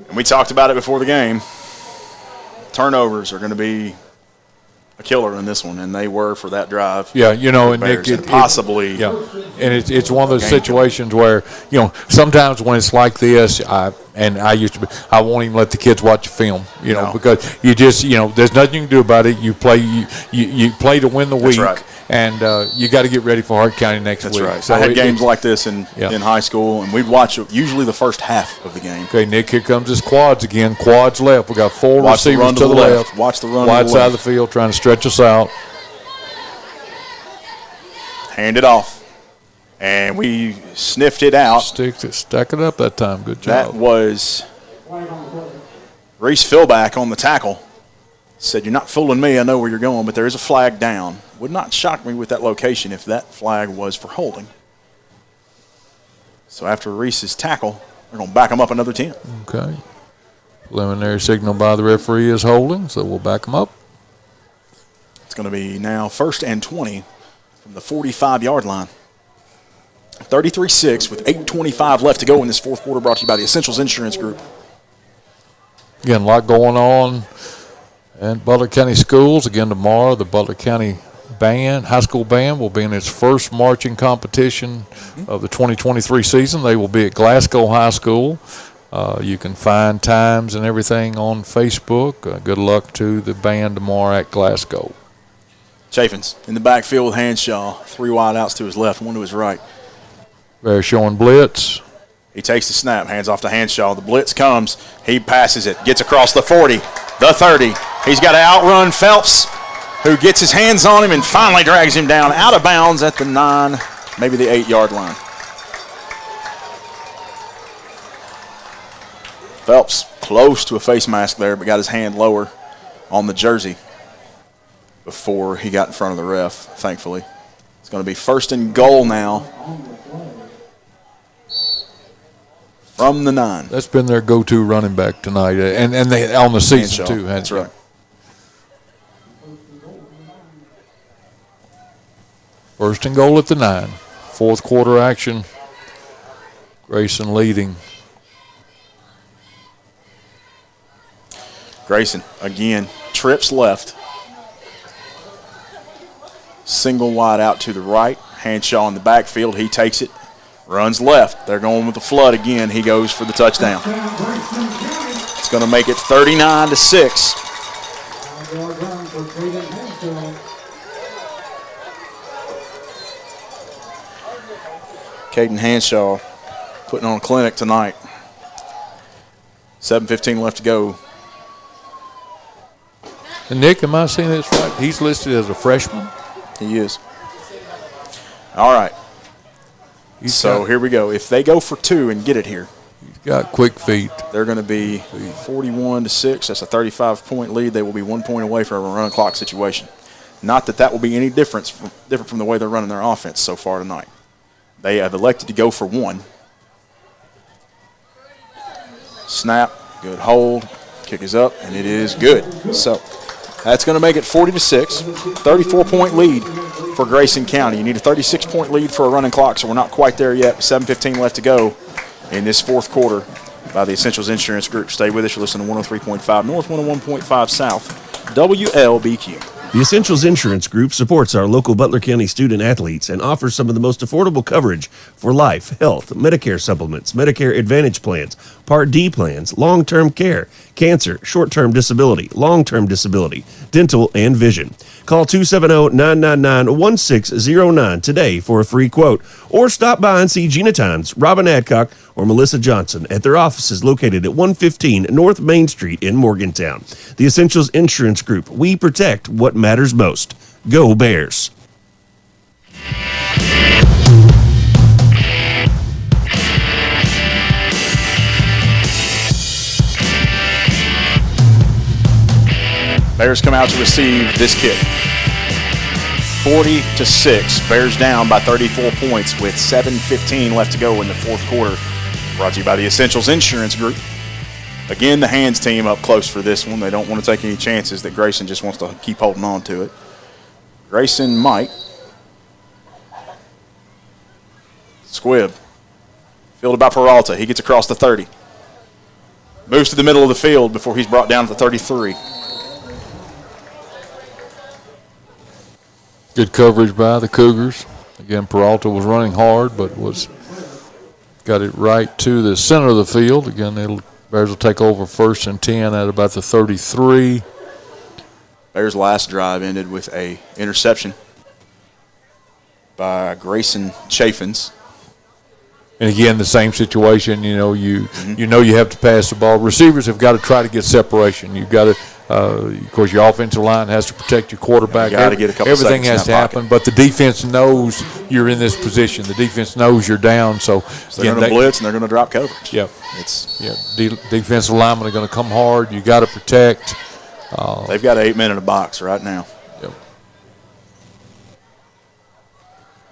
And we talked about it before the game. Turnovers are going to be a killer in this one, and they were for that drive. Yeah, and Nick, possibly. And it's one of those situations where, sometimes when it's like this, I won't even let the kids watch a film, because you just, there's nothing you can do about it. You play, you play to win the week. That's right. And you got to get ready for Hart County next week. That's right. So I had games like this in high school, and we'd watch usually the first half of the game. Okay, Nick, here comes his quads again. Quads left. We got 4 receivers to the left. Watch the run. Wide side of the field, trying to stretch us out. Hand it off. And we sniffed it out. Stack it up that time. Good job. That was Reese Philback on the tackle. Said, "You're not fooling me. I know where you're going, but there is a flag down." Would not shock me with that location if that flag was for holding. So after Reese's tackle, they're going to back him up another 10. Okay. Preliminary signal by the referee is holding, so we'll back him up. It's going to be now 1st and 20 from the 45-yard line. 33-6 with 8:25 left to go in this fourth quarter, brought to you by the Essentials Insurance Group. Again, a lot going on at Butler County Schools. Again, tomorrow, the Butler County high school band will be in its first marching competition of the 2023 season. They will be at Glasgow High School. You can find times and everything on Facebook. Good luck to the band tomorrow at Glasgow. Chaffins in the backfield with Hanshaw. 3 wide outs to his left, 1 to his right. They're showing blitz. He takes the snap, hands off to Hanshaw. The blitz comes. He passes it, gets across the 40, the 30. He's got to outrun Phelps, who gets his hands on him and finally drags him down out of bounds at the 9, maybe the 8-yard line. Phelps close to a face mask there, but got his hand lower on the jersey before he got in front of the ref, thankfully. It's going to be 1st and goal now from the 9. That's been their go-to running back tonight, and they on the season, too. That's right. 1st and goal at the 9. Fourth quarter action. Grayson leading. Grayson, again, trips left. Single wide out to the right. Hanshaw in the backfield. He takes it, runs left. They're going with the flood again. He goes for the touchdown. It's going to make it 39-6. Caden Hanshaw putting on a clinic tonight. 7:15 left to go. And Nick, am I saying this right? He's listed as a freshman? He is. All right. Here we go. If they go for 2 and get it here, he's got quick feet. They're going to be 41-6. That's a 35-point lead. They will be 1 point away from a run clock situation. Not that will be any different from the way they're running their offense so far tonight. They have elected to go for 1. Snap, good hold, kick is up, and it is good. So that's going to make it 40-6, 34-point lead for Grayson County. You need a 36-point lead for a running clock, so we're not quite there yet. 7:15 left to go in this fourth quarter by the Essentials Insurance Group. Stay with us. You're listening to 103.5 North, 101.5 South, WLBQ. The Essentials Insurance Group supports our local Butler County student athletes and offers some of the most affordable coverage for life, health, Medicare supplements, Medicare Advantage plans, Part D plans, long-term care, cancer, short-term disability, long-term disability, dental, and vision. Call 270-999-1609 today for a free quote, or stop by and see Gina Tynes, Robin Adcock, or Melissa Johnson at their offices located at 115 North Main Street in Morgantown. The Essentials Insurance Group, we protect what matters most. Go Bears. Bears come out to receive this kick. 40-6. Bears down by 34 points with 7:15 left to go in the fourth quarter. Brought to you by the Essentials Insurance Group. Again, the hands team up close for this one. They don't want to take any chances that Grayson just wants to keep holding on to it. Grayson might. Squibb. Fielded by Peralta. He gets across the 30. Moves to the middle of the field before he's brought down to the 33. Good coverage by the Cougars. Again, Peralta was running hard, but got it right to the center of the field. Again, Bears will take over 1st and 10 at about the 33. Bears' last drive ended with a interception by Grayson Chaffins. And again, the same situation. You know you have to pass the ball. Receivers have got to try to get separation. You've got to. Of course, your offensive line has to protect your quarterback. You got to get a couple Everything seconds has to happen, but the defense knows you're in this position. The defense knows you're down. So they're going to blitz and they're going to drop coverage. Yep. Defensive linemen are going to come hard. You got to protect. They've got 8 men in a box right now. Yep.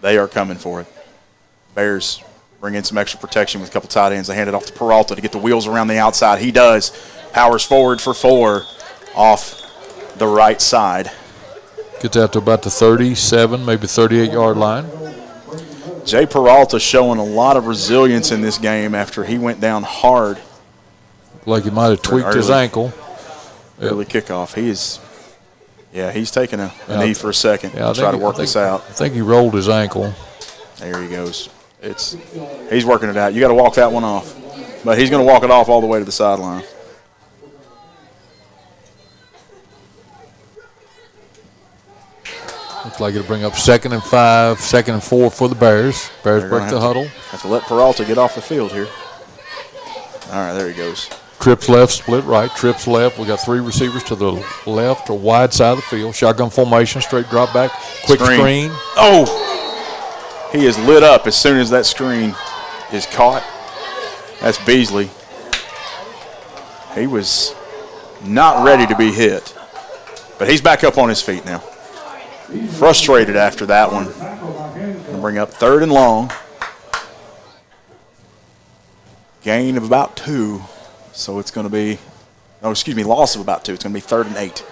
They are coming for it. Bears bring in some extra protection with a couple tight ends. They hand it off to Peralta to get the wheels around the outside. He does. Powers forward for 4 off the right side. Gets out to about the 37, maybe 38-yard line. Jay Peralta showing a lot of resilience in this game after he went down hard. Like he might have tweaked his ankle. Early kickoff. He's taking a knee for a second to try to work this out. I think he rolled his ankle. There he goes. He's working it out. You got to walk that one off. But he's going to walk it off all the way to the sideline. Looks like it'll bring up 2nd and 5, 2nd and 4 for the Bears. Bears break the huddle. Have to let Peralta get off the field here. All right, there he goes. Trips left, split right. Trips left. We got 3 receivers to the left or wide side of the field. Shotgun formation, straight drop back, quick screen. Oh! He is lit up as soon as that screen is caught. That's Beasley. He was not ready to be hit. But he's back up on his feet now. Frustrated after that one. Going to bring up 3rd and long. Gain of about 2. So it's going to be, loss of about 2. It's going to be 3rd and 8.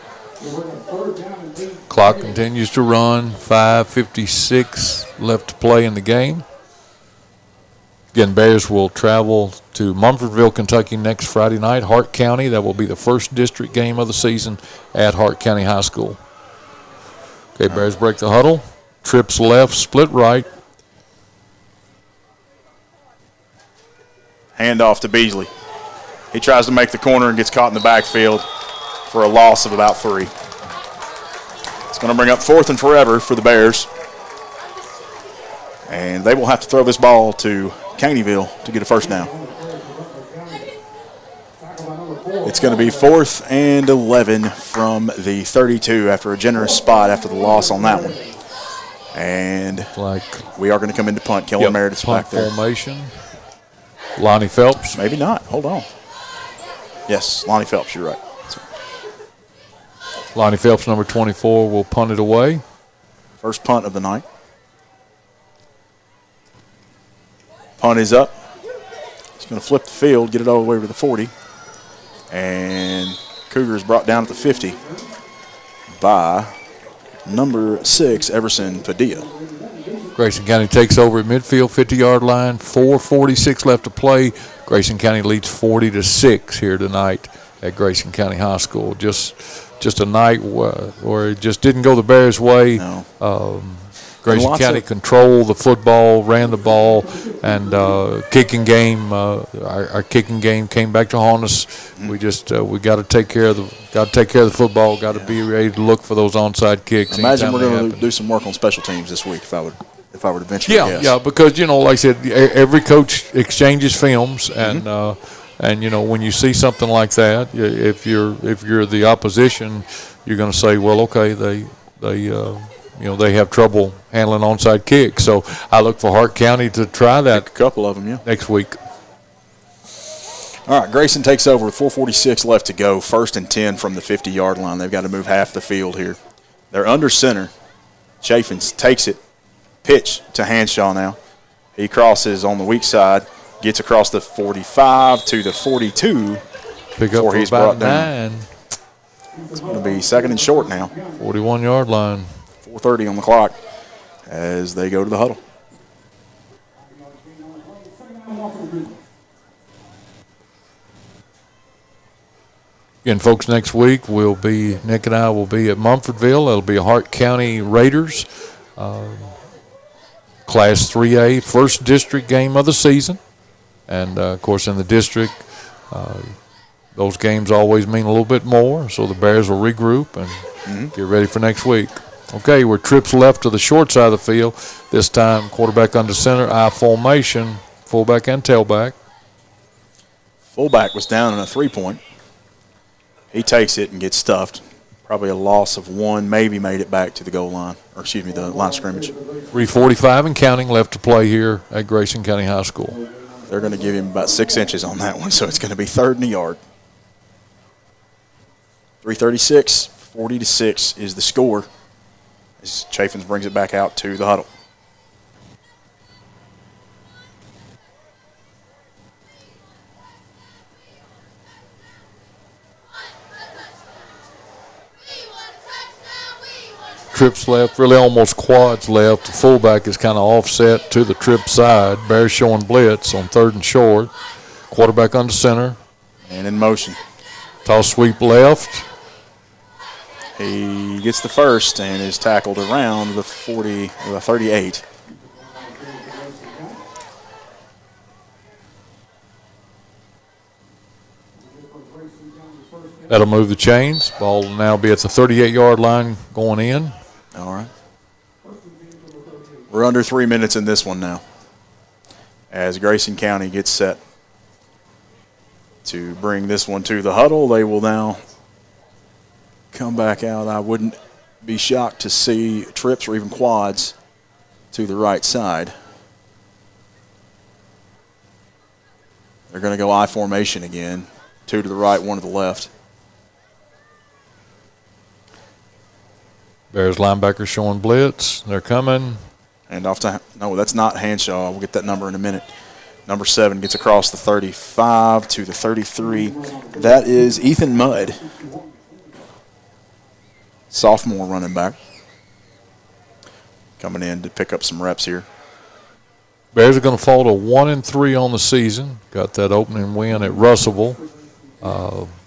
Clock continues to run. 5:56 left to play in the game. Again, Bears will travel to Mumfordville, Kentucky next Friday night. Hart County, that will be the first district game of the season at Hart County High School. Okay, Bears break the huddle. Trips left, split right. Hand off to Beasley. He tries to make the corner and gets caught in the backfield for a loss of about 3. It's going to bring up 4th and forever for the Bears. And they will have to throw this ball to Caneyville to get a first down. It's going to be 4th and 11 from the 32 after a generous spot after the loss on that one. And we are going to come into punt. Kellen Meredith's punt back there. Formation. Lonnie Phelps. Maybe not. Hold on. Yes, Lonnie Phelps, you're right. Lonnie Phelps, number 24, will punt it away. First punt of the night. Punt is up. He's going to flip the field, get it all the way to the 40. And Cougars brought down at the 50 by number 6, Everson Padilla. Grayson County takes over at midfield, 50-yard line, 4:46 left to play. Grayson County leads 40-6 here tonight at Grayson County High School. Just a night where it just didn't go the Bears' way. No. Grayson County controlled the football, ran the ball, and kicking game. Our kicking game came back to haunt us. We got to take care of the football. Got to be ready to look for those onside kicks. Imagine we're going to do some work on special teams this week if I were to venture. Yeah, because like I said, every coach exchanges films, and when you see something like that, if you're the opposition, you're going to say, well, okay, they have trouble handling onside kicks. So I look for Hart County to try that A couple of them, yeah. next week. All right, Grayson takes over with 4:46 left to go. 1st and 10 from the 50-yard line. They've got to move half the field here. They're under center. Chaffins takes it. Pitch to Hanshaw now. He crosses on the weak side, gets across the 45 to the 42. Pick up Before for he's about brought down. 9, It's going to be 2nd and short now. 41-yard line. 4:30 on the clock as they go to the huddle. Again, folks, next week Nick and I will be at Mumfordville. It'll be Hart County Raiders, Class 3A, first district game of the season. And, of course, in the district, those games always mean a little bit more, so the Bears will regroup and get ready for next week. Okay, we're trips left to the short side of the field. This time, quarterback under center, I formation, fullback and tailback. Fullback was down in a 3-point. He takes it and gets stuffed. Probably a loss of 1, maybe made it back to the goal line, or excuse me, the line of scrimmage. 3:45 and counting left to play here at Grayson County High School. They're going to give him about 6 inches on that one, so it's going to be 3rd and a yard. 3:36, 40-6 is the score as Chaffins brings it back out to the huddle. Trips left, really almost quads left. The fullback is kind of offset to the trip side. Bears showing blitz on 3rd and short. Quarterback under center. And in motion. Toss sweep left. He gets the first and is tackled around the 38. That'll move the chains. Ball will now be at the 38-yard line going in. All right. We're under 3 minutes in this one now as Grayson County gets set to bring this one to the huddle. They will now come back out. I wouldn't be shocked to see trips or even quads to the right side. They're going to go I formation again. 2 to the right, 1 to the left. Bears linebacker showing blitz. They're coming. And off to, no, that's not Hanshaw. We'll get that number in a minute. Number 7 gets across the 35 to the 33. That is Ethan Mudd, sophomore running back, coming in to pick up some reps here. Bears are going to fall to 1-3 on the season. Got that opening win at Russellville.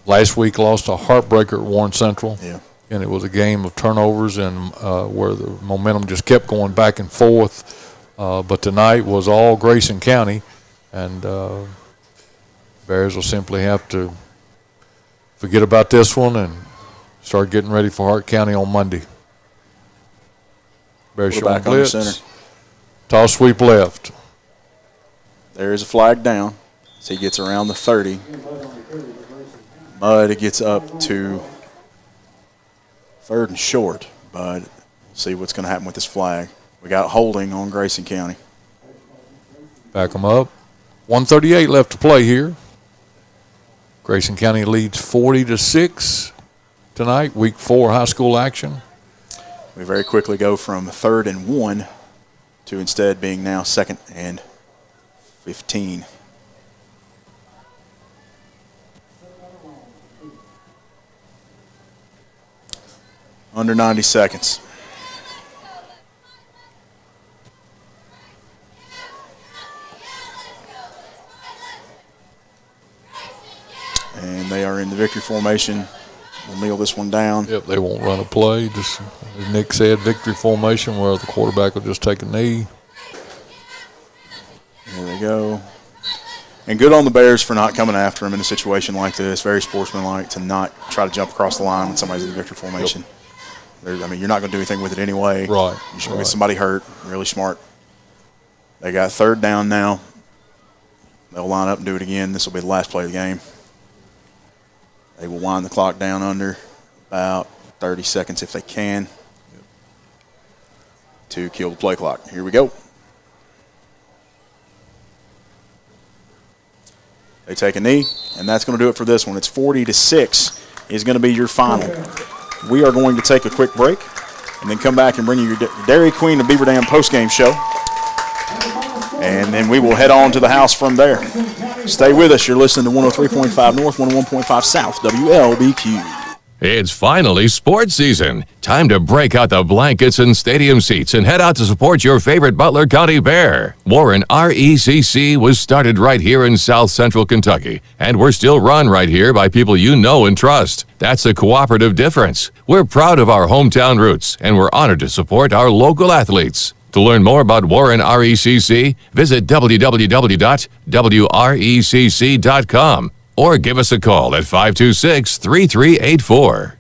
Last week lost a heartbreaker at Warren Central. Yeah. And it was a game of turnovers and where the momentum just kept going back and forth. But tonight was all Grayson County, and Bears will simply have to forget about this one and start getting ready for Hart County on Monday. Bears showing Back on the blitz. center. Toss sweep left. There's a flag down. So he gets around the 30. Mudd gets up to 3rd and short, but we'll see what's going to happen with this flag. We got holding on Grayson County. Back them up. 1:38 left to play here. Grayson County leads 40-6 tonight, week 4 high school action. We very quickly go from 3rd and 1 to instead being now 2nd and 15. Under 90 seconds. And they are in the victory formation. We'll kneel this one down. Yep, they won't run a play. Just as Nick said, victory formation where the quarterback will just take a knee. There they go. And good on the Bears for not coming after him in a situation like this. Very sportsmanlike to not try to jump across the line when somebody's in the victory formation. Yep. I mean, you're not going to do anything with it anyway. Right. You're just going to get somebody hurt. Really smart. They got 3rd down now. They'll line up and do it again. This will be the last play of the game. They will wind the clock down under about 30 seconds if they can. to kill the play clock. Here we go. They take a knee, and that's going to do it for this one. It's 40-6 is going to be your final. We are going to take a quick break and then come back and bring you your Dairy Queen of Beaver Dam postgame show. And then we will head on to the house from there. Stay with us. You're listening to 103.5 North, 101.5 South, WLBQ. It's finally sports season. Time to break out the blankets and stadium seats and head out to support your favorite Butler County Bear. Warren RECC was started right here in South Central Kentucky, and we're still run right here by people you know and trust. That's a cooperative difference. We're proud of our hometown roots, and we're honored to support our local athletes. To learn more about Warren RECC, visit www.wrecc.com. or give us a call at 526-3384.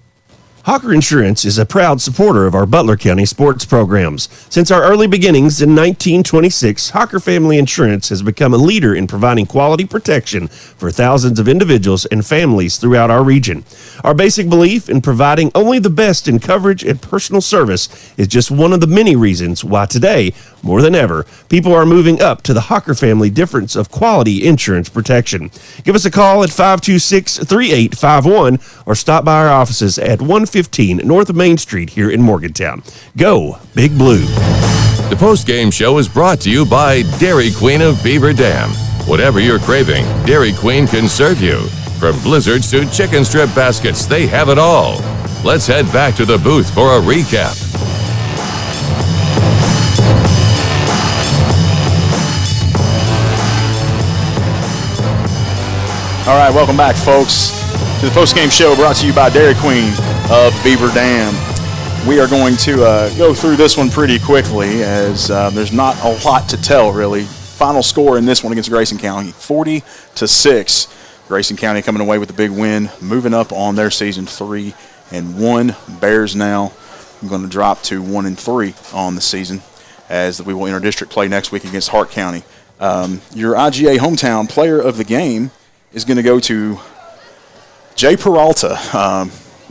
Hawker Insurance is a proud supporter of our Butler County sports programs. Since our early beginnings in 1926, Hawker Family Insurance has become a leader in providing quality protection for thousands of individuals and families throughout our region. Our basic belief in providing only the best in coverage and personal service is just one of the many reasons why today, more than ever, people are moving up to the Hawker Family difference of quality insurance protection. Give us a call at 526-3851 or stop by our offices at 115 North Main Street here in Morgantown. Go Big Blue. The postgame show is brought to you by Dairy Queen of Beaver Dam. Whatever you're craving, Dairy Queen can serve you. From blizzards to chicken strip baskets, they have it all. Let's head back to the booth for a recap. All right, welcome back, folks, to the postgame show brought to you by Dairy Queen of Beaver Dam. We are going to go through this one pretty quickly as there's not a lot to tell, really. Final score in this one against Grayson County, 40-6. Grayson County coming away with a big win, moving up on their season 3-1. Bears now going to drop to 1-3 on the season as we will enter district play next week against Hart County. Your IGA hometown player of the game is going to go to Jay Peralta,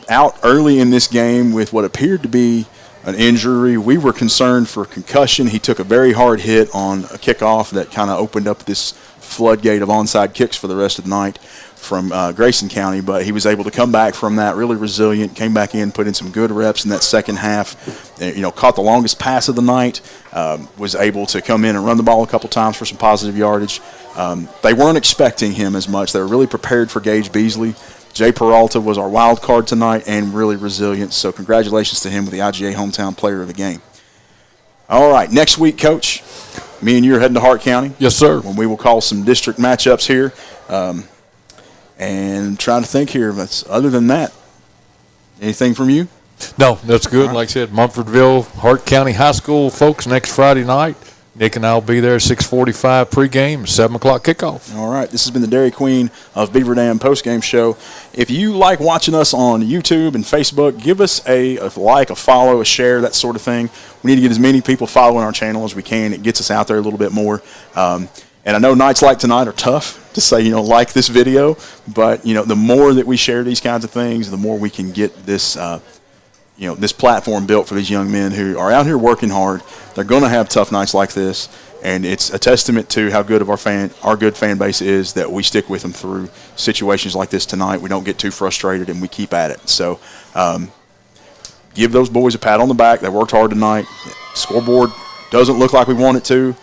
out early in this game with what appeared to be an injury. We were concerned for concussion. He took a very hard hit on a kickoff that kind of opened up this floodgate of onside kicks for the rest of the night from Grayson County, but he was able to come back from that, really resilient, came back in, put in some good reps in that second half, caught the longest pass of the night, was able to come in and run the ball a couple times for some positive yardage. They weren't expecting him as much. They were really prepared for Gage Beasley. Jay Peralta was our wild card tonight and really resilient, so congratulations to him with the IGA hometown player of the game. All right, next week, Coach, me and you are heading to Hart County. Yes, sir. When we will call some district matchups here. And trying to think here, but other than that, anything from you? No, that's good. Like I said, Mumfordville, Hart County High School folks next Friday night. Nick and I will be there 6:45 pregame, 7 o'clock kickoff. All right. This has been the Dairy Queen of Beaver Dam postgame show. If you like watching us on YouTube and Facebook, give us a like, a follow, a share, that sort of thing. We need to get as many people following our channel as we can. It gets us out there a little bit more. And I know nights like tonight are tough to say, like this video, but, the more that we share these kinds of things, the more we can get this, this platform built for these young men who are out here working hard. They're going to have tough nights like this, and it's a testament to how good of our good fan base is that we stick with them through situations like this tonight. We don't get too frustrated, and we keep at it. So give those boys a pat on the back. They worked hard tonight. Scoreboard doesn't look like we want it to,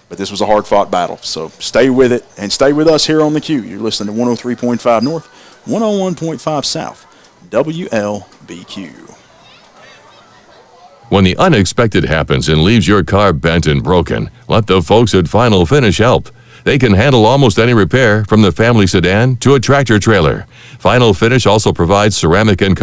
but this was a hard-fought battle. So stay with it, and stay with us here on the Q. You're listening to 103.5 North, 101.5 South, WLBQ. When the unexpected happens and leaves your car bent and broken, let the folks at Final Finish help. They can handle almost any repair, from the family sedan to a tractor trailer. Final Finish also provides ceramic and